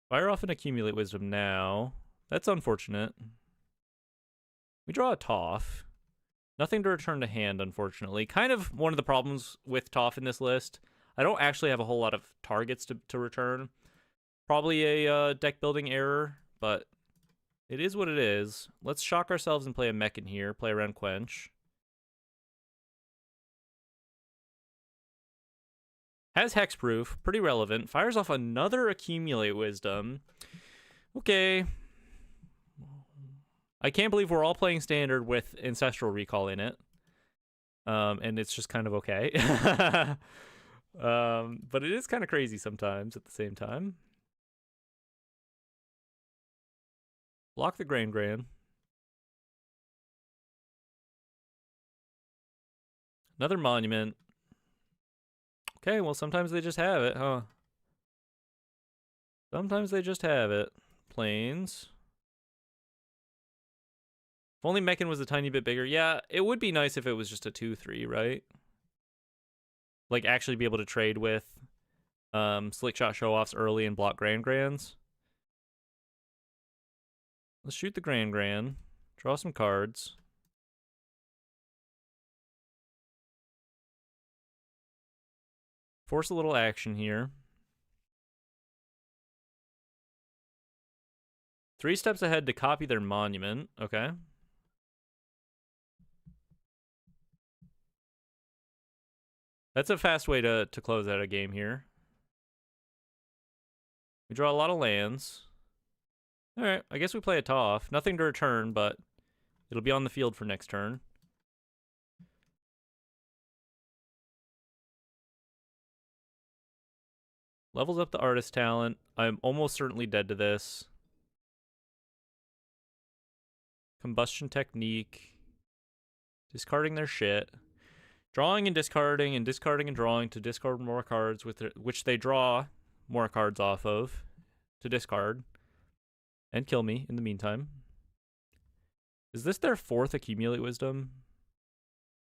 [SPEAKER 1] Fire off and Accumulate Wisdom now. That's unfortunate. We draw a Toph. Nothing to return to hand, unfortunately. Kind of one of the problems with Toph in this list. I don't actually have a whole lot of targets to return. Probably a deck building error, but it is what it is. Let's shock ourselves and play a Mechan here. Play around Quench. Has Hexproof. Pretty relevant. Fires off another Accumulate Wisdom. Okay. I can't believe we're all playing Standard with Ancestral Recall in it. And it's just kind of okay. But it is kind of crazy sometimes at the same time. Block the Gran. Another Monument. Okay, well, sometimes they just have it, huh? Sometimes they just have it. Plains. If only Mechan was a tiny bit bigger. Yeah, it would be nice if it was just a 2/3, right? Like, actually be able to trade with Slick Shot Show-Offs early and block Grans. Let's shoot the Gran. Draw some cards. Force a little action here. 3 steps ahead to copy their Monument. Okay. That's a fast way to close out a game here. We draw a lot of lands. Alright, I guess we play a Toph. Nothing to return, but it'll be on the field for next turn. Levels up the Artist talent. I'm almost certainly dead to this. Combustion Technique. Discarding their shit. Drawing and discarding and drawing to discard more cards, which they draw more cards off of to discard. And kill me in the meantime. Is this their 4th Accumulate Wisdom?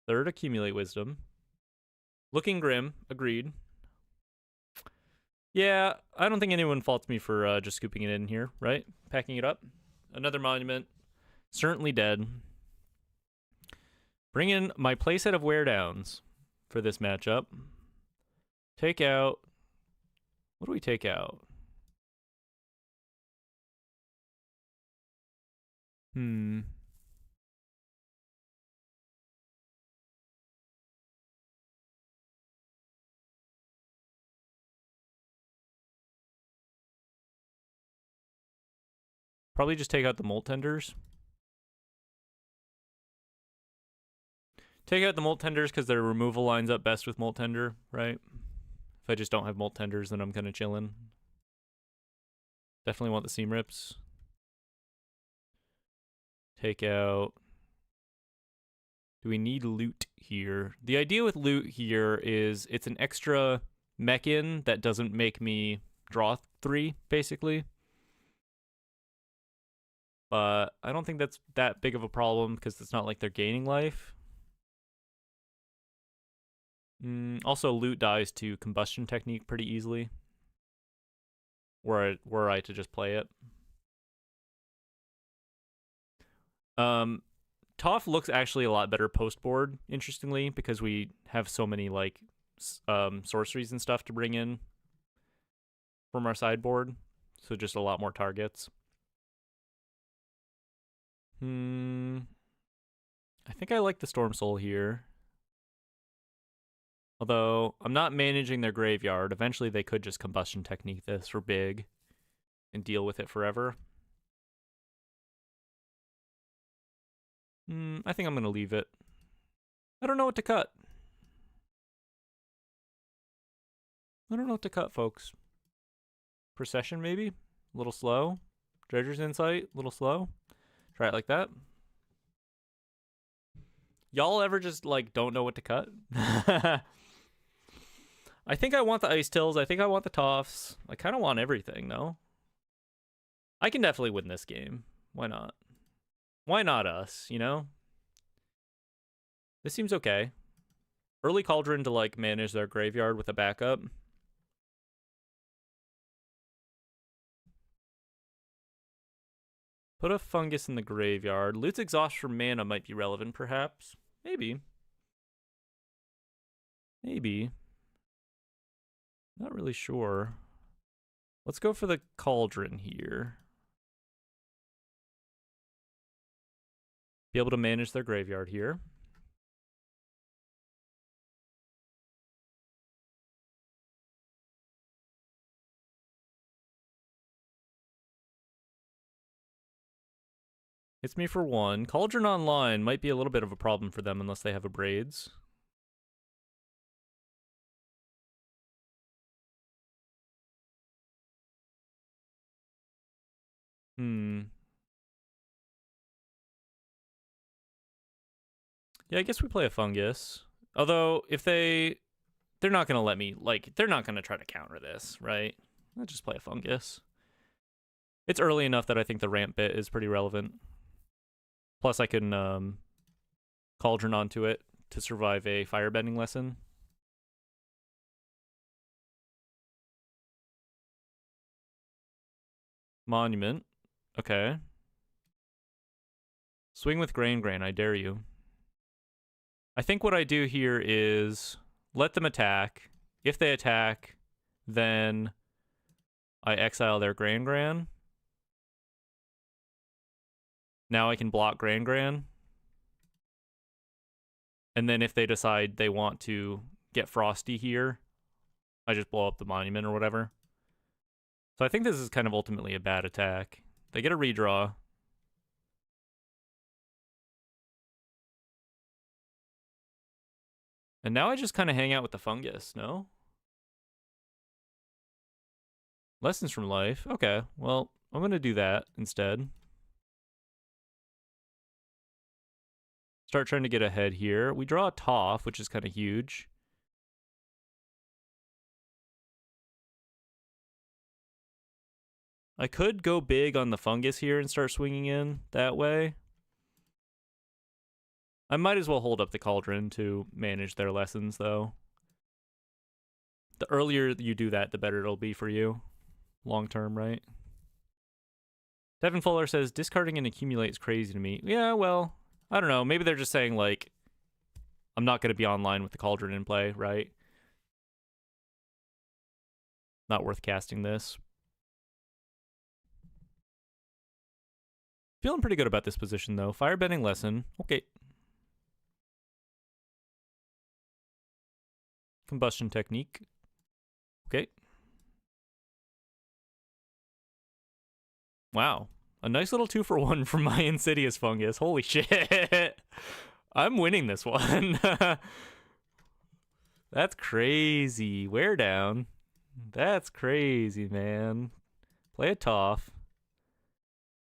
[SPEAKER 1] 3rd Accumulate Wisdom. Looking grim. Agreed. Yeah, I don't think anyone faults me for just scooping it in here, right? Packing it up. Another Monument. Certainly dead. Bring in my playset of Wear Downs for this matchup. Take out... What do we take out? Probably just take out the Molt Tenders. Take out the Molt Tenders because their removal lines up best with Molt Tender, right? If I just don't have Molt Tenders, then I'm kind of chilling. Definitely want the Seam Rips. Take out... Do we need loot here? The idea with loot here is it's an extra Mechan that doesn't make me draw 3, basically. But I don't think that's that big of a problem because it's not like they're gaining life. Also, loot dies to Combustion Technique pretty easily. Were I to just play it. Toph looks actually a lot better post-board, interestingly, because we have so many, like, sorceries and stuff to bring in from our sideboard. So just a lot more targets. I think I like the Storm Soul here. Although, I'm not managing their graveyard. Eventually they could just Combustion Technique this for big and deal with it forever. I think I'm going to leave it. I don't know what to cut. I don't know what to cut, folks. Procession, maybe? A little slow. Dredger's Insight, a little slow. Try it like that. Y'all ever just, like, don't know what to cut? I think I want the Ice Tills. I think I want the Toffs. I kind of want everything, though. I can definitely win this game. Why not? Why not us, you know? This seems okay. Early Cauldron to, like, manage their graveyard with a backup. Put a Fungus in the graveyard. Loot's Exhaust for mana might be relevant, perhaps. Maybe. Maybe. Not really sure. Let's go for the Cauldron here. Be able to manage their graveyard here. Hits me for 1. Cauldron online might be a little bit of a problem for them unless they have a Braids. Yeah, I guess we play a Fungus. Although, if they're not going to let me, like, they're not going to try to counter this, right? I'll just play a Fungus. It's early enough that I think the ramp bit is pretty relevant. Plus, I can Cauldron onto it to survive a Firebending lesson. Monument. Okay. Swing with Grain, I dare you. I think what I do here is let them attack. If they attack, then I exile their Gran. Now I can block Gran. And then if they decide they want to get Frosty here, I just blow up the Monument or whatever. So I think this is kind of ultimately a bad attack. They get a redraw. And now I just kind of hang out with the Fungus, no? Lessons from Life. Okay, well, I'm going to do that instead. Start trying to get ahead here. We draw a Toff, which is kind of huge. I could go big on the Fungus here and start swinging in that way. I might as well hold up the Cauldron to manage their lessons, though. The earlier you do that, the better it'll be for you. Long term, right? Devin Fuller says, discarding and accumulate is crazy to me. Yeah, well, I don't know. Maybe they're just saying, like, I'm not going to be online with the Cauldron in play, right? Not worth casting this. Feeling pretty good about this position, though. Firebending lesson. Okay. Combustion technique. Okay. Wow. A nice little 2-for-1 from my Insidious Fungus. Holy shit. I'm winning this one. That's crazy. Wear down. That's crazy, man. Play a Toff.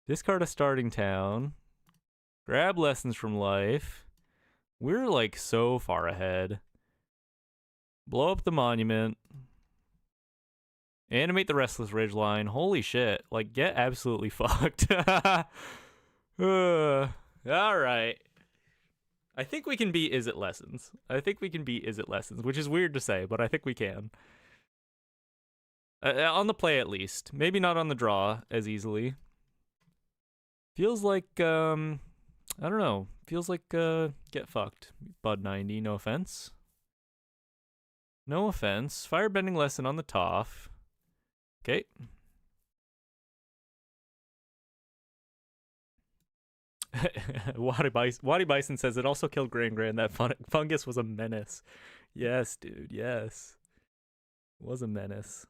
[SPEAKER 1] Discard a Starting Town. Grab Lessons from Life. We're like so far ahead. Blow up the Monument. Animate the Restless Ridgeline. Holy shit. Like, get absolutely fucked. Alright. I think we can beat Is It Lessons. I think we can beat Is It Lessons, which is weird to say, but I think we can. On the play, at least. Maybe not on the draw as easily. Feels like, I don't know. Feels like, get fucked. Bud 90, no offense. No offense. Firebending lesson on the Toff. Okay. Waddy Bison says it also killed Gran. That fungus was a menace. Yes, dude. Yes. It was a menace.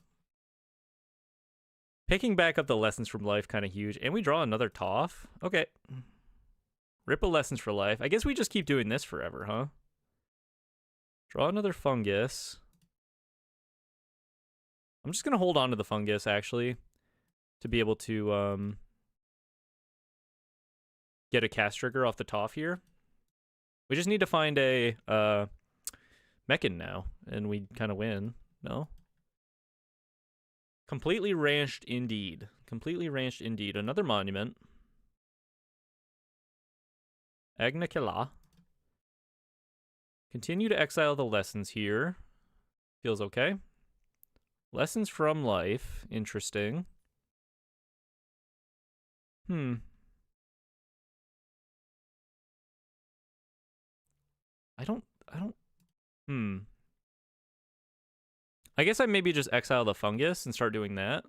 [SPEAKER 1] Picking back up the lessons from life, kind of huge. And we draw another Toph. Okay. Ripple lessons for life. I guess we just keep doing this forever, huh? Draw another fungus. I'm just going to hold on to the fungus, actually, to be able to get a cast trigger off the Toph here. We just need to find a Mechan now, and we kind of win. No? Completely ranched indeed. Completely ranched indeed. Another monument. Agnikila. Continue to exile the lessons here. Feels okay. Lessons from life. Interesting. I guess I maybe just exile the fungus and start doing that.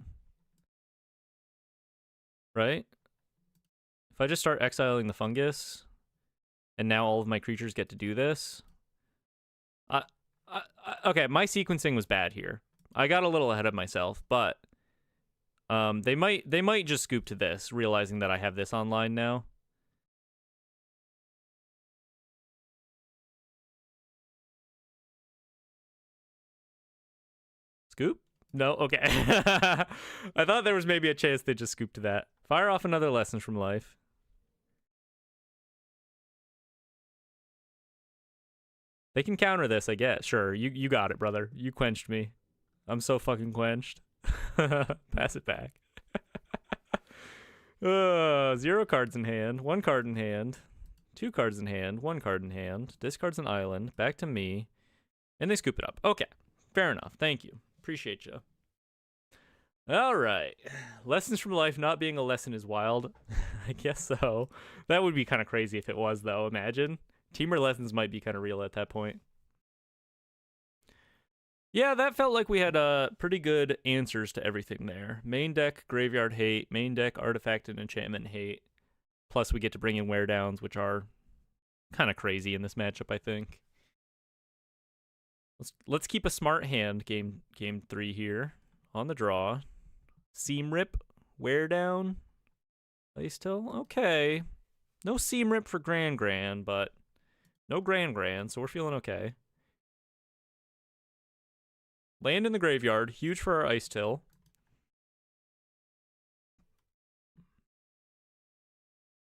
[SPEAKER 1] Right? If I just start exiling the fungus, and now all of my creatures get to do this. Okay, my sequencing was bad here. I got a little ahead of myself, but they might just scoop to this, realizing that I have this online now. Scoop? No? Okay. I thought there was maybe a chance they'd just scoop to that. Fire off another lesson from life. They can counter this, I guess. Sure, you got it, brother. You quenched me. I'm so fucking quenched. Pass it back. 0 cards in hand, 1 card in hand, 2 cards in hand, 1 card in hand. Discards an island. Back to me. And they scoop it up. Okay, fair enough. Thank you. Appreciate you. All right. Lessons from life not being a lesson is wild. I guess so. That would be kind of crazy if it was, though. Imagine. Teamer lessons might be kind of real at that point. Yeah, that felt like we had pretty good answers to everything there. Main deck, Graveyard Hate. Main deck, Artifact and Enchantment Hate. Plus, we get to bring in Wear Downs, which are kind of crazy in this matchup, I think. Let's keep a smart hand game 3 here. On the draw. Seam Rip, Wear Down. Ice Till. Okay. No Seam Rip for Gran, but no Gran, so we're feeling okay. Land in the graveyard. Huge for our Ice Till.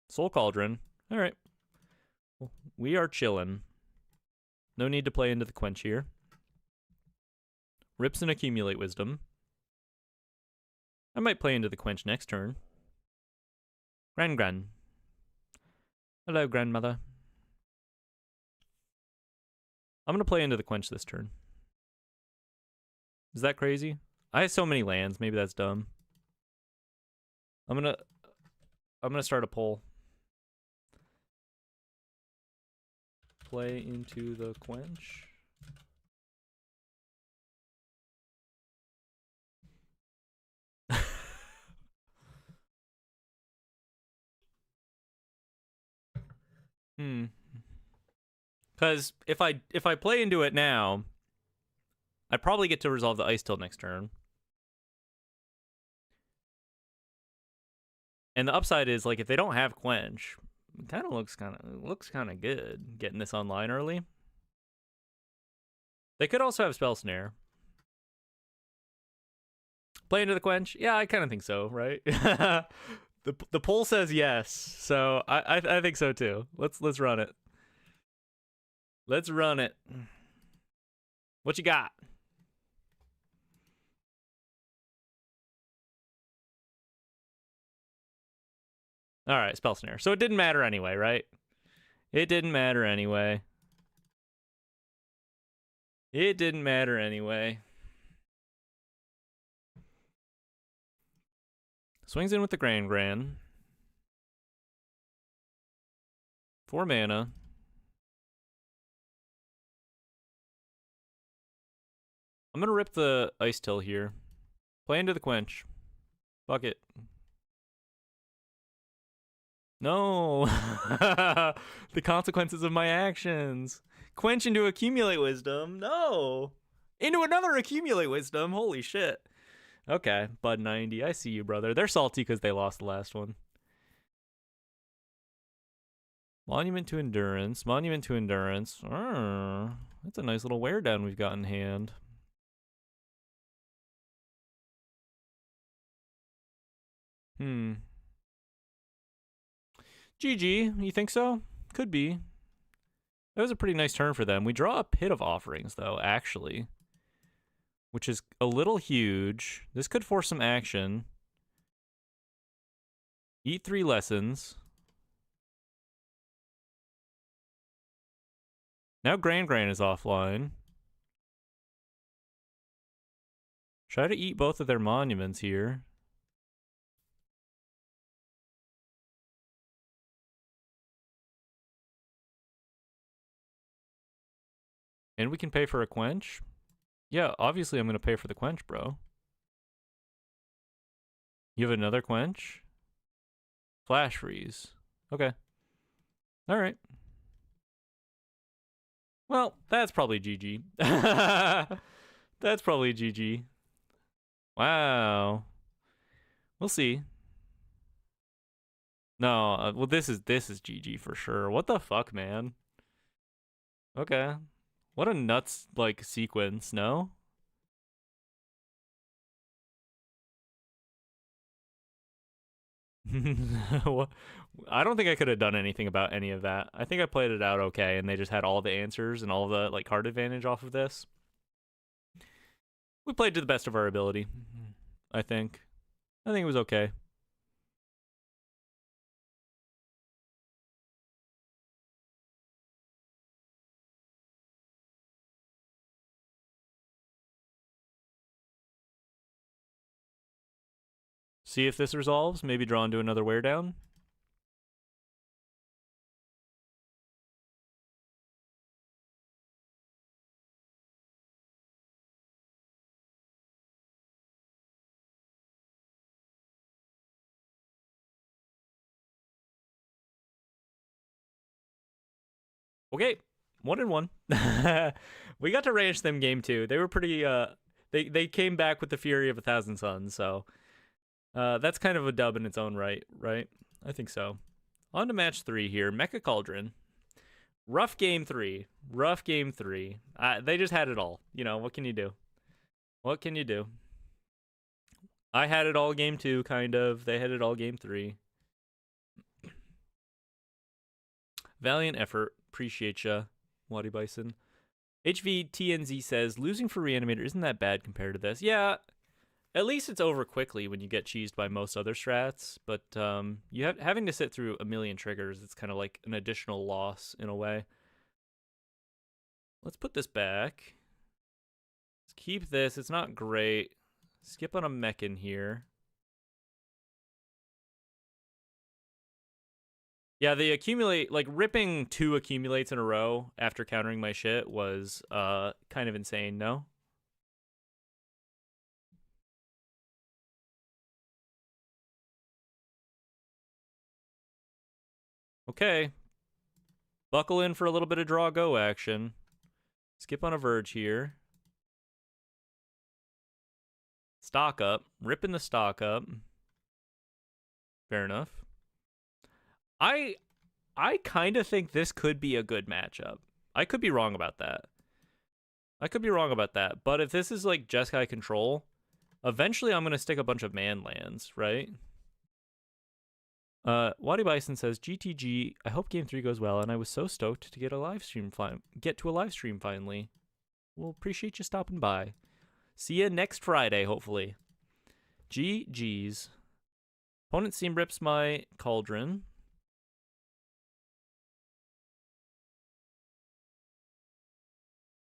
[SPEAKER 1] Soul Cauldron. All right. We are chillin'. No need to play into the Quench here. Rips and Accumulate Wisdom. I might play into the Quench next turn. Gran. Hello, grandmother. I'm going to play into the Quench this turn. Is that crazy? I have so many lands. Maybe that's dumb. I'm going to start a poll. Play into the Quench. Because if I play into it now, I probably get to resolve the Ice Till next turn. And the upside is, like, if they don't have Quench, it kind of looks kind of good getting this online early. They could also have Spell Snare. Play into the Quench? Yeah, I kind of think so, right? The poll says yes, so I think so too. Let's run it. Let's run it. What you got? All right, Spell Snare. So it didn't matter anyway, right? It didn't matter anyway. It didn't matter anyway. Swings in with the Gran. 4 mana. I'm going to rip the Ice Till here. Play into the Quench. Fuck it. No. The consequences of my actions. Quench into accumulate wisdom. No. Into another accumulate wisdom. Holy shit. Okay, Bud 90. I see you, brother. They're salty because they lost the last one. Monument to Endurance. Monument to Endurance. That's a nice little wear down we've got in hand. GG, you think so? Could be. That was a pretty nice turn for them. We draw a Pit of Offerings, though, actually. Which is a little huge. This could force some action. Eat 3 lessons. Now Grand is offline. Try to eat both of their monuments here. And we can pay for a Quench. Yeah, obviously I'm going to pay for the Quench, bro. You have another Quench? Flash Freeze. Okay. Alright. Well, that's probably GG. That's probably GG. Wow. We'll see. No, well this is GG for sure. What the fuck, man? Okay. What a nuts like sequence, no? I don't think I could have done anything about any of that. I think I played it out okay, and they just had all the answers and all the like card advantage off of this. We played to the best of our ability, I think. I think it was okay. See if this resolves. Maybe draw into another wear down. Okay, 1-1. We got to range them game 2. They were pretty. They came back with the fury of 1,000 suns. So that's kind of a dub in its own right, right? I think so. On to match 3 here. Mechan Cauldron. Rough game 3. Rough game 3. They just had it all. You know, what can you do? What can you do? I had it all game 2, kind of. They had it all game 3. Valiant effort. Appreciate ya, Waddy Bison. HVTNZ says, losing for Reanimator isn't that bad compared to this. Yeah, at least it's over quickly when you get cheesed by most other strats, but having to sit through a million triggers, it's kind of like an additional loss in a way. Let's put this back. Let's keep this. It's not great. Skip on a Mechan here. Yeah, the accumulate, like ripping 2 accumulates in a row after countering my shit was kind of insane, no? Okay. Buckle in for a little bit of draw go action. Skip on a Verge here. Stock up. Ripping the stock up. Fair enough. I kind of think this could be a good matchup. I could be wrong about that. But if this is like Jeskai control, eventually I'm going to stick a bunch of man lands, right? Waddy Bison says, GTG, I hope game 3 goes well, and I was so stoked to get to a live stream finally. We'll appreciate you stopping by. See you next Friday, hopefully. GG's. Opponent seam rips my Cauldron.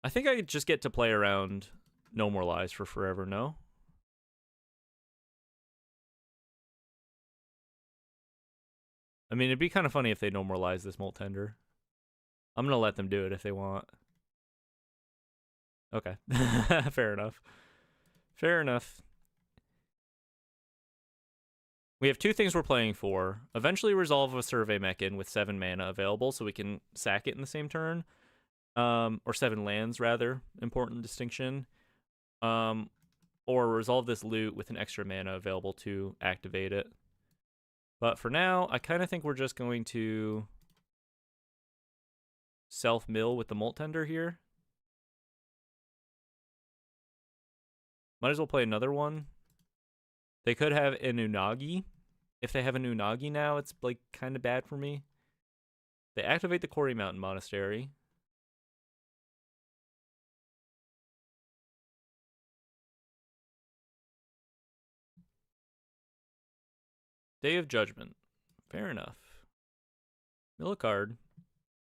[SPEAKER 1] I think I just get to play around No More Lies for forever, no? I mean, it'd be kind of funny if they No More Lies this Molt Tender. I'm going to let them do it if they want. Okay. Fair enough. Fair enough. We have two things we're playing for. Eventually resolve a survey mechan with 7 mana available so we can sack it in the same turn. Or 7 lands, rather. Important distinction. Or resolve this loot with an extra mana available to activate it. But for now, I kind of think we're just going to self-mill with the Molt Tender here. Might as well play another one. They could have an Unagi. If they have an Unagi now, it's like kind of bad for me. They activate the Quarry Mountain Monastery. Day of Judgment. Fair enough. Mill a card.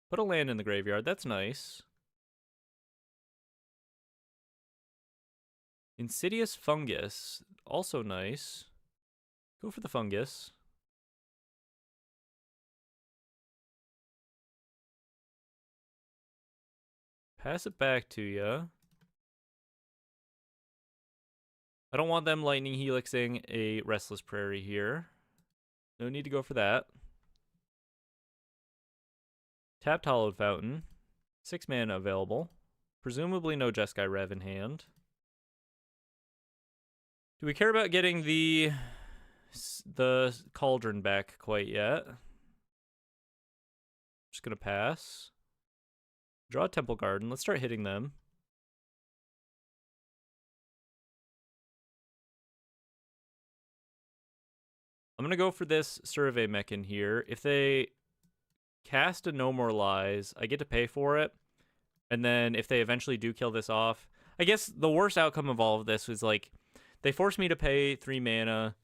[SPEAKER 1] Put a land in the graveyard. That's nice. Insidious Fungus. Also nice. Go for the fungus. Pass it back to ya. I don't want them lightning helixing a Restless Prairie here. No need to go for that. Tapped Hollowed Fountain. 6 mana available. Presumably no Jeskai Rev in hand. Do we care about getting the Cauldron back quite yet? Just gonna pass. Draw a Temple Garden. Let's start hitting them. I'm gonna go for this Survey Mechan here. If they cast a No More Lies, I get to pay for it. And then if they eventually do kill this off, I guess the worst outcome of all of this was like, they force me to pay 3 mana.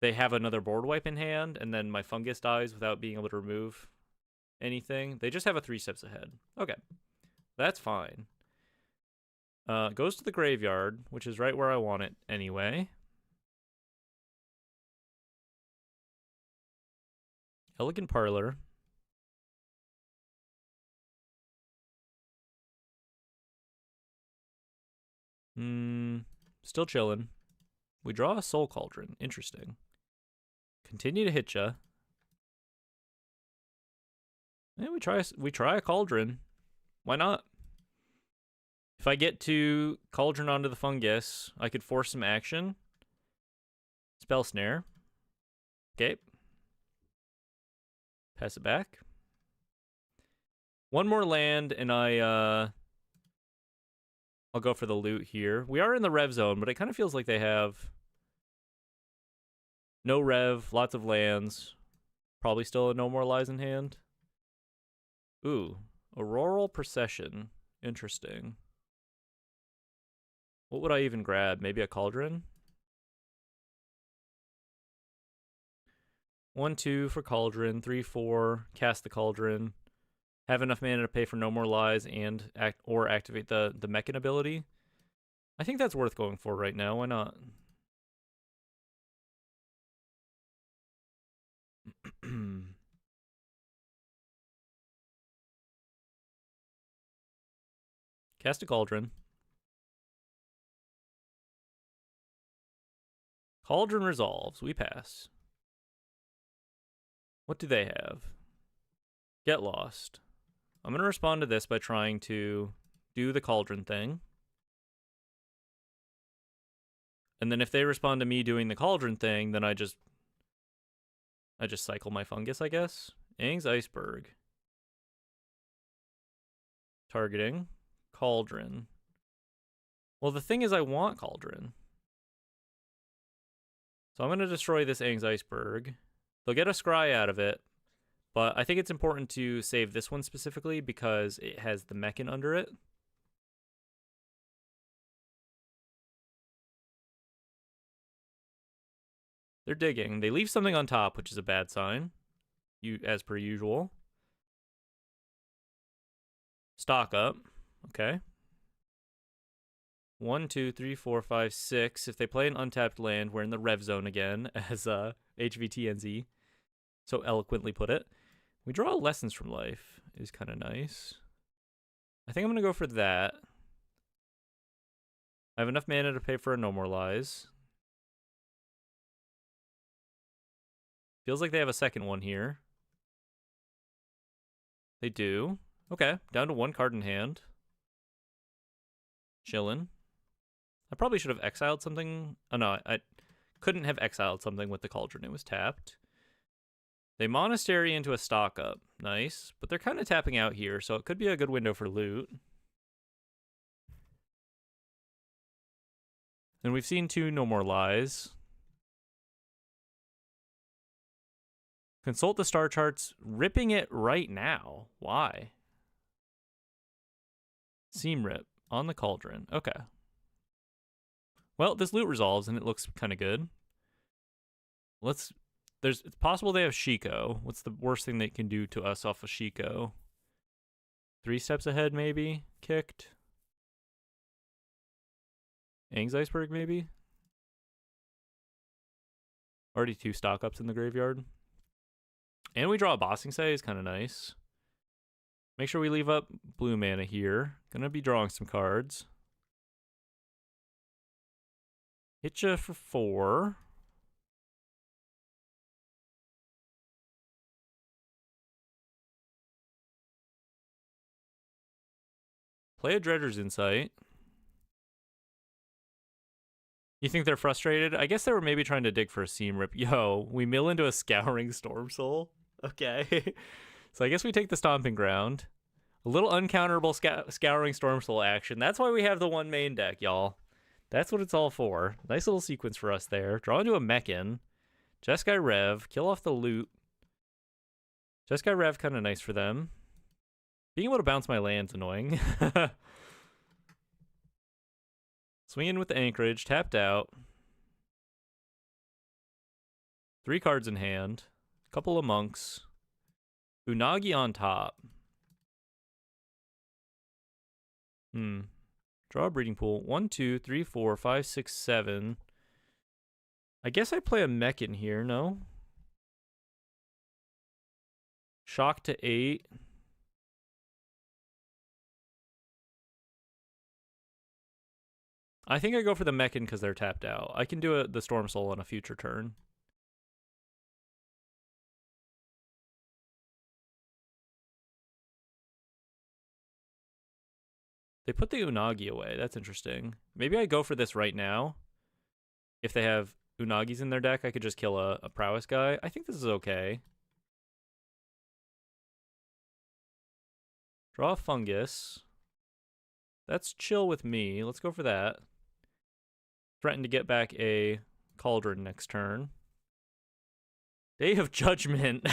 [SPEAKER 1] They have another board wipe in hand, and then my fungus dies without being able to remove anything. They just have a 3 steps ahead. Okay, that's fine. Goes to the graveyard, which is right where I want it anyway. Elegant Parlor. Still chilling. We draw a Soul Cauldron. Interesting. Continue to hit ya. And we try a Cauldron. Why not? If I get to Cauldron onto the fungus, I could force some action. Spell Snare. Okay. Pass it back. One more land, and I'll go for the loot here. We are in the Rev zone, but it kind of feels like they have no Rev, lots of lands. Probably still a No More Lies in hand. Ooh, Auroral Procession. Interesting. What would I even grab? Maybe a Cauldron? 1, 2 for Cauldron. 3, 4. Cast the Cauldron. Have enough mana to pay for No More Lies and activate the Mechan ability. I think that's worth going for right now. Why not? Cast a Cauldron. Cauldron resolves. We pass. What do they have? Get Lost. I'm going to respond to this by trying to do the Cauldron thing. And then if they respond to me doing the Cauldron thing, then I just cycle my fungus, I guess. Aang's Iceberg. Targeting. Cauldron. Well, the thing is I want Cauldron. So I'm going to destroy this Aang's Iceberg. They'll get a scry out of it. But I think it's important to save this one specifically because it has the Mechan under it. They're digging. They leave something on top, which is a bad sign. As per usual. Stock up. Okay. 1, 2, 3, 4, 5, 6. If they play an untapped land, we're in the Rev zone again, as HVTNZ so eloquently put it. We draw Lessons from Life. Is kind of nice. I think I'm going to go for that. I have enough mana to pay for a No More Lies. Feels like they have a second one here. They do. Okay, down to 1 card in hand. Chillin'. I probably should have exiled something. Oh no, I couldn't have exiled something with the Cauldron. It was tapped. They Monastery into a stock up. Nice. But they're kind of tapping out here, so it could be a good window for loot. And we've seen 2 No More Lies. Consult the star charts. Ripping it right now. Why? Seam rip on the Cauldron. Okay. Well, this loot resolves and it looks kind of good. It's possible they have Shiko. What's the worst thing they can do to us off of Shiko? 3 steps ahead, maybe? Kicked. Aang's Iceberg, maybe? Already 2 stock ups in the graveyard. And we draw a Bossing Say is kind of nice. Make sure we leave up blue mana here. Gonna be drawing some cards. Hit ya for 4. Play a Dredger's Insight. You think they're frustrated? I guess they were maybe trying to dig for a seam rip. Yo, we mill into a Scouring Storm Soul. Okay. So I guess we take the Stomping Ground. A little uncounterable Scouring Storm Soul action. That's why we have the 1 main deck, y'all. That's what it's all for. Nice little sequence for us there. Draw into a Mechan. Jeskai Rev. Kill off the loot. Jeskai Rev kind of nice for them. Being able to bounce my land's annoying. Swing in with the Anchorage. Tapped out. 3 cards in hand. Couple of Monks. Unagi on top. Draw a Breeding Pool. 1, 2, 3, 4, 5, 6, 7. I guess I play a Mechan here, no? Shock to 8. I think I go for the Mechan because they're tapped out. I can do the Storm Soul on a future turn. They put the Unagi away. That's interesting. Maybe I go for this right now. If they have Unagis in their deck, I could just kill a Prowess guy. I think this is okay. Draw a Fungus. That's chill with me. Let's go for that. Threaten to get back a Cauldron next turn. Day of Judgment.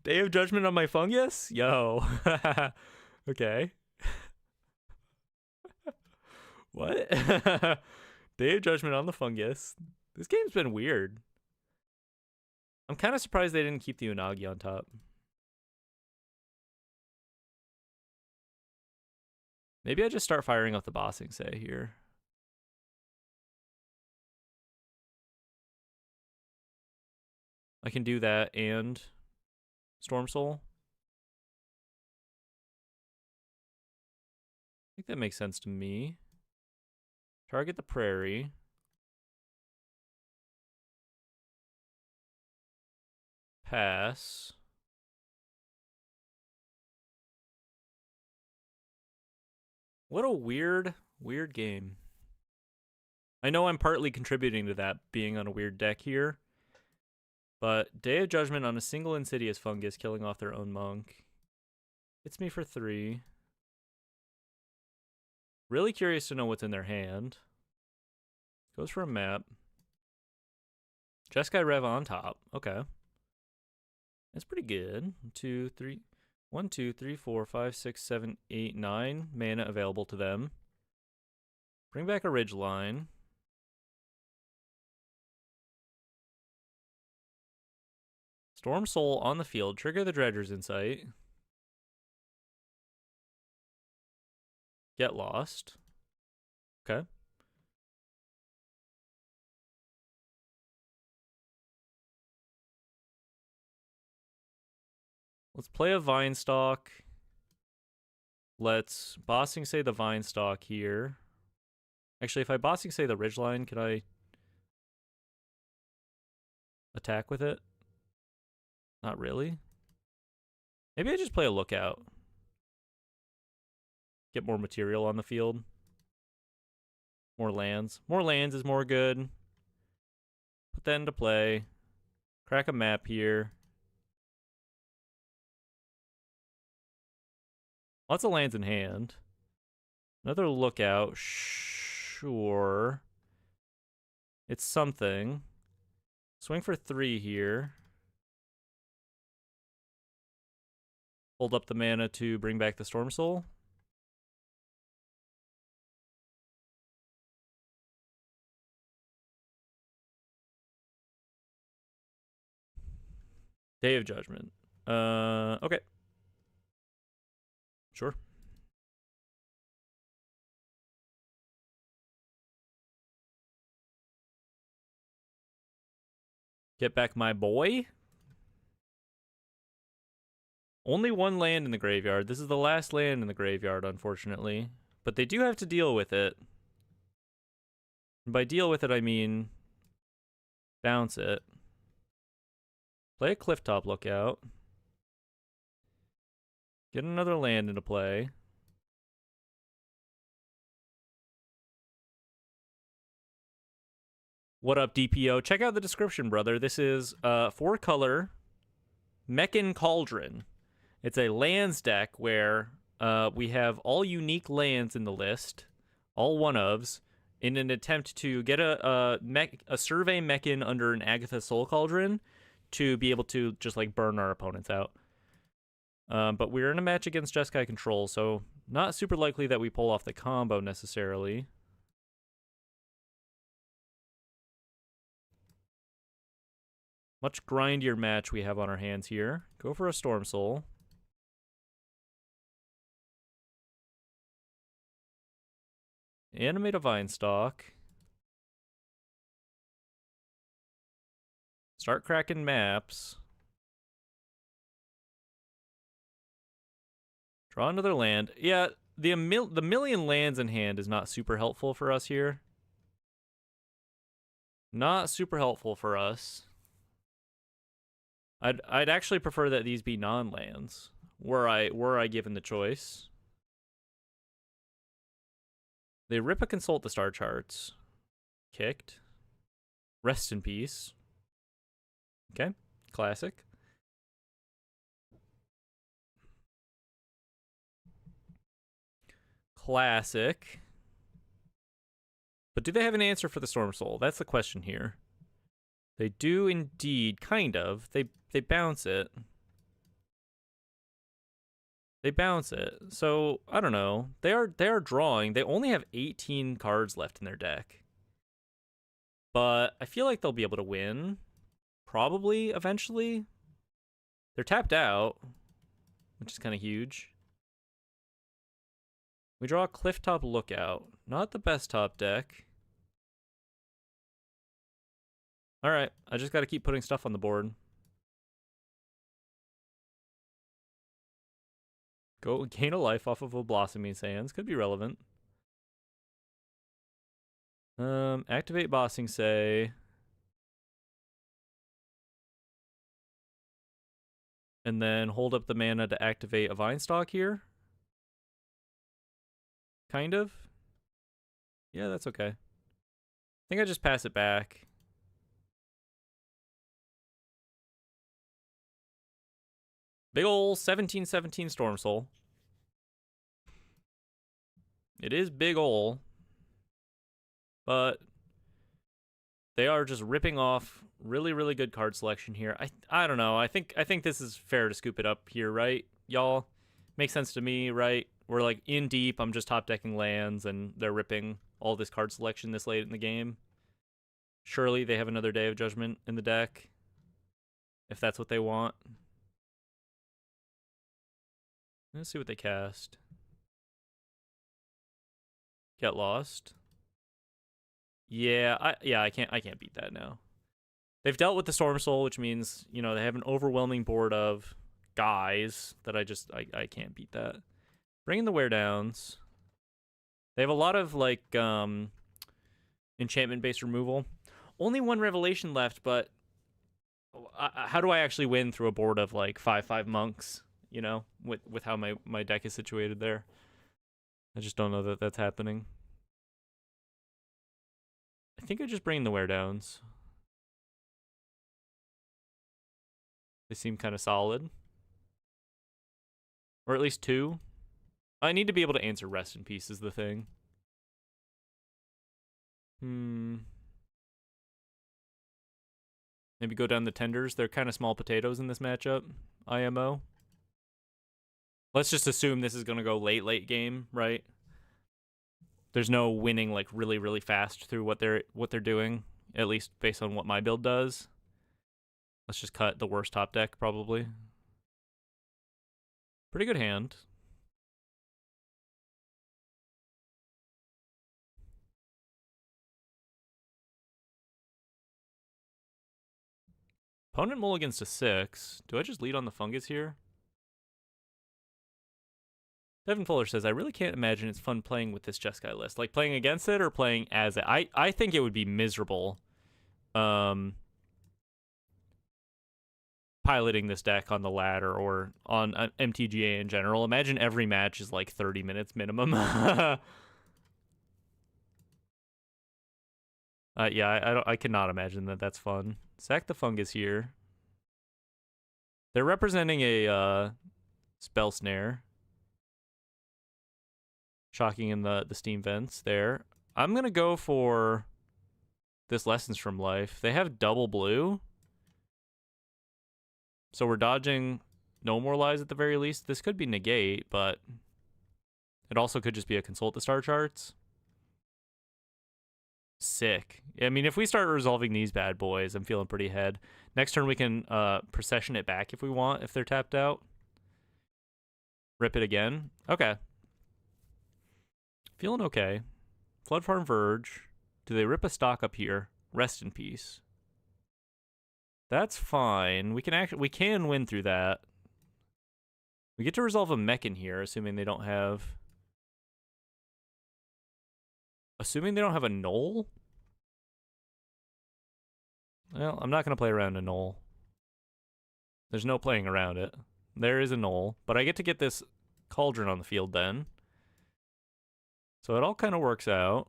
[SPEAKER 1] Day of Judgment on my Fungus? Yo. Okay. What? Day of Judgment on the Fungus. This game's been weird. I'm kind of surprised they didn't keep the Unagi on top. Maybe I just start firing off the Bossing Say here. I can do that and Storm Soul. I think that makes sense to me. Target the Prairie. Pass. What a weird game. I know I'm partly contributing to that being on a weird deck here. But Day of Judgment on a single Insidious Fungus killing off their own monk. Hits me for 3. Really curious to know what's in their hand. Goes for a map. Jeskai Rev on top. Okay. That's pretty good. 2, 3. 1, 2, 3, 4, 5, 6, 7, 8, 9 mana available to them. Bring back a Ridgeline. Storm Soul on the field. Trigger the Dredger's Insight. Get lost. Okay. Let's play a Vinestalk. Let's Bossing Say the Vinestalk here. Actually, if I Bossing Say the Ridgeline, can I... attack with it? Not really. Maybe I just play a lookout. Get more material on the field. More lands. More lands is more good. Put that into play. Crack a map here. Lots of lands in hand. Another lookout. Sure. It's something. Swing for 3 here. Hold up the mana to bring back the Storm Soul. Day of Judgment. Okay. Sure. Get back my boy. Only 1 land in the graveyard. This is the last land in the graveyard, unfortunately. But they do have to deal with it. And by deal with it, I mean bounce it. Play a Clifftop Lookout. Get another land into play. What up, DPO? Check out the description, brother. This is 4-color Mechan Cauldron. It's a lands deck where we have all unique lands in the list, all one-ofs, in an attempt to get a Survey Mechan under an Agatha Soul Cauldron to be able to just like burn our opponents out. But we're in a match against Jeskai Control, so not super likely that we pull off the combo necessarily. Much grindier match we have on our hands here. Go for a Storm Soul. Animate a Vinestalk. Start cracking maps. Draw another land. Yeah, the million lands in hand is not super helpful for us here. Not super helpful for us. I'd actually prefer that these be non-lands, were I given the choice. They rip a Consult the Star Charts. Kicked. Rest in peace. Okay, classic. Classic. But do they have an answer for the Storm Soul? That's the question here. They do indeed, kind of. They bounce it. They bounce it. So, I don't know. They are drawing. They only have 18 cards left in their deck. But I feel like they'll be able to win. Probably, eventually. They're tapped out, which is kind of huge. We draw a Clifftop Lookout. Not the best top deck. Alright, I just gotta keep putting stuff on the board. Go gain a life off of a Blossoming Sands. Could be relevant. Activate Bossing Say. And then hold up the mana to activate a Vinestalk here. Kind of. Yeah, that's okay. I think I just pass it back. Big ol' 17/17 Storm Soul. It is big ol'. But they are just ripping off really, really good card selection here. I don't know. I think this is fair to scoop it up here, right? Y'all? Makes sense to me, right? We're like in deep. I'm just top decking lands and they're ripping all this card selection this late in the game. Surely they have another Day of Judgment in the deck. If that's what they want. Let's see what they cast. Get Lost. Yeah, I can't beat that now. They've dealt with the Storm Soul, which means, you know, they have an overwhelming board of guys that I can't beat that. Bring in the Wear Downs. They have a lot of like enchantment-based removal. Only 1 Revelation left, but how do I actually win through a board of like 5/5 monks? You know, with how my deck is situated there. I just don't know that that's happening. I think I just bring the wear downs. They seem kind of solid. Or at least 2. I need to be able to answer rest in peace is the thing. Maybe go down the tenders. They're kind of small potatoes in this matchup. IMO. Let's just assume this is going to go late game, right? There's no winning like really, really fast through what they're doing, at least based on what my build does. Let's just cut the worst top deck, probably. Pretty good hand. Opponent mulligans to 6. Do I just lead on the fungus here? Devin Fuller says, I really can't imagine it's fun playing with this Jeskai list. Like, playing against it or playing as it? I think it would be miserable piloting this deck on the ladder or on MTGA in general. Imagine every match is like 30 minutes minimum. Yeah, I cannot imagine that that's fun. Sack the fungus here. They're representing a spell snare. Shocking in the steam vents there. I'm going to go for this Lessons from Life. They have double blue. So we're dodging No More Lies at the very least. This could be negate, but it also could just be a consult the star charts. Sick. I mean, if we start resolving these bad boys, I'm feeling pretty ahead. Next turn we can procession it back if we want, if they're tapped out. Rip it again. Okay. Feeling okay. Flood Farm Verge. Do they rip a stock up here? Rest in peace. That's fine. We can win through that. We get to resolve a Mechan here, assuming they don't have... Assuming they don't have a Knoll? Well, I'm not going to play around a Knoll. There's no playing around it. There is a Knoll, but I get to get this Cauldron on the field then. So it all kind of works out.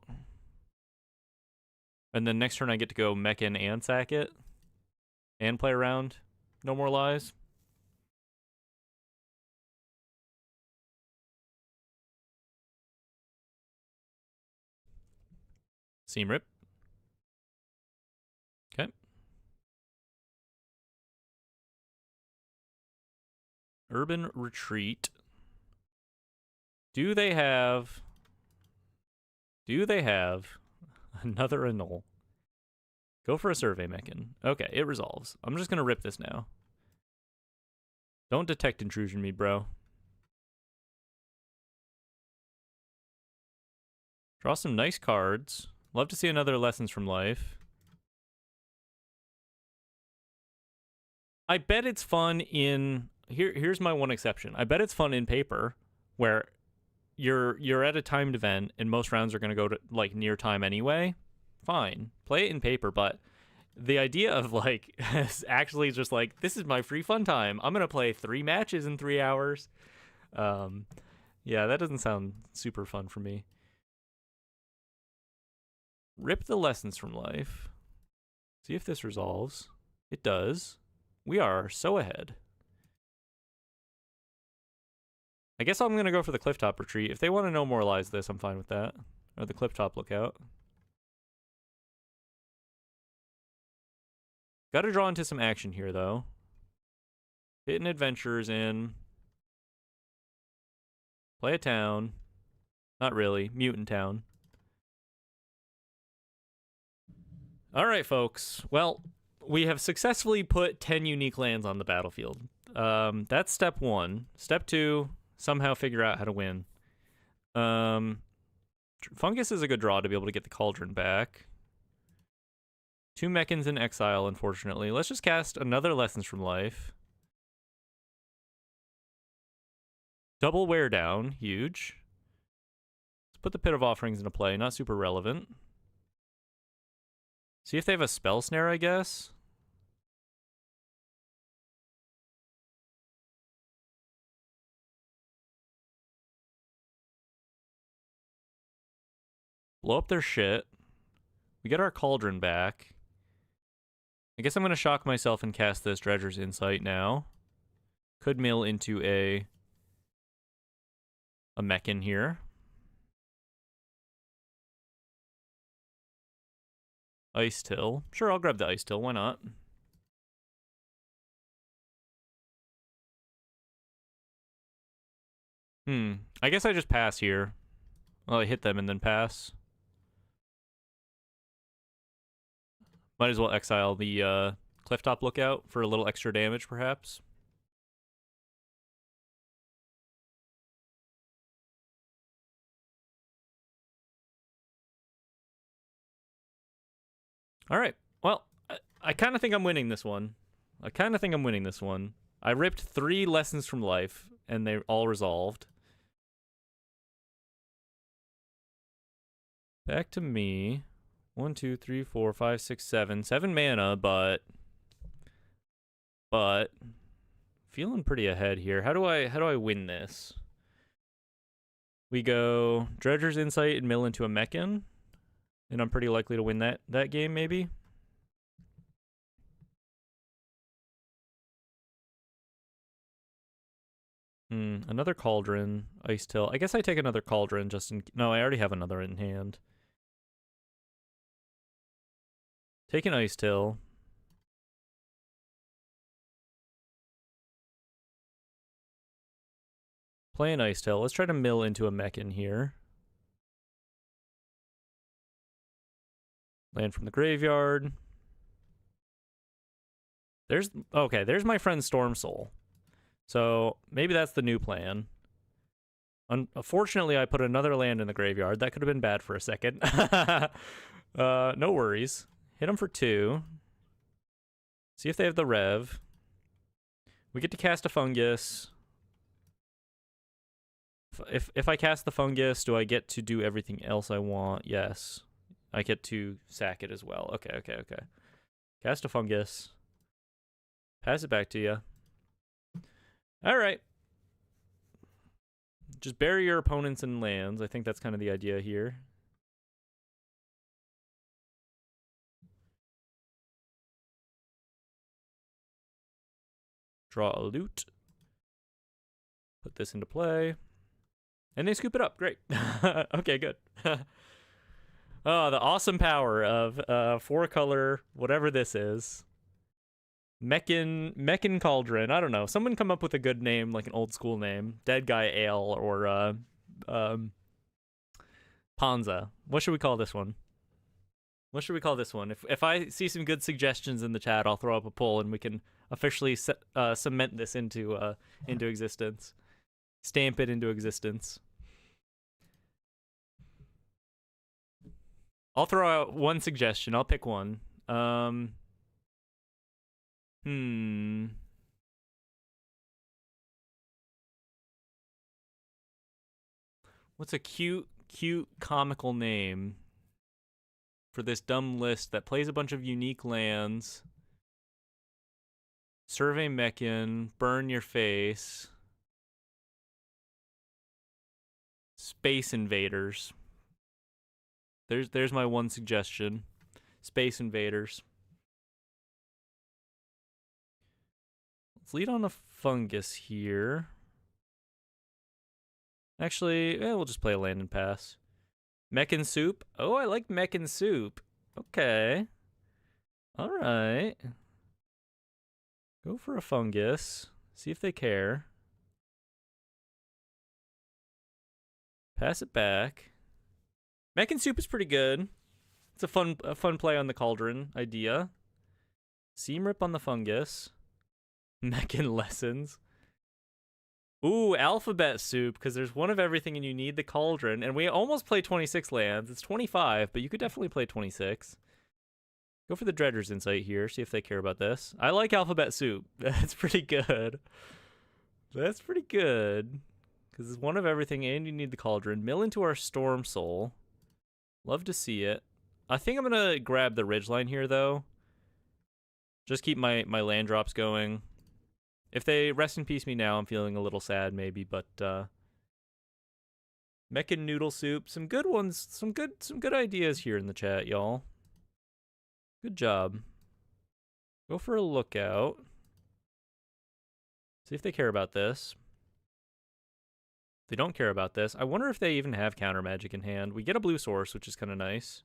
[SPEAKER 1] And then next turn I get to go Mechan and sack it. And play around No More Lies. Seam Rip. Okay. Urban Retreat. Do they have another annul? Go for a Survey Mechan. Okay, it resolves. I'm just going to rip this now. Don't detect intrusion me, bro. Draw some nice cards. Love to see another Lessons from Life. I bet it's fun in... Here's my one exception. I bet it's fun in paper, where you're at a timed event, and most rounds are going to go to, like, near time anyway. Fine. Play it in paper, but the idea of, like, actually just, like, this is my free fun time. I'm going to play 3 matches in 3 hours. Yeah, that doesn't sound super fun for me. Rip the Lessons from Life. See if this resolves. It does. We are so ahead. I guess I'm going to go for the Clifftop Retreat. If they want to No More Lies this, I'm fine with that. Or the Clifftop Lookout. Got to draw into some action here, though. Hidden Adventures in. Play a town. Not really. Mutant Town. All right, folks. Well, we have successfully put 10 unique lands on the battlefield. That's step 1. Step 2, somehow figure out how to win. Fungus is a good draw to be able to get the Cauldron back. 2 Mechans in exile, unfortunately. Let's just cast another Lessons from Life. Double Wear Down, huge. Let's put the Pit of Offerings into play, not super relevant. See if they have a Spell Snare, I guess. Blow up their shit. We get our Cauldron back. I guess I'm going to shock myself and cast this Dredger's Insight now. Could mill into a Mechan here. Ice Till. Sure, I'll grab the Ice Till. Why not? I guess I just pass here. Well, I hit them and then pass. Might as well exile the Clifftop Lookout for a little extra damage, perhaps. All right. Well, I kind of think I'm winning this one. I ripped 3 lessons from life, and they all resolved. Back to me. 1, 2, 3, 4, 5, 6, 7. 7 mana, but feeling pretty ahead here. How do I win this? We go Dredger's Insight and mill into a Mechan, and I'm pretty likely to win that game, maybe. Another Cauldron, Ice Till. I guess I take another Cauldron just in... No, I already have another in hand. Take an Ice Till. Play an Ice Till. Let's try to mill into a Mechan here. Land from the graveyard. There's my friend Storm Soul. So maybe that's the new plan. Unfortunately, I put another land in the graveyard. That could have been bad for a second. No worries. Hit them for 2. See if they have the Rev. We get to cast a Fungus. If I cast the Fungus, do I get to do everything else I want? Yes. I get to sack it as well. Okay. Cast a Fungus. Pass it back to you. All right. Just bury your opponents in lands. I think that's kind of the idea here. Draw a loot. Put this into play. And they scoop it up. Great. Okay, good. Oh, the awesome power of 4-color, whatever this is. Mechan Cauldron. I don't know. Someone come up with a good name, like an old school name. Dead Guy Ale or Panza. What should we call this one? If I see some good suggestions in the chat, I'll throw up a poll and we can officially cement this into existence. Stamp it into existence. I'll throw out one suggestion. I'll pick one. What's a cute, comical name for this dumb list that plays a bunch of unique lands? Survey Mechan, Burn Your Face, Space Invaders. There's my one suggestion. Space Invaders. Let's lead on a Fungus here. Actually, we'll just play a land and pass. Mechan Soup. Oh, I like Mechan Soup. Okay. All right. Go for a Fungus. See if they care. Pass it back. Mechan Soup is pretty good. It's a fun play on the Cauldron idea. Seam Rip on the Fungus. Mechan Lessons. Ooh, Alphabet Soup, because there's one of everything and you need the Cauldron. And we almost play 26 lands. It's 25, but you could definitely play 26. Go for the Dredger's Insight here, see if they care about this. I like Alphabet Soup. That's pretty good. That's pretty good. Because it's one of everything and you need the Cauldron. Mill into our Storm Soul. Love to see it. I think I'm going to grab the Ridgeline here, though. Just keep my land drops going. If they rest in peace me now, I'm feeling a little sad, maybe, but Mechan noodle soup. Some good ones. Some good ideas here in the chat, y'all. Good job. Go for a lookout. See if they care about this. If they don't care about this, I wonder if they even have counter magic in hand. We get a blue source, which is kind of nice.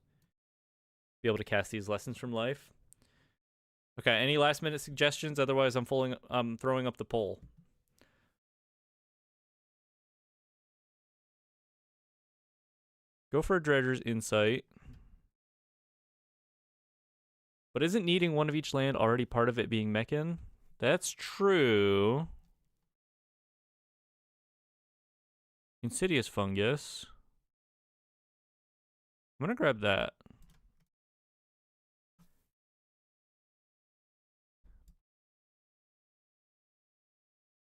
[SPEAKER 1] Be able to cast these lessons from life. Okay, any last minute suggestions? Otherwise, I'm throwing up the poll. Go for a Dredger's Insight. But isn't needing one of each land already part of it being Mechan? That's true. Insidious Fungus. I'm gonna grab that.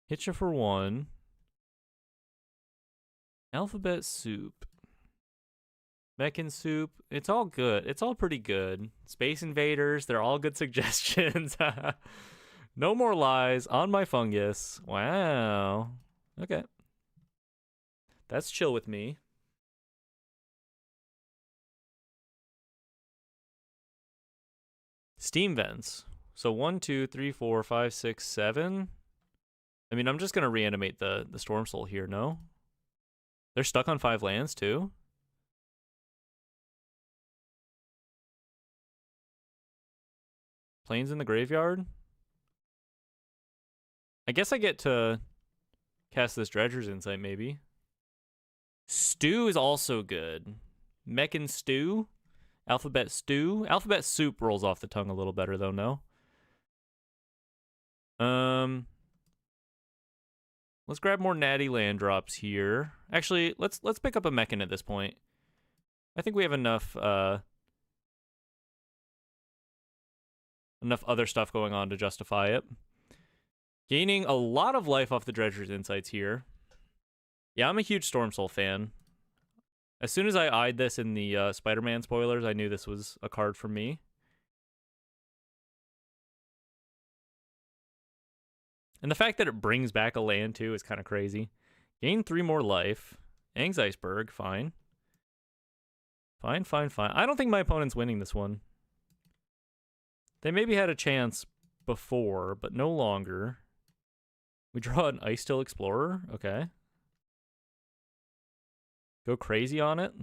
[SPEAKER 1] Hit you for 1. Alphabet Soup. Mechan Soup. It's all good. It's all pretty good. Space Invaders. They're all good suggestions. No more lies on my fungus. Wow. Okay. That's chill with me. Steam Vents. So 1, 2, 3, 4, 5, 6, 7. I mean, I'm just going to reanimate the Storm Soul here, no? They're stuck on 5 lands, too? Planes in the graveyard? I guess I get to cast this Dredger's Insight, maybe. Stew is also good. Mechan Stew? Alphabet Stew? Alphabet Soup rolls off the tongue a little better, though, no? Let's grab more natty land drops here. Actually, let's pick up a Mechan at this point. I think we have enough other stuff going on to justify it. Gaining a lot of life off the Dredger's Insights here. Yeah, I'm a huge Storm Soul fan. As soon as I eyed this in the Spider-Man spoilers, I knew this was a card for me. And the fact that it brings back a land, too, is kind of crazy. Gain 3 more life. Aang's Iceberg, fine. Fine. I don't think my opponent's winning this one. They maybe had a chance before, but no longer. We draw an Ice Still Explorer. Okay. Go crazy on it.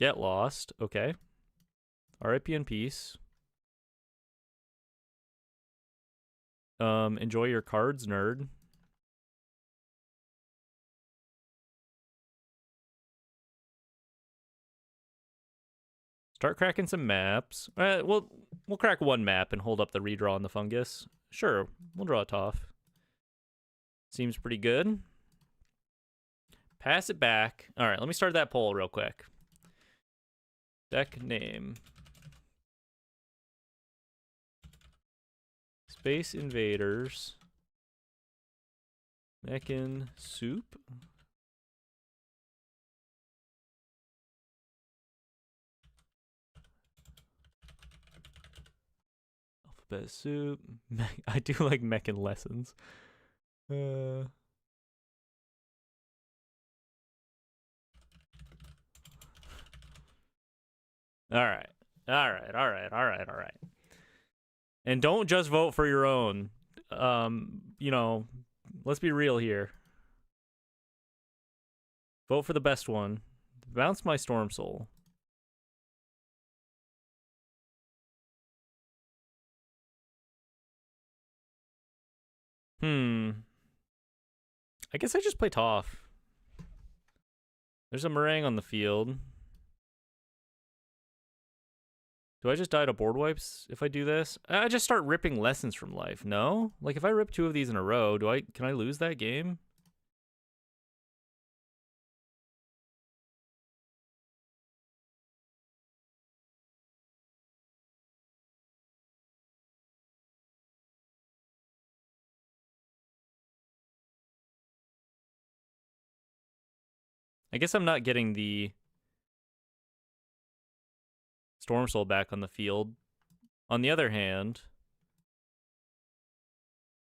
[SPEAKER 1] Get lost. Okay. RIP in peace. Enjoy your cards, nerd. Start cracking some maps. We'll crack 1 map and hold up the redraw on the fungus. Sure, we'll draw it off. Seems pretty good. Pass it back. All right, let me start that poll real quick. Deck name. Space Invaders. Mechan Soup. Alphabet Soup. I do like Mechan lessons. All right. And don't just vote for your own. You know, let's be real here. Vote for the best one. Bounce my Storm Soul. I guess I just play Toph. There's a Meringue on the field. Do I just die to board wipes if I do this? I just start ripping lessons from life, no? Like, if I rip 2 of these in a row, can I lose that game? I guess I'm not getting the Storm Soul back on the field. On the other hand,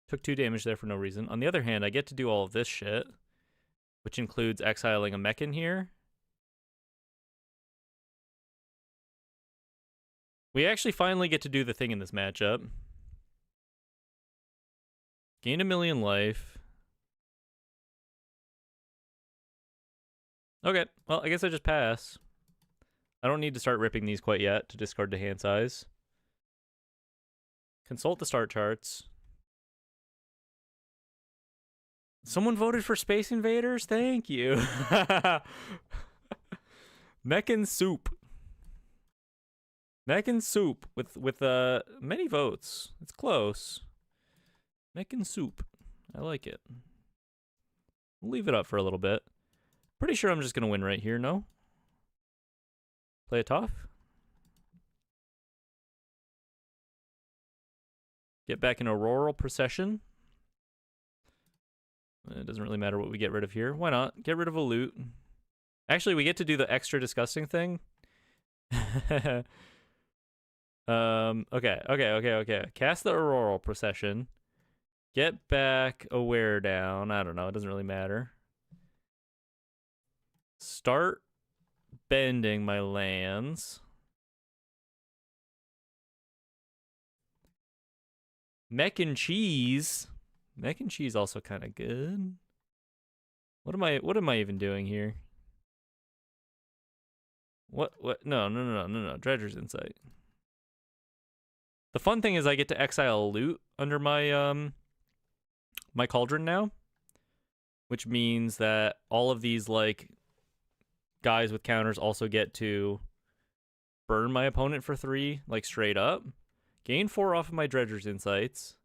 [SPEAKER 1] Took 2 damage there for no reason. On the other hand, I get to do all of this shit, which includes exiling a Mechan here. We actually finally get to do the thing in this matchup. Gain 1,000,000 life. Okay, well, I guess I just pass. I don't need to start ripping these quite yet to discard to hand size. Consult the start charts. Someone voted for Space Invaders? Thank you. Mechan Soup. Mechan Soup with many votes. It's close. Mechan Soup. I like it. We'll leave it up for a little bit. Pretty sure I'm just going to win right here, no? Play it off. Get back in Auroral Procession. It doesn't really matter what we get rid of here. Why not? Get rid of a loot. Actually, we get to do the extra disgusting thing. Okay. Cast the Auroral Procession. Get back a wear down. I don't know. It doesn't really matter. Start bending my lands. Mechan Cheese. Mechan Cheese also kind of good. What am I even doing here? What? No. Dredger's Insight. The fun thing is I get to exile a loot under my my cauldron now, which means that all of these like guys with counters also get to burn my opponent for 3, like straight up. Gain 4 off of my Dredger's Insights.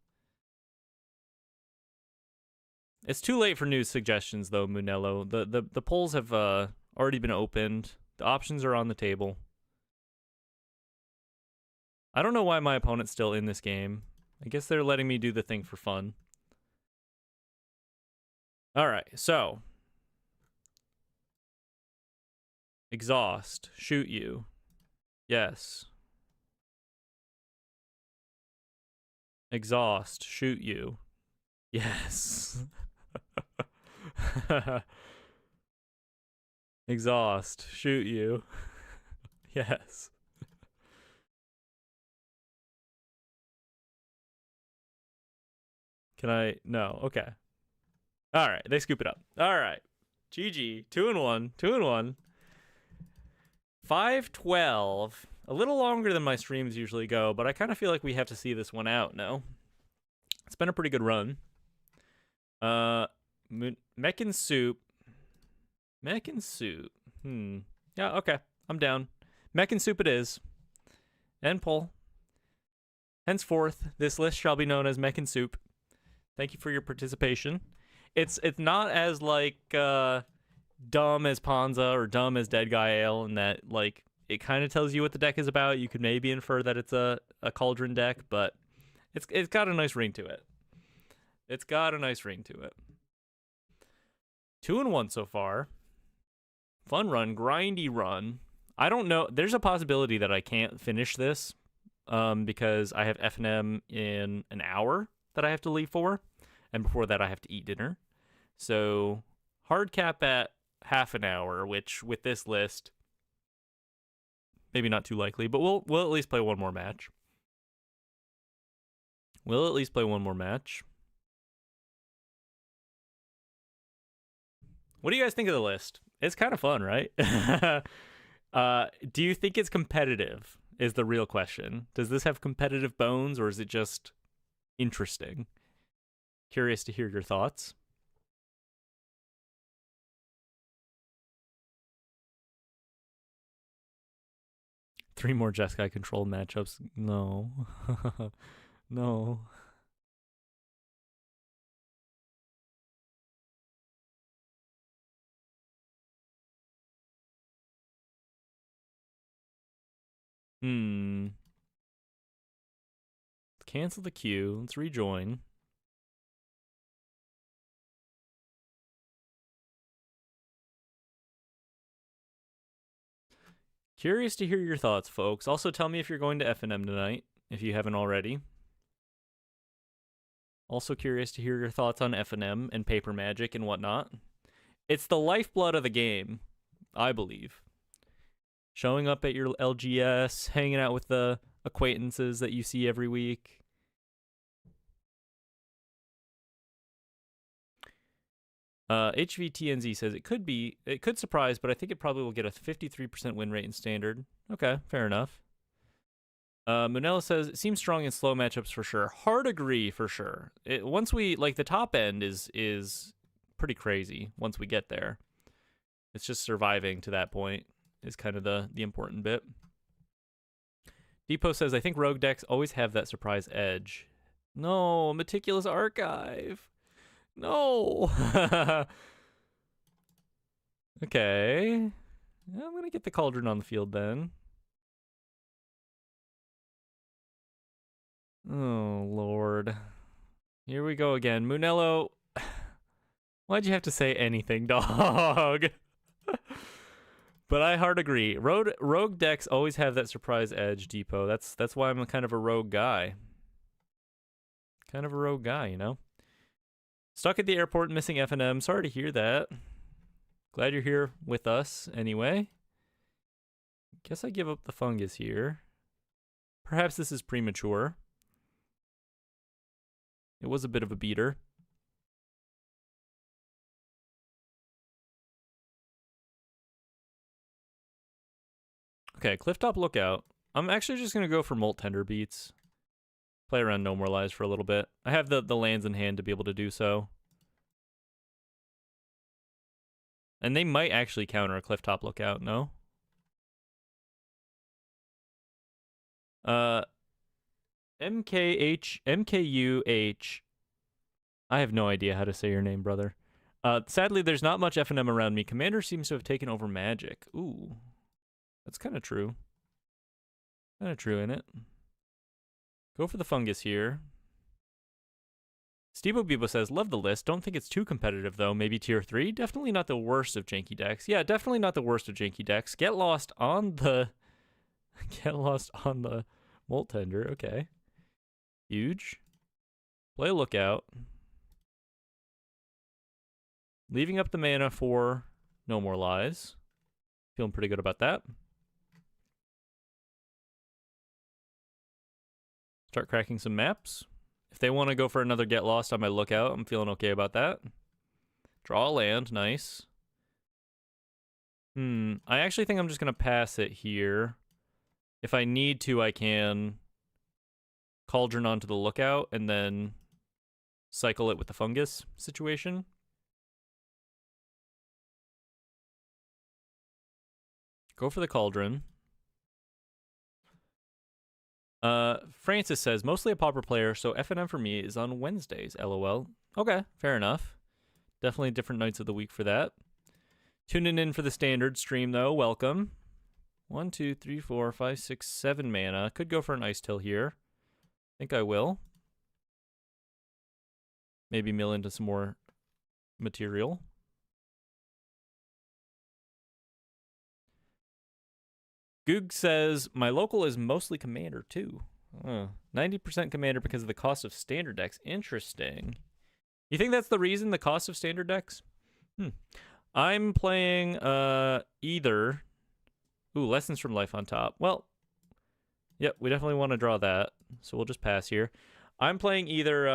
[SPEAKER 1] It's too late for new suggestions though, Munello. The polls have already been opened. The options are on the table. I don't know why my opponent's still in this game. I guess they're letting me do the thing for fun. All right, so exhaust, shoot you. Yes. Exhaust, shoot you. Yes. Exhaust, shoot you. Yes. Can I? No. Okay. All right. They scoop it up. All right. GG. 2-1. 2-1. 5-12. A little longer than my streams usually go, but I kind of feel like we have to see this one out now. It's been a pretty good run. Mechan Soup. Mechan Soup. Yeah, okay. I'm down. Mechan Soup it is. End poll. Henceforth, this list shall be known as Mechan Soup. Thank you for your participation. It's not as like dumb as Panza or dumb as Dead Guy Ale in that like it kind of tells you what the deck is about. You could maybe infer that it's a cauldron deck, but it's got a nice ring to it. It's got a nice ring to it. 2-1 so far. Fun run, grindy run. I don't know. There's a possibility that I can't finish this because I have F&M in an hour that I have to leave for, and before that I have to eat dinner. So hard cap at half an hour, which with this list, maybe not too likely, but we'll at least play one more match. We'll at least play one more match. What do you guys think of the list? It's kind of fun, right? Do you think it's competitive is the real question. Does this have competitive bones, or is it just interesting? Curious to hear your thoughts. Three more Jeskai controlled matchups. No. No. Cancel the queue. Let's rejoin. Curious to hear your thoughts, folks. Also, tell me if you're going to F&M tonight, if you haven't already. Also curious to hear your thoughts on FNM and Paper Magic and whatnot. It's the lifeblood of the game, I believe. Showing up at your LGS, hanging out with the acquaintances that you see every week. HVTNZ says it could surprise, but I think it probably will get a 53% win rate in Standard. Okay, fair enough. Munella says it seems strong in slow matchups for sure. Hard agree for sure. Once we like the top end is pretty crazy once we get there. It's just surviving to that point is kind of the important bit. Depot says I think rogue decks always have that surprise edge. No, Meticulous Archive. No. Okay. I'm gonna get the Cauldron on the field then. Oh, Lord. Here we go again. Munello, why'd you have to say anything, dog? But I hard agree. Rogue decks always have that surprise edge, Depot. That's why I'm kind of a rogue guy. Kind of a rogue guy, you know? Stuck at the airport, missing FNM. Sorry to hear that. Glad you're here with us anyway. Guess I give up the fungus here. Perhaps this is premature. It was a bit of a beater. Okay, Clifftop Lookout. I'm actually just going to go for Molt Tender beats. Play around No More Lies for a little bit. I have the lands in hand to be able to do so. And they might actually counter a Clifftop Lookout, no? MKUH. I have no idea how to say your name, brother. Sadly, there's not much FNM around me. Commander seems to have taken over Magic. Ooh. That's kind of true. Kind of true, innit? Go for the fungus here. Stebo Bebo says, love the list. Don't think it's too competitive, though. Maybe tier 3? Definitely not the worst of janky decks. Yeah, definitely not the worst of janky decks. Get lost on the... Get lost on the Molt Tender. Okay. Huge. Play a Lookout. Leaving up the mana for No More Lies. Feeling pretty good about that. Start cracking some maps. If they want to go for another Get Lost on my Lookout, I'm feeling okay about that. Draw a land. Nice. I actually think I'm just going to pass it here. If I need to, I can Cauldron onto the Lookout and then cycle it with the fungus situation. Go for the Cauldron. Francis says, mostly a pauper player, so FNM for me is on Wednesdays, LOL. Okay, fair enough. Definitely different nights of the week for that. Tuning in for the Standard stream, though. Welcome. 1, 2, 3, 4, 5, 6, 7 mana. Could go for an Ice Till here. Think I will. Maybe mill into some more material. Goog says, my local is mostly Commander, too. 90% Commander because of the cost of Standard decks. Interesting. You think that's the reason, the cost of Standard decks? I'm playing either... Ooh, Lessons from Life on top. Well, yep, we definitely want to draw that. So we'll just pass here. I'm playing either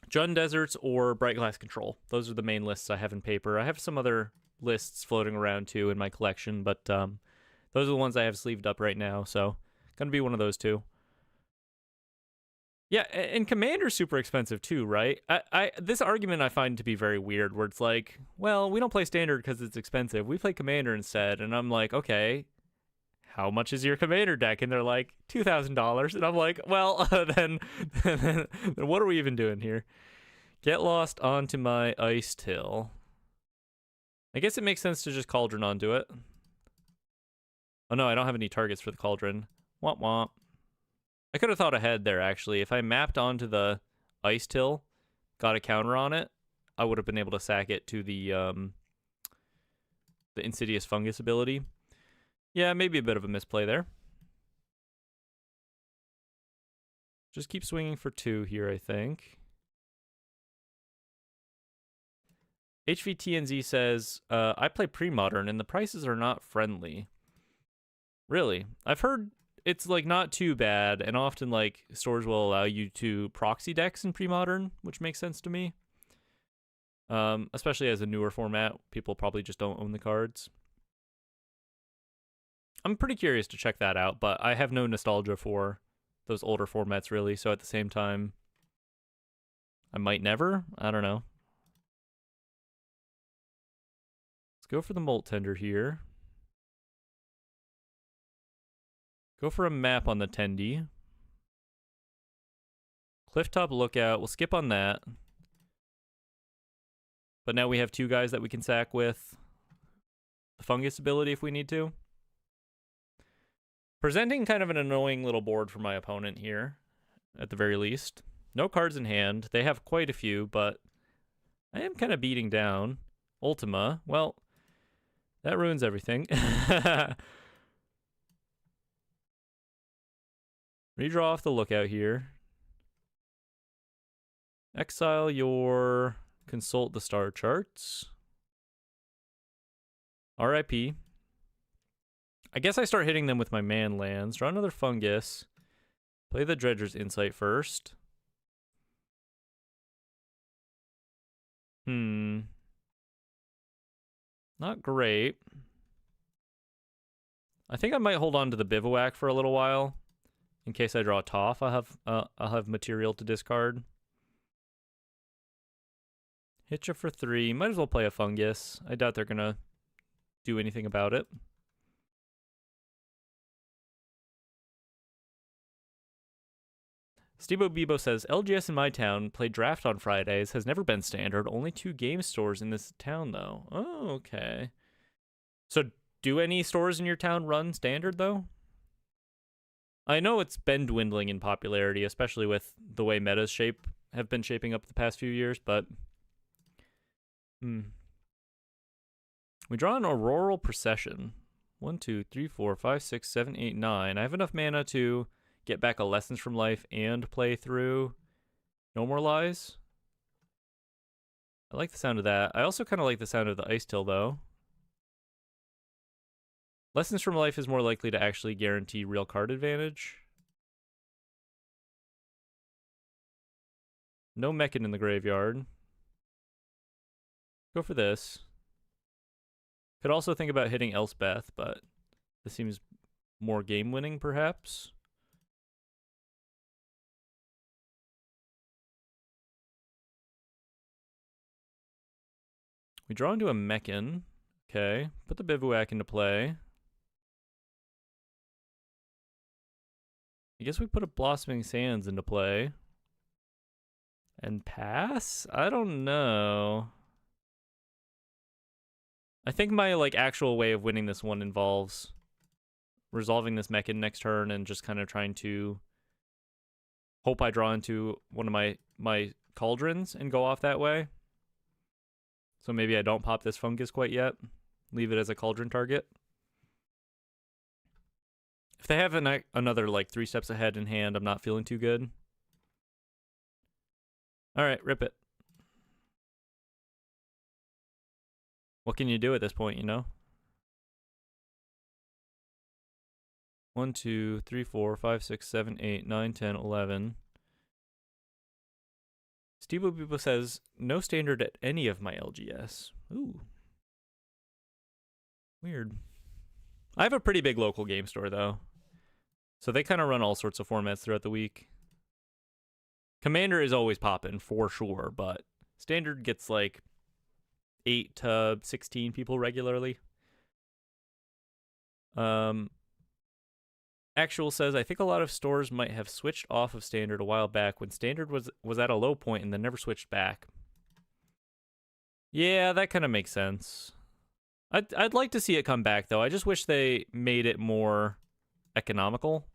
[SPEAKER 1] Abzan Deserts or Bright Glass Control. Those are the main lists I have in paper. I have some other lists floating around, too, in my collection, but... those are the ones I have sleeved up right now, so gonna be one of those two. Yeah, and Commander's super expensive too, right? This argument I find to be very weird, where it's like, well, we don't play Standard because it's expensive. We play Commander instead, and I'm like, okay, how much is your Commander deck? And they're like, $2,000, and I'm like, well, then what are we even doing here? Get lost onto my Ice Till. I guess it makes sense to just Cauldron onto it. Oh no, I don't have any targets for the Cauldron. Womp womp. I could have thought ahead there, actually. If I mapped onto the Ice Till, got a counter on it, I would have been able to sack it to the Insidious Fungus ability. Yeah, maybe a bit of a misplay there. Just keep swinging for 2 here, I think. HVTNZ says, I play pre-modern and the prices are not friendly. Really? I've heard it's like not too bad, and often like stores will allow you to proxy decks in pre-modern, which makes sense to me. Especially as a newer format, people probably just don't own the cards. I'm pretty curious to check that out, but I have no nostalgia for those older formats really, so at the same time, I might never. I don't know. Let's go for the Molt Tender here. Go for a map on the Tendy. Clifftop Lookout. We'll skip on that. But now we have 2 guys that we can sack with the Fungus ability if we need to. Presenting kind of an annoying little board for my opponent here, at the very least. No cards in hand. They have quite a few, but I am kind of beating down. Ultima. Well, that ruins everything. Redraw off the Lookout here. Exile your Consult the Star Charts. RIP. I guess I start hitting them with my man lands. Draw another Fungus. Play the Dredger's Insight first. Not great. I think I might hold on to the Bivouac for a little while. In case I draw a Toph, I'll have material to discard. Hitcha for 3. Might as well play a Fungus. I doubt they're gonna do anything about it. Stebo Bebo says, LGS in my town, play draft on Fridays, has never been standard. Only 2 game stores in this town, though. Oh, okay. So, do any stores in your town run standard, though? I know it's been dwindling in popularity, especially with the way metas have been shaping up the past few years, but... We draw an Auroral Procession. 1, 2, 3, 4, 5, 6, 7, 8, 9. I have enough mana to get back a Lessons from Life and play through No More Lies. I like the sound of that. I also kind of like the sound of the Ice Till, though. Lessons from Life is more likely to actually guarantee real card advantage. No Mechan in the graveyard. Go for this. Could also think about hitting Elspeth, but this seems more game-winning, perhaps. We draw into a Mechan. Okay, put the Bivouac into play. I guess we put a Blossoming Sands into play. And pass? I don't know. I think my actual way of winning this one involves resolving this Mechan next turn and just kind of trying to hope I draw into one of my cauldrons and go off that way. So maybe I don't pop this Fungus quite yet. Leave it as a cauldron target. If they have another 3 steps ahead in hand, I'm not feeling too good. Alright, rip it. What can you do at this point, you know? 1, 2, 3, 4, 5, 6, 7, 8, 9, 10, 11. Stebo Bebo says, no standard at any of my LGS. Ooh. Weird. I have a pretty big local game store, though. So they kind of run all sorts of formats throughout the week. Commander is always popping, for sure, but Standard gets 8 to 16 people regularly. Actual says, I think a lot of stores might have switched off of Standard a while back when Standard was at a low point and then never switched back. Yeah, that kind of makes sense. I'd like to see it come back, though. I just wish they made it more economical.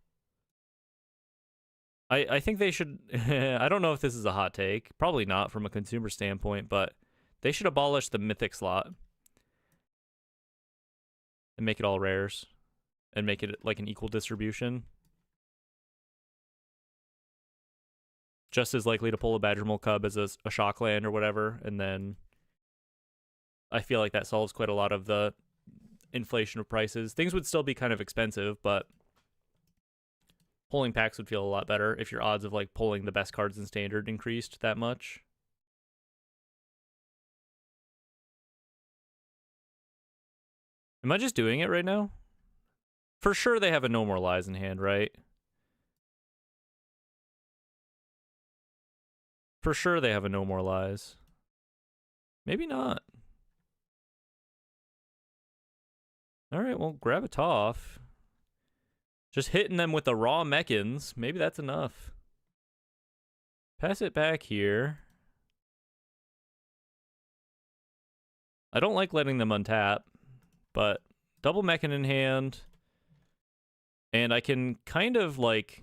[SPEAKER 1] I think they should... I don't know if this is a hot take. Probably not from a consumer standpoint, but they should abolish the Mythic slot. And make it all rares. And make it an equal distribution. just as likely to pull a Badgermole Cub as a shock land or whatever, and then I feel like that solves quite a lot of the inflation of prices. Things would still be kind of expensive, but pulling packs would feel a lot better if your odds of like pulling the best cards in Standard increased that much. Am I just doing it right now? For sure they have a No More Lies in hand, right? For sure they have a No More Lies. Maybe not. Alright, well, grab a Toph. Just hitting them with the raw Mechans. Maybe that's enough. Pass it back here. I don't like letting them untap, but double Mechan in hand. And I can kind of like...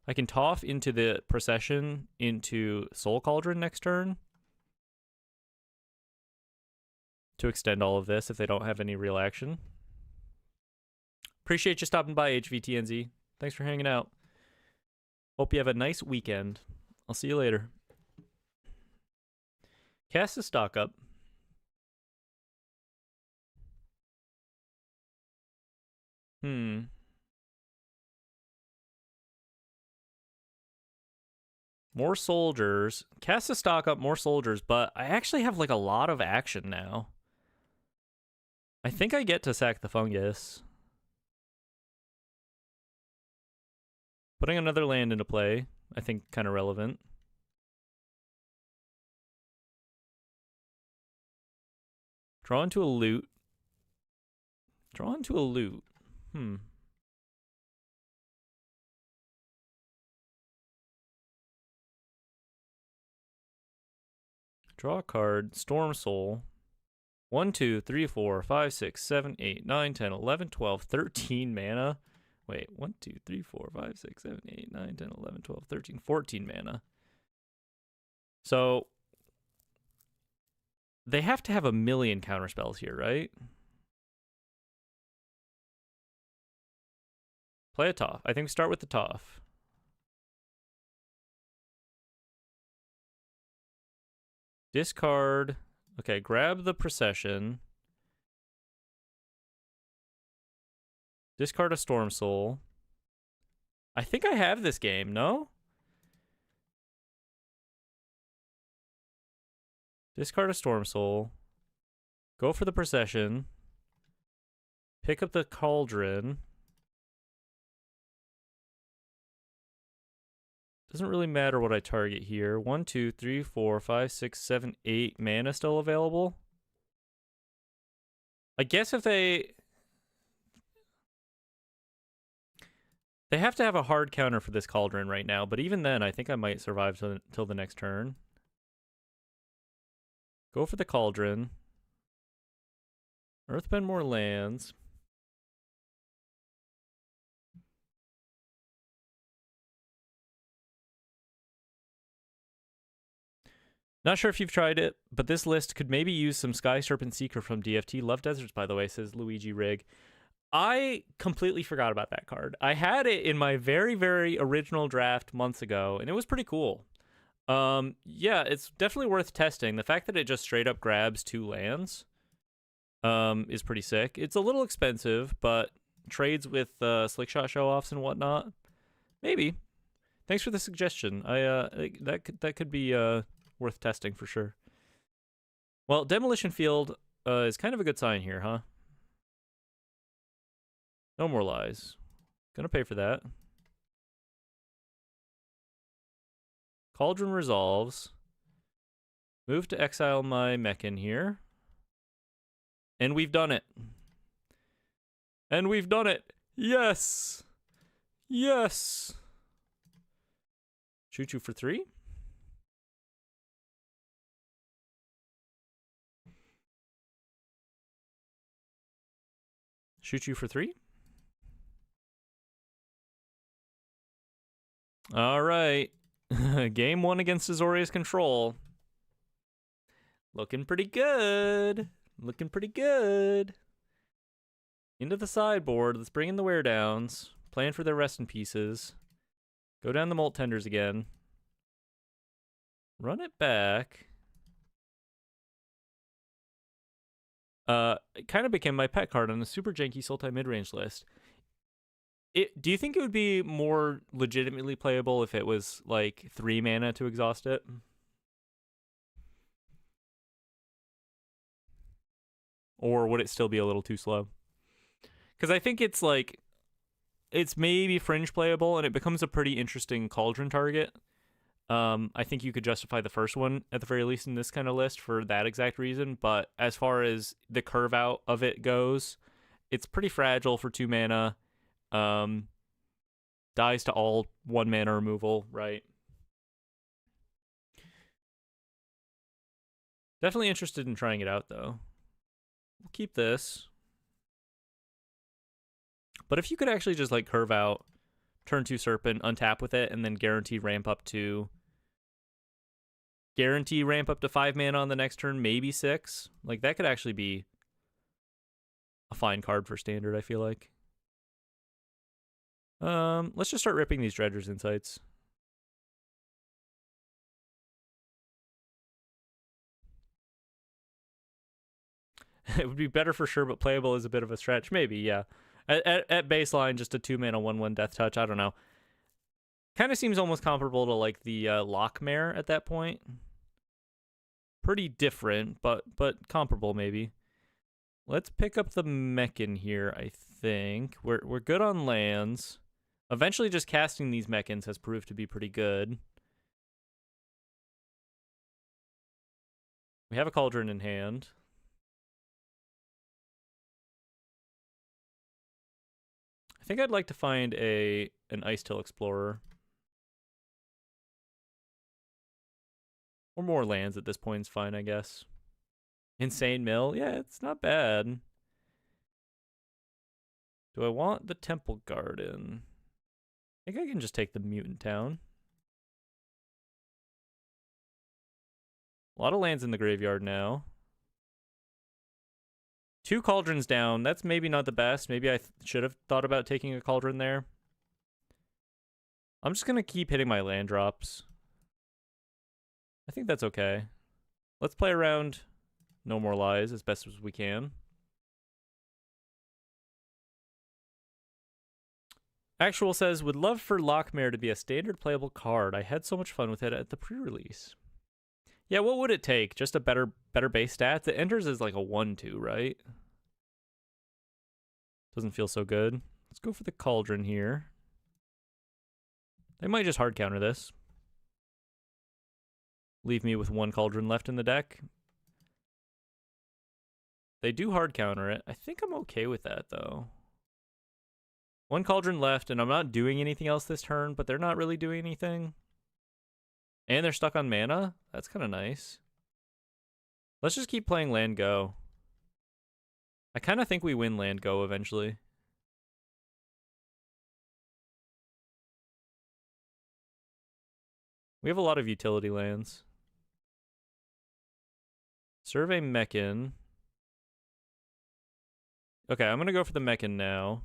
[SPEAKER 1] I can Toph into the Procession into Soul Cauldron next turn to extend all of this if they don't have any real action. Appreciate you stopping by, HVTNZ. Thanks for hanging out. Hope you have a nice weekend. I'll see you later. Cast the stock up. More soldiers. Cast the stock up, more soldiers, but I actually have like a lot of action now. I think I get to sack the fungus. Putting another land into play, I think kind of relevant. Draw into a loot. Draw into a loot. Draw a card. Storm Soul. 1, 2, 3, 4, 5, 6, 7, 8, 9, 10, 11, 12, 13 mana. Wait, 1, 2, 3, 4, 5, 6, 7, 8, 9, 10, 11, 12, 13, 14 mana. So they have to have a million counterspells here, right? Play a Toph. I think we start with the Toph. Discard. Okay, grab the Procession. Discard a Storm Soul. I think I have this game, no? Discard a Storm Soul. Go for the Procession. Pick up the Cauldron. Doesn't really matter what I target here. 1, 2, 3, 4, 5, 6, 7, 8 mana still available. I guess if they have to have a hard counter for this Cauldron right now, but even then, I think I might survive till the next turn. Go for the Cauldron. Earthbend more lands. Not sure if you've tried it, but this list could maybe use some Sky Serpent Seeker from DFT. Love Deserts, by the way, says Luigi Rig. I completely forgot about that card. I had it in my very, very original draft months ago, and it was pretty cool. Yeah, it's definitely worth testing. The fact that it just straight up grabs 2 lands is pretty sick. It's a little expensive, but trades with Slickshot show-offs and whatnot, maybe. Thanks for the suggestion. That could be worth testing for sure. Well, Demolition Field is kind of a good sign here, huh? No More Lies. Gonna pay for that. Cauldron resolves. Move to exile my Mechan here. And we've done it. And we've done it. Yes. Yes. Shoot you for 3. Shoot you for 3. All right. Game 1 against Azorius Control. Looking pretty good. Looking pretty good. Into the sideboard. Let's bring in the wear downs. Plan for their rest in pieces. Go down the Molt Tenders again. Run it back. It kind of became my pet card on a super janky Sultai mid-range list. Do you think it would be more legitimately playable if it was like 3 mana to exhaust it? Or would it still be a little too slow? Because I think it's like, it's maybe fringe playable and it becomes a pretty interesting Cauldron target. I think you could justify the first one at the very least in this kind of list for that exact reason. But as far as the curve out of it goes, it's pretty fragile for 2 mana. Dies to all 1 mana removal, right? Definitely interested in trying it out though. We'll keep this. But if you could actually just like curve out, turn 2 Serpent, untap with it, and then guarantee ramp up to 5 mana on the next turn, maybe 6. Like that could actually be a fine card for Standard, I feel like. Let's just start ripping these Dredger's Insights. It would be better for sure, but playable is a bit of a stretch. Maybe, yeah. At baseline, just a 2 mana 1/1 Death Touch. I don't know. Kind of seems almost comparable to like the Lockmare at that point. Pretty different, but comparable maybe. Let's pick up the Mechan here. I think we're good on lands. Eventually, just casting these Mechans has proved to be pretty good. We have a Cauldron in hand. I think I'd like to find an Ice Till Explorer. Or more lands at this point is fine, I guess. Insane Mill? Yeah, it's not bad. Do I want the Temple Garden? I think I can just take the Mutant Town. A lot of lands in the graveyard now. 2 Cauldrons down. That's maybe not the best. Maybe I should have thought about taking a Cauldron there. I'm just going to keep hitting my land drops. I think that's okay. Let's play around No More Lies as best as we can. Actual says, would love for Lockmare to be a standard playable card. I had so much fun with it at the pre-release. Yeah, what would it take? Just a better base stats? It enters as like a 1/2, right? Doesn't feel so good. Let's go for the Cauldron here. They might just hard counter this. Leave me with 1 Cauldron left in the deck. They do hard counter it. I think I'm okay with that, though. 1 Cauldron left, and I'm not doing anything else this turn, but they're not really doing anything. And they're stuck on mana? That's kind of nice. Let's just keep playing land go. I kind of think we win land go eventually. We have a lot of utility lands. Survey Mechan. Okay, I'm going to go for the Mechan now.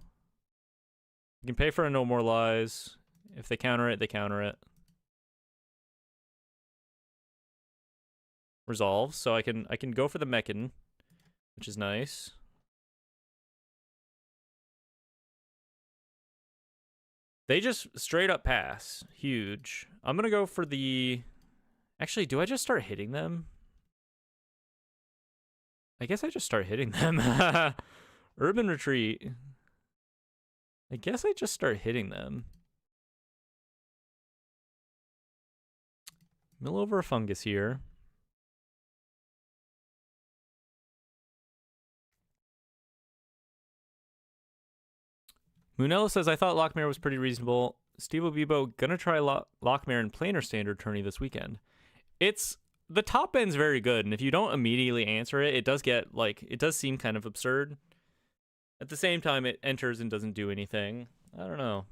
[SPEAKER 1] You can pay for a No More Lies. If they counter it, they counter it. Resolve. So I can go for the Mechan, which is nice. They just straight up pass. Huge. I'm going to go for the... Actually, do I just start hitting them? I guess I just start hitting them. Urban Retreat. I guess I just start hitting them. Mill over a Fungus here. Munello says, I thought Lockmare was pretty reasonable. Steve Obibo, gonna try Lockmare in planar standard tourney this weekend. The top end's very good, and if you don't immediately answer it, it does get, like, it does seem kind of absurd. At the same time, it enters and doesn't do anything. I don't know.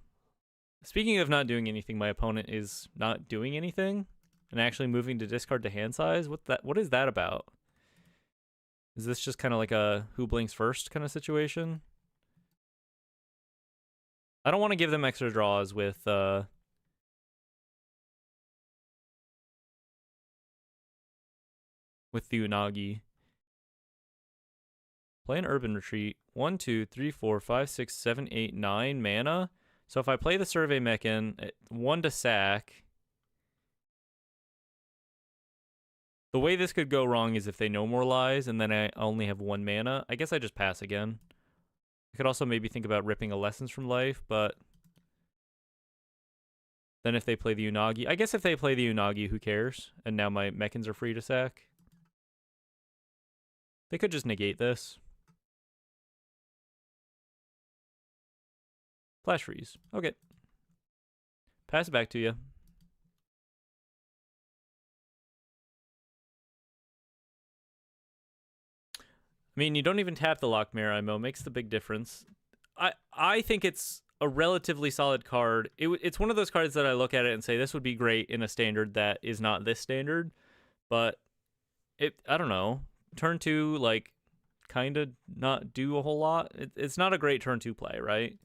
[SPEAKER 1] Speaking of not doing anything, my opponent is not doing anything and actually moving to discard to hand size. What is that about? Is this just kind of like a who blinks first kind of situation? I don't want to give them extra draws with with the Unagi. Play an Urban Retreat. 1, 2, 3, 4, 5, 6, 7, 8, 9 mana. So if I play the Survey Mechan, 1 to sack. The way this could go wrong is if they No More Lies and then I only have 1 mana. I guess I just pass again. I could also maybe think about ripping a Lessons from Life, but then if they play the Unagi, I guess if they play the Unagi, who cares? And now my Mechans are free to sack. They could just negate this. Flash freeze. Okay. Pass it back to you. I mean, you don't even tap the Lockmare IMO. Makes the big difference. I think it's a relatively solid card. It's one of those cards that I look at it and say, this would be great in a standard that is not this standard. But I don't know. Turn 2, like, kind of not do a whole lot. It's not a great turn 2 play, right?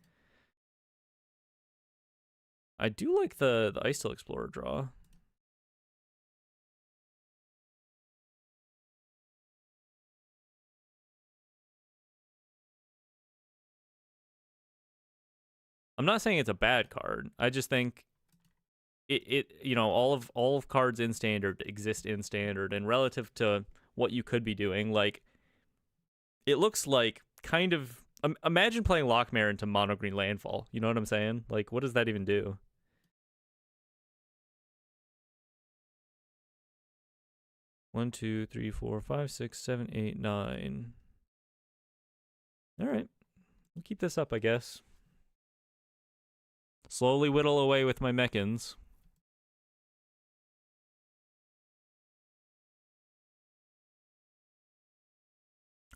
[SPEAKER 1] I do like the Ice-Till Explorer draw. I'm not saying it's a bad card. I just think it you know, all of cards in standard exist in standard, and relative to what you could be doing, like, it looks like kind of imagine playing Lockmare into mono green landfall. You know what I'm saying? Like, what does that even do? One, 2, 3, 4, 5, 6, 7, 8, 9. All right, we'll keep this up, I guess. Slowly whittle away with my Mechans.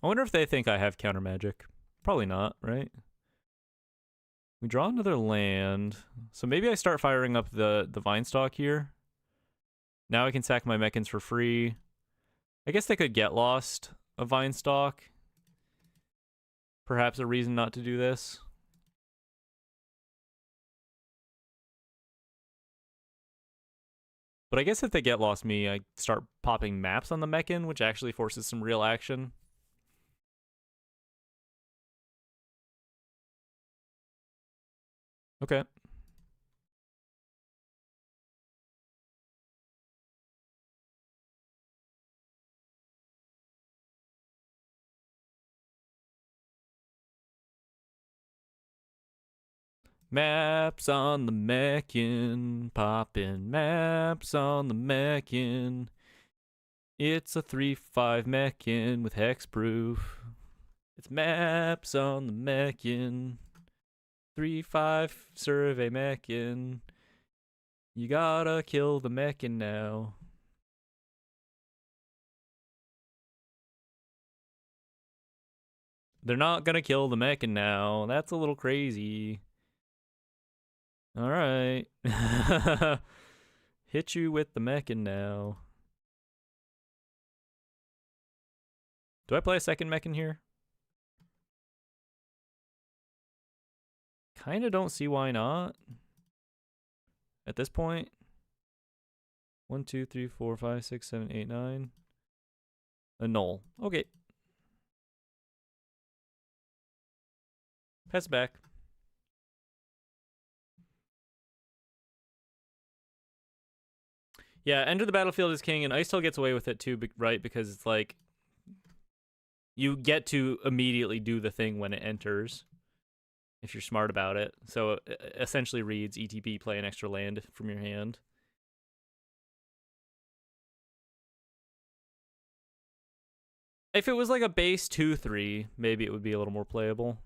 [SPEAKER 1] I wonder if they think I have counter magic. Probably not, right? We draw another land. So maybe I start firing up the Vinestalk here. Now I can sack my Mechans for free. I guess they could get lost a Vinestalk. Perhaps a reason not to do this. But I guess if they get lost me, I start popping maps on the Mechan, which actually forces some real action. Okay. Maps on the Mechan, popping maps on the Mechan. It's a 3/5 Mechan with hexproof. It's maps on the Mechan. 3/5 Survey Mechan. You gotta kill the Mechan now. They're not gonna kill the Mechan now. That's a little crazy. All right. Hit you with the Mechan now. Do I play a second Mechan here? Kind of don't see why not. At this point. 1, 2, 3, 4, 5, 6, 7, 8, 9. A null. Okay. Pass it back. Yeah, enter the battlefield as king, and Ice-Till gets away with it too, right? Because it's like, you get to immediately do the thing when it enters, if you're smart about it. So it essentially reads ETB, play an extra land from your hand. If it was like a base 2/3, maybe it would be a little more playable.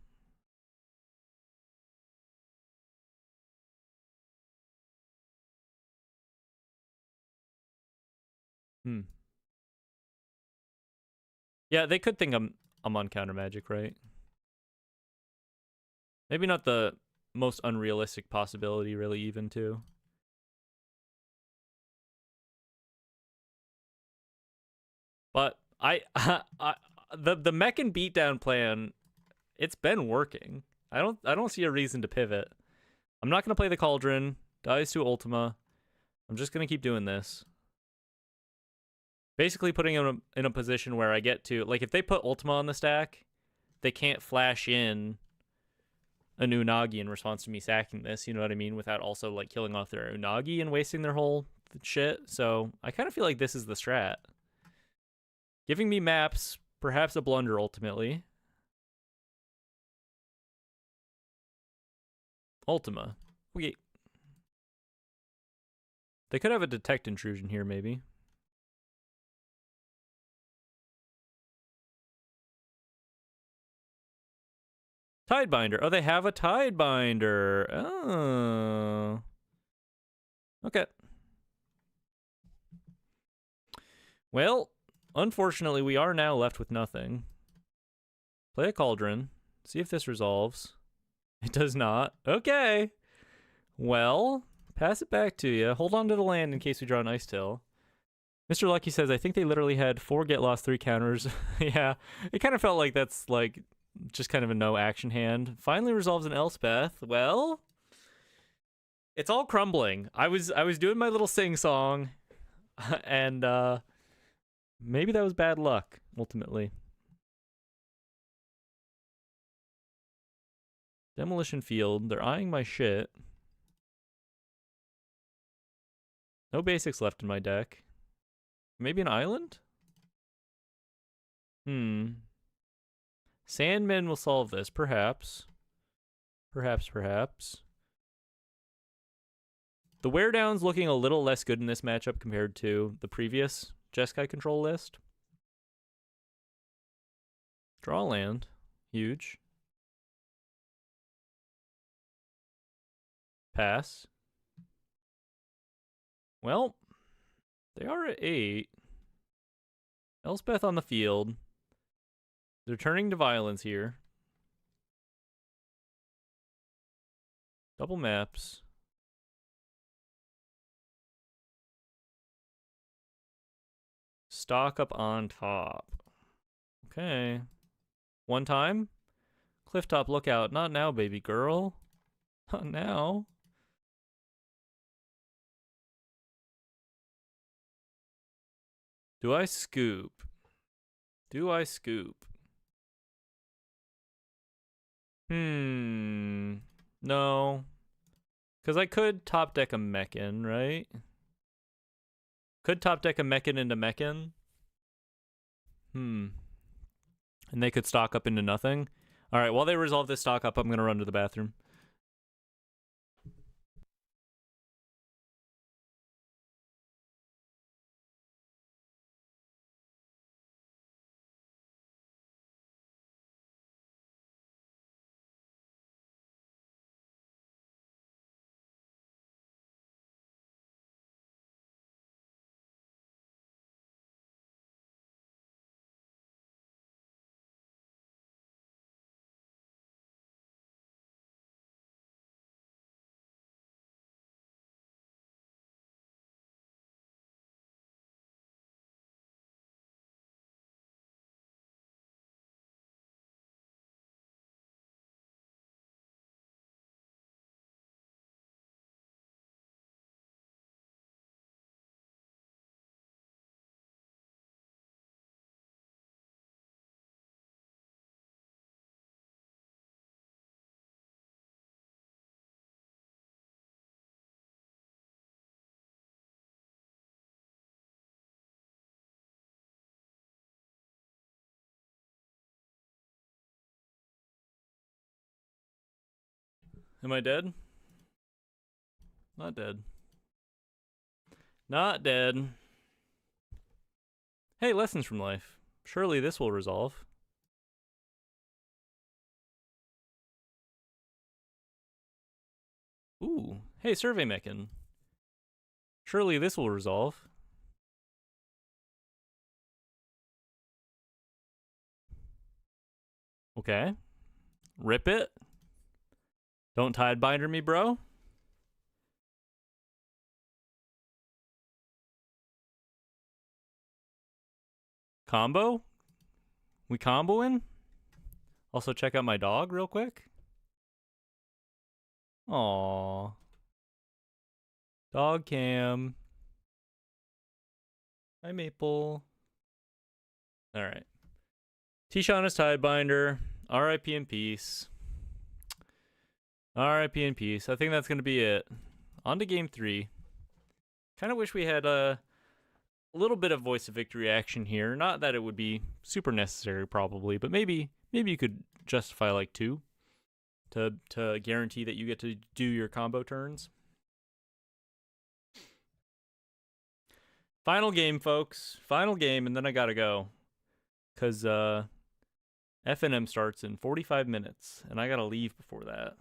[SPEAKER 1] Yeah, they could think I'm on counter magic, right? Maybe not the most unrealistic possibility, really, even too. But the Mechan beatdown plan, it's been working. I don't see a reason to pivot. I'm not gonna play the Cauldron. Dies to Ultima. I'm just gonna keep doing this. Basically putting them in a position where I get to, like, if they put Ultima on the stack, they can't flash in a Unagi in response to me sacking this, you know what I mean? Without also, like, killing off their Unagi and wasting their whole shit. So I kind of feel like this is the strat. Giving me maps, perhaps a blunder ultimately. Ultima. Okay. They could have a detect intrusion here, maybe. Tidebinder. Oh, they have a Tidebinder. Oh. Okay. Well, unfortunately, we are now left with nothing. Play a Cauldron. See if this resolves. It does not. Okay. Well, pass it back to you. Hold on to the land in case we draw an Ice Tail. Mr. Lucky says, I think they literally had 4 get lost, 3 counters. Yeah, it kind of felt like that's like just kind of a no action hand. Finally resolves an Elspeth. Well, it's all crumbling. I was doing my little sing song, and maybe that was bad luck ultimately. Demolition Field. They're eyeing my shit. No basics left in my deck. Maybe an island? Sandman will solve this, perhaps. Perhaps. The Wear Down's looking a little less good in this matchup compared to the previous Jeskai control list. Draw land. Huge. Pass. Well, they are at 8. Elspeth on the field. They're turning to violence here. Double maps. Stock up on top. Okay. One time. Clifftop, look out. Not now, baby girl. Not now. Do I scoop? No. Because I could top deck a Mechan, right? Could top deck a Mechan into Mechan. And they could stock up into nothing. Alright, while they resolve this stock up, I'm going to run to the bathroom. Am I dead? Not dead. Not dead. Hey, lessons from life. Surely this will resolve. Ooh. Hey, Survey Mechan. Surely this will resolve. Okay. Rip it. Don't Tidebinder me, bro. Combo? We comboing? Also check out my dog real quick. Aww. Dog cam. Hi, Maple. All right. Tishana's Tidebinder. R.I.P. in peace. R.I.P. in peace. I think that's going to be it. On to game 3. Kind of wish we had a little bit of Voice of Victory action here. Not that it would be super necessary, probably, but maybe you could justify like 2 to guarantee that you get to do your combo turns. Final game, folks. Final game, and then I gotta go. Because FNM starts in 45 minutes, and I gotta leave before that.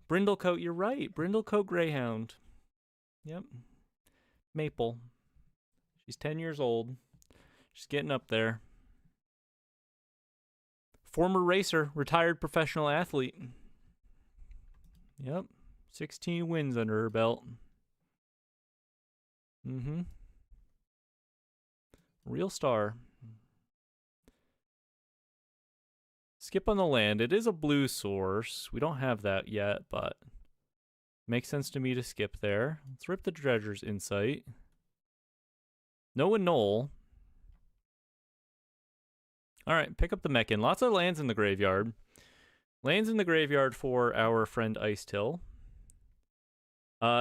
[SPEAKER 1] Brindlecoat, you're right. Brindlecoat Greyhound. Yep. Maple. She's 10 years old. She's getting up there. Former racer, retired professional athlete. Yep. 16 wins under her belt. Mm-hmm. Real star. Skip on the land. It is a blue source. We don't have that yet, but makes sense to me to skip there. Let's rip the Dredger's Insight. No Annul. Alright, pick up the Mechan. Lots of lands in the graveyard. Lands in the graveyard for our friend Icetill.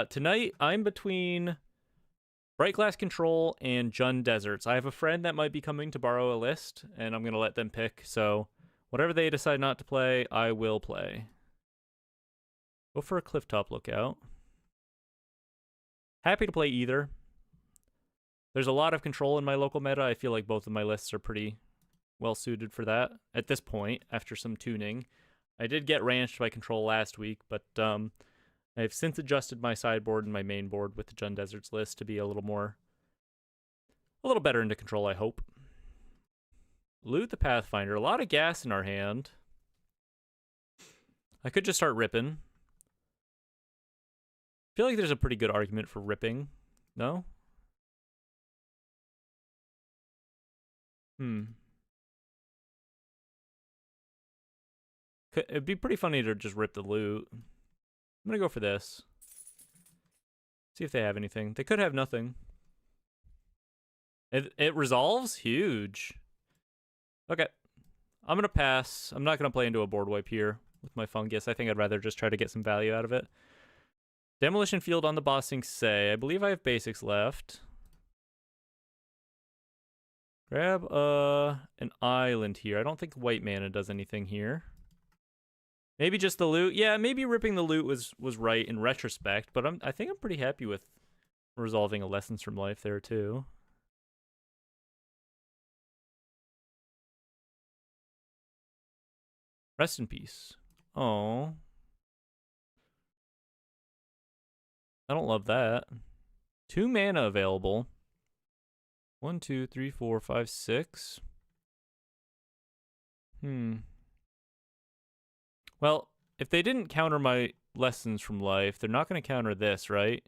[SPEAKER 1] Tonight, I'm between Bright Glass Control and Abzan Deserts. I have a friend that might be coming to borrow a list, and I'm going to let them pick, so whatever they decide not to play, I will play. Go for a Clifftop Lookout. Happy to play either. There's a lot of control in my local meta. I feel like both of my lists are pretty well suited for that at this point, after some tuning. I did get ranched by control last week, but I've since adjusted my sideboard and my main board with the Abzan Deserts list to be a little better into control, I hope. Loot the Pathfinder. A lot of gas in our hand. I could just start ripping. I feel like there's a pretty good argument for ripping. No? It'd be pretty funny to just rip the loot. I'm gonna go for this. See if they have anything. They could have nothing. It resolves? Huge. Okay. I'm gonna pass. I'm not gonna play into a board wipe here with my fungus. I think I'd rather just try to get some value out of it. Demolition Field on the Bossing Say. I believe I have basics left. Grab an island here. I don't think white mana does anything here. Maybe just the loot. Yeah, maybe ripping the loot was right in retrospect, but I think I'm pretty happy with resolving a Lessons from Life there too. Rest in peace. Oh. I don't love that. 2 mana available. 1, 2, 3, 4, 5, 6. Well, if they didn't counter my Lessons from Life, they're not going to counter this, right?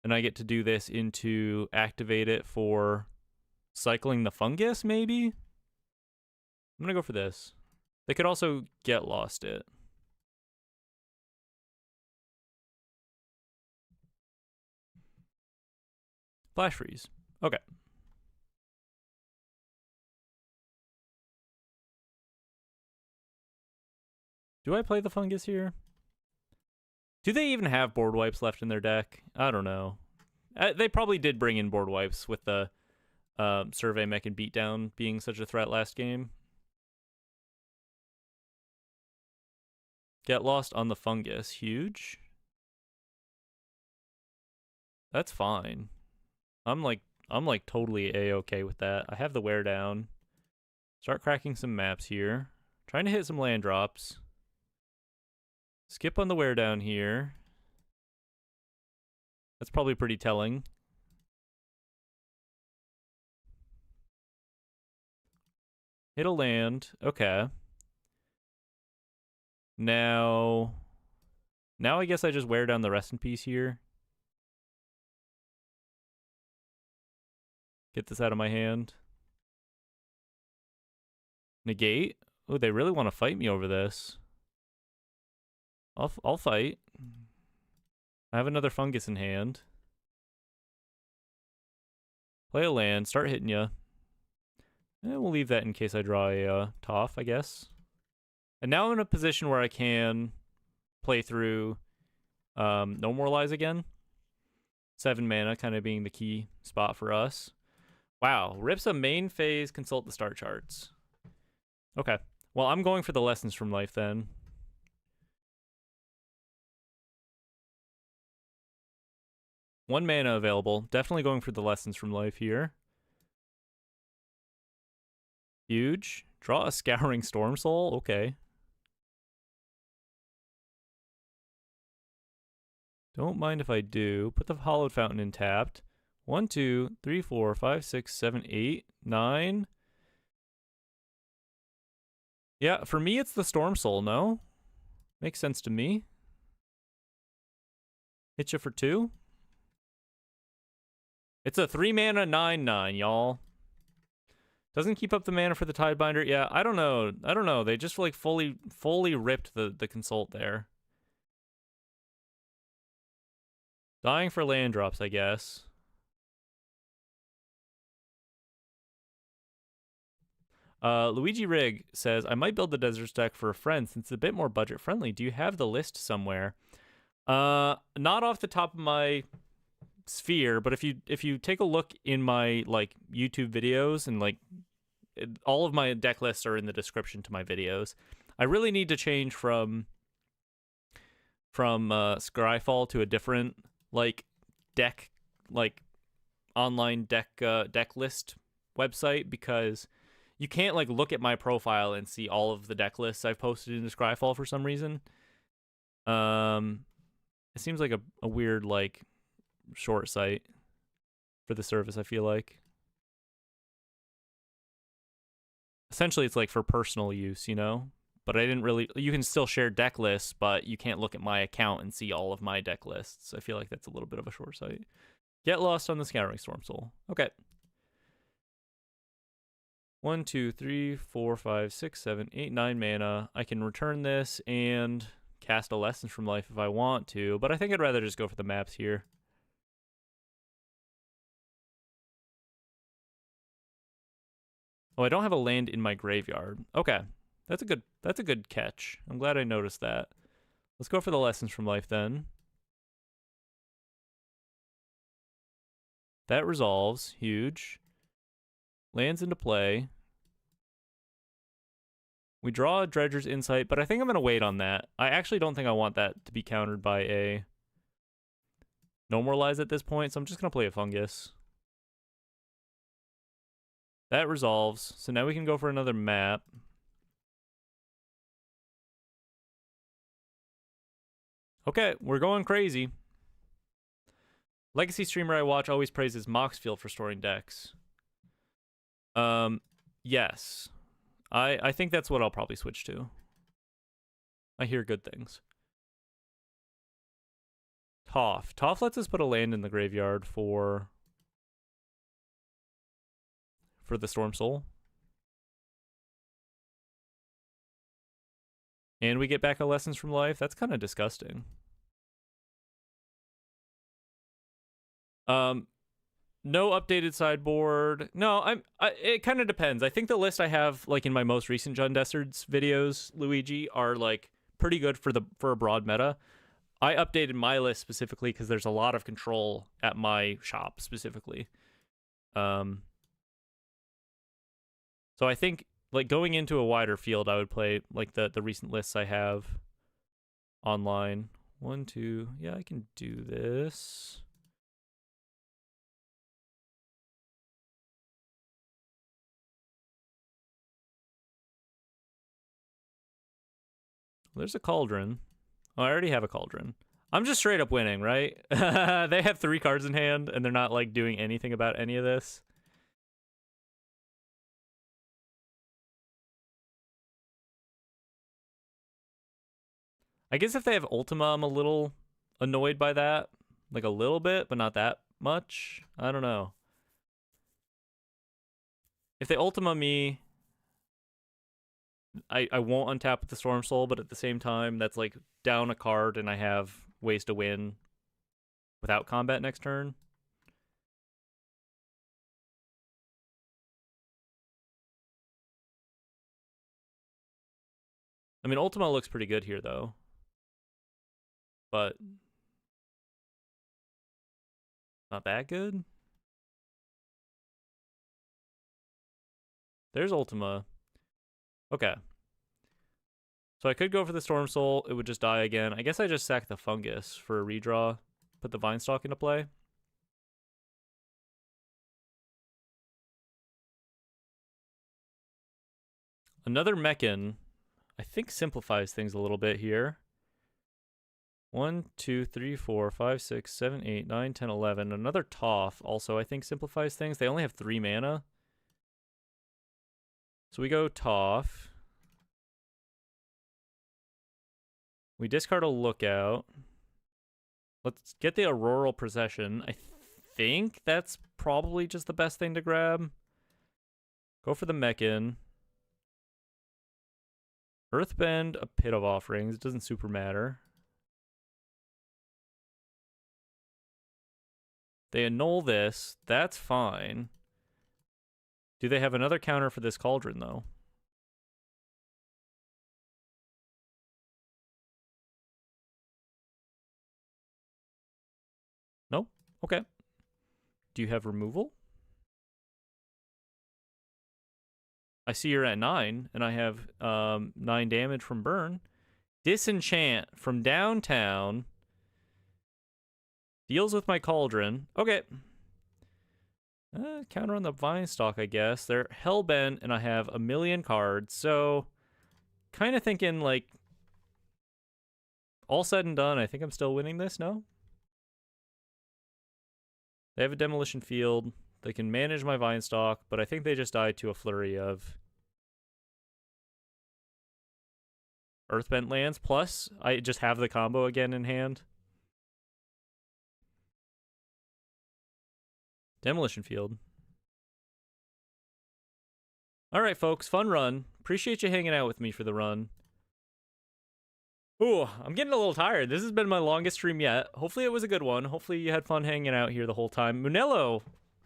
[SPEAKER 1] And I get to do this into activate it for cycling the fungus, maybe? I'm going to go for this. They could also get lost it. Flash freeze. Okay. Do I play the fungus here? Do they even have board wipes left in their deck? I don't know. They probably did bring in board wipes with the Survey Mech and Beatdown being such a threat last game. Get lost on the fungus. Huge. That's fine. I'm like totally A-okay with that. I have the wear down. Start cracking some maps here. Trying to hit some land drops. Skip on the wear down here. That's probably pretty telling. Hit a land. Okay. Now I guess I just wear down the Rest in Peace here. Get this out of my hand. Negate? Oh, they really want to fight me over this. I'll fight. I have another fungus in hand. Play a land, start hitting ya. And we'll leave that in case I draw a Toph, I guess. And now I'm in a position where I can play through No More Lies again. 7 mana kind of being the key spot for us. Wow, rips a main phase, consult the star charts. Okay, well, I'm going for the lessons from life then. One mana available. Definitely going for the lessons from life here. Huge. Draw a Scouring Storm Soul. Okay. Don't mind if I do. Put the Hallowed Fountain in tapped. 1, 2, 3, 4, 5, 6, 7, 8, 9. Yeah, for me, it's the Storm Soul, no? Makes sense to me. Hit you for 2. It's a 3 mana 9/9, y'all. Doesn't keep up the mana for the Tidebinder. Yeah, I don't know. They just like fully ripped the consult there. Dying for land drops, I guess. Luigi Rig says, I might build the Deserts deck for a friend since it's a bit more budget friendly. Do you have the list somewhere? Not off the top of my sphere, but if you take a look in my like YouTube videos, and like all of my deck lists are in the description to my videos. I really need to change from Scryfall to a different like deck, like online deck list website, because you can't like look at my profile and see all of the deck lists I've posted into Scryfall for some reason. It seems like a weird like short site for the service, I feel like. Essentially, it's like for personal use, you know? But I didn't really... You can still share deck lists, but you can't look at my account and see all of my deck lists. I feel like that's a little bit of a short site. Get lost on the Scouring Storm Soul. Okay. 1, 2, 3, 4, 5, 6, 7, 8, 9 mana. I can return this and cast a Lessons from Life if I want to, but I think I'd rather just go for the maps here. Oh, I don't have a land in my graveyard. Okay. That's a good catch. I'm glad I noticed that. Let's go for the Lessons from Life then. That resolves. Huge. Lands into play. We draw a Dredger's Insight, but I think I'm going to wait on that. I actually don't think I want that to be countered by a No More Lies at this point, so I'm just going to play a Fungus. That resolves. So now we can go for another map. Okay, we're going crazy. Legacy streamer I watch always praises Moxfield for storing decks. Yes. I think that's what I'll probably switch to. I hear good things. Toph. Toph lets us put a land in the graveyard for the Storm Soul. And we get back a Lessons from Life. That's kind of disgusting. No updated sideboard. No, it kind of depends. I think the list I have like in my most recent Abzan Deserts videos, Luigi, are like pretty good for a broad meta. I updated my list specifically because there's a lot of control at my shop specifically. So I think like going into a wider field, I would play like the recent lists I have online. 1, 2. Yeah, I can do this. There's a Cauldron. Oh, I already have a Cauldron. I'm just straight up winning, right? They have 3 cards in hand, and they're not like doing anything about any of this. I guess if they have Ultima, I'm a little annoyed by that. Like a little bit, but not that much. I don't know. If they Ultima me, I won't untap with the Storm Soul, but at the same time, that's like down a card and I have ways to win without combat next turn. I mean, Ultima looks pretty good here, though. But not that good. There's Ultima. Okay. So I could go for the Storm Soul. It would just die again. I guess I just sack the Fungus for a redraw. Put the Vine Stalk into play. Another Mechan, I think, simplifies things a little bit here. 1, 2, 3, 4, 5, 6, 7, 8, 9, 10, 11. Another Toph also, I think, simplifies things. They only have 3 mana. So we go Toph. We discard a Lookout. Let's get the Auroral Procession. I think that's probably just the best thing to grab. Go for the Mechan. Earthbend, a Pit of Offerings. It doesn't super matter. They annul this. That's fine. Do they have another counter for this Cauldron, though? No? Okay. Do you have removal? I see you're at 9, and I have 9 damage from burn. Disenchant from downtown. Deals with my Cauldron. Okay. Counter on the Vine Stalk, I guess. They're hellbent, and I have a million cards. So, kind of thinking, like, all said and done, I think I'm still winning this, no? They have a Demolition Field. They can manage my Vine Stalk, but I think they just died to a flurry of Earthbent lands. Plus, I just have the combo again in hand. Demolition Field. All right, folks. Fun run. Appreciate you hanging out with me for the run. Ooh, I'm getting a little tired. This has been my longest stream yet. Hopefully it was a good one. Hopefully you had fun hanging out here the whole time. Munello,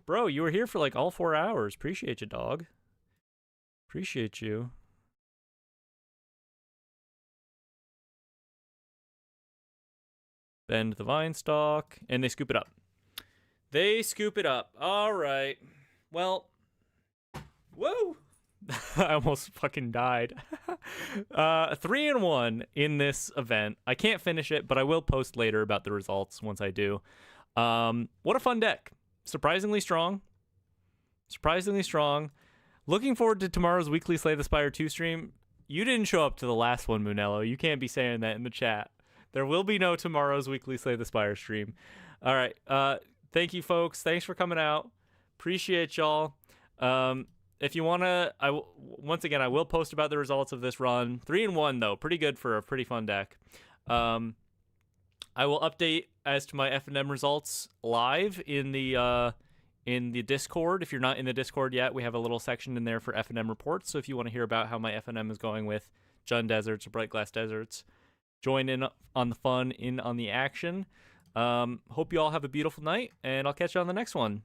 [SPEAKER 1] bro, you were here for like all 4 hours. Appreciate you, dog. Appreciate you. Bend the Vine Stalk, and they scoop it up. They scoop it up. All right. Well, whoa. I almost fucking died. 3-1 in this event. I can't finish it, but I will post later about the results once I do. What a fun deck. Surprisingly strong. Surprisingly strong. Looking forward to tomorrow's weekly Slay the Spire 2 stream. You didn't show up to the last one, Munello. You can't be saying that in the chat. There will be no tomorrow's weekly Slay the Spire stream. All right. Thank you, folks. Thanks for coming out. Appreciate y'all. If you want to, once again, I will post about the results of this run. 3-1, though. Pretty good for a pretty fun deck. I will update as to my F&M results live in the Discord. If you're not in the Discord yet, we have a little section in there for F&M reports. So if you want to hear about how my F&M is going with Mechan Deserts or Bright Glass Deserts, join in on the fun, in on the action. Hope you all have a beautiful night, and I'll catch you on the next one.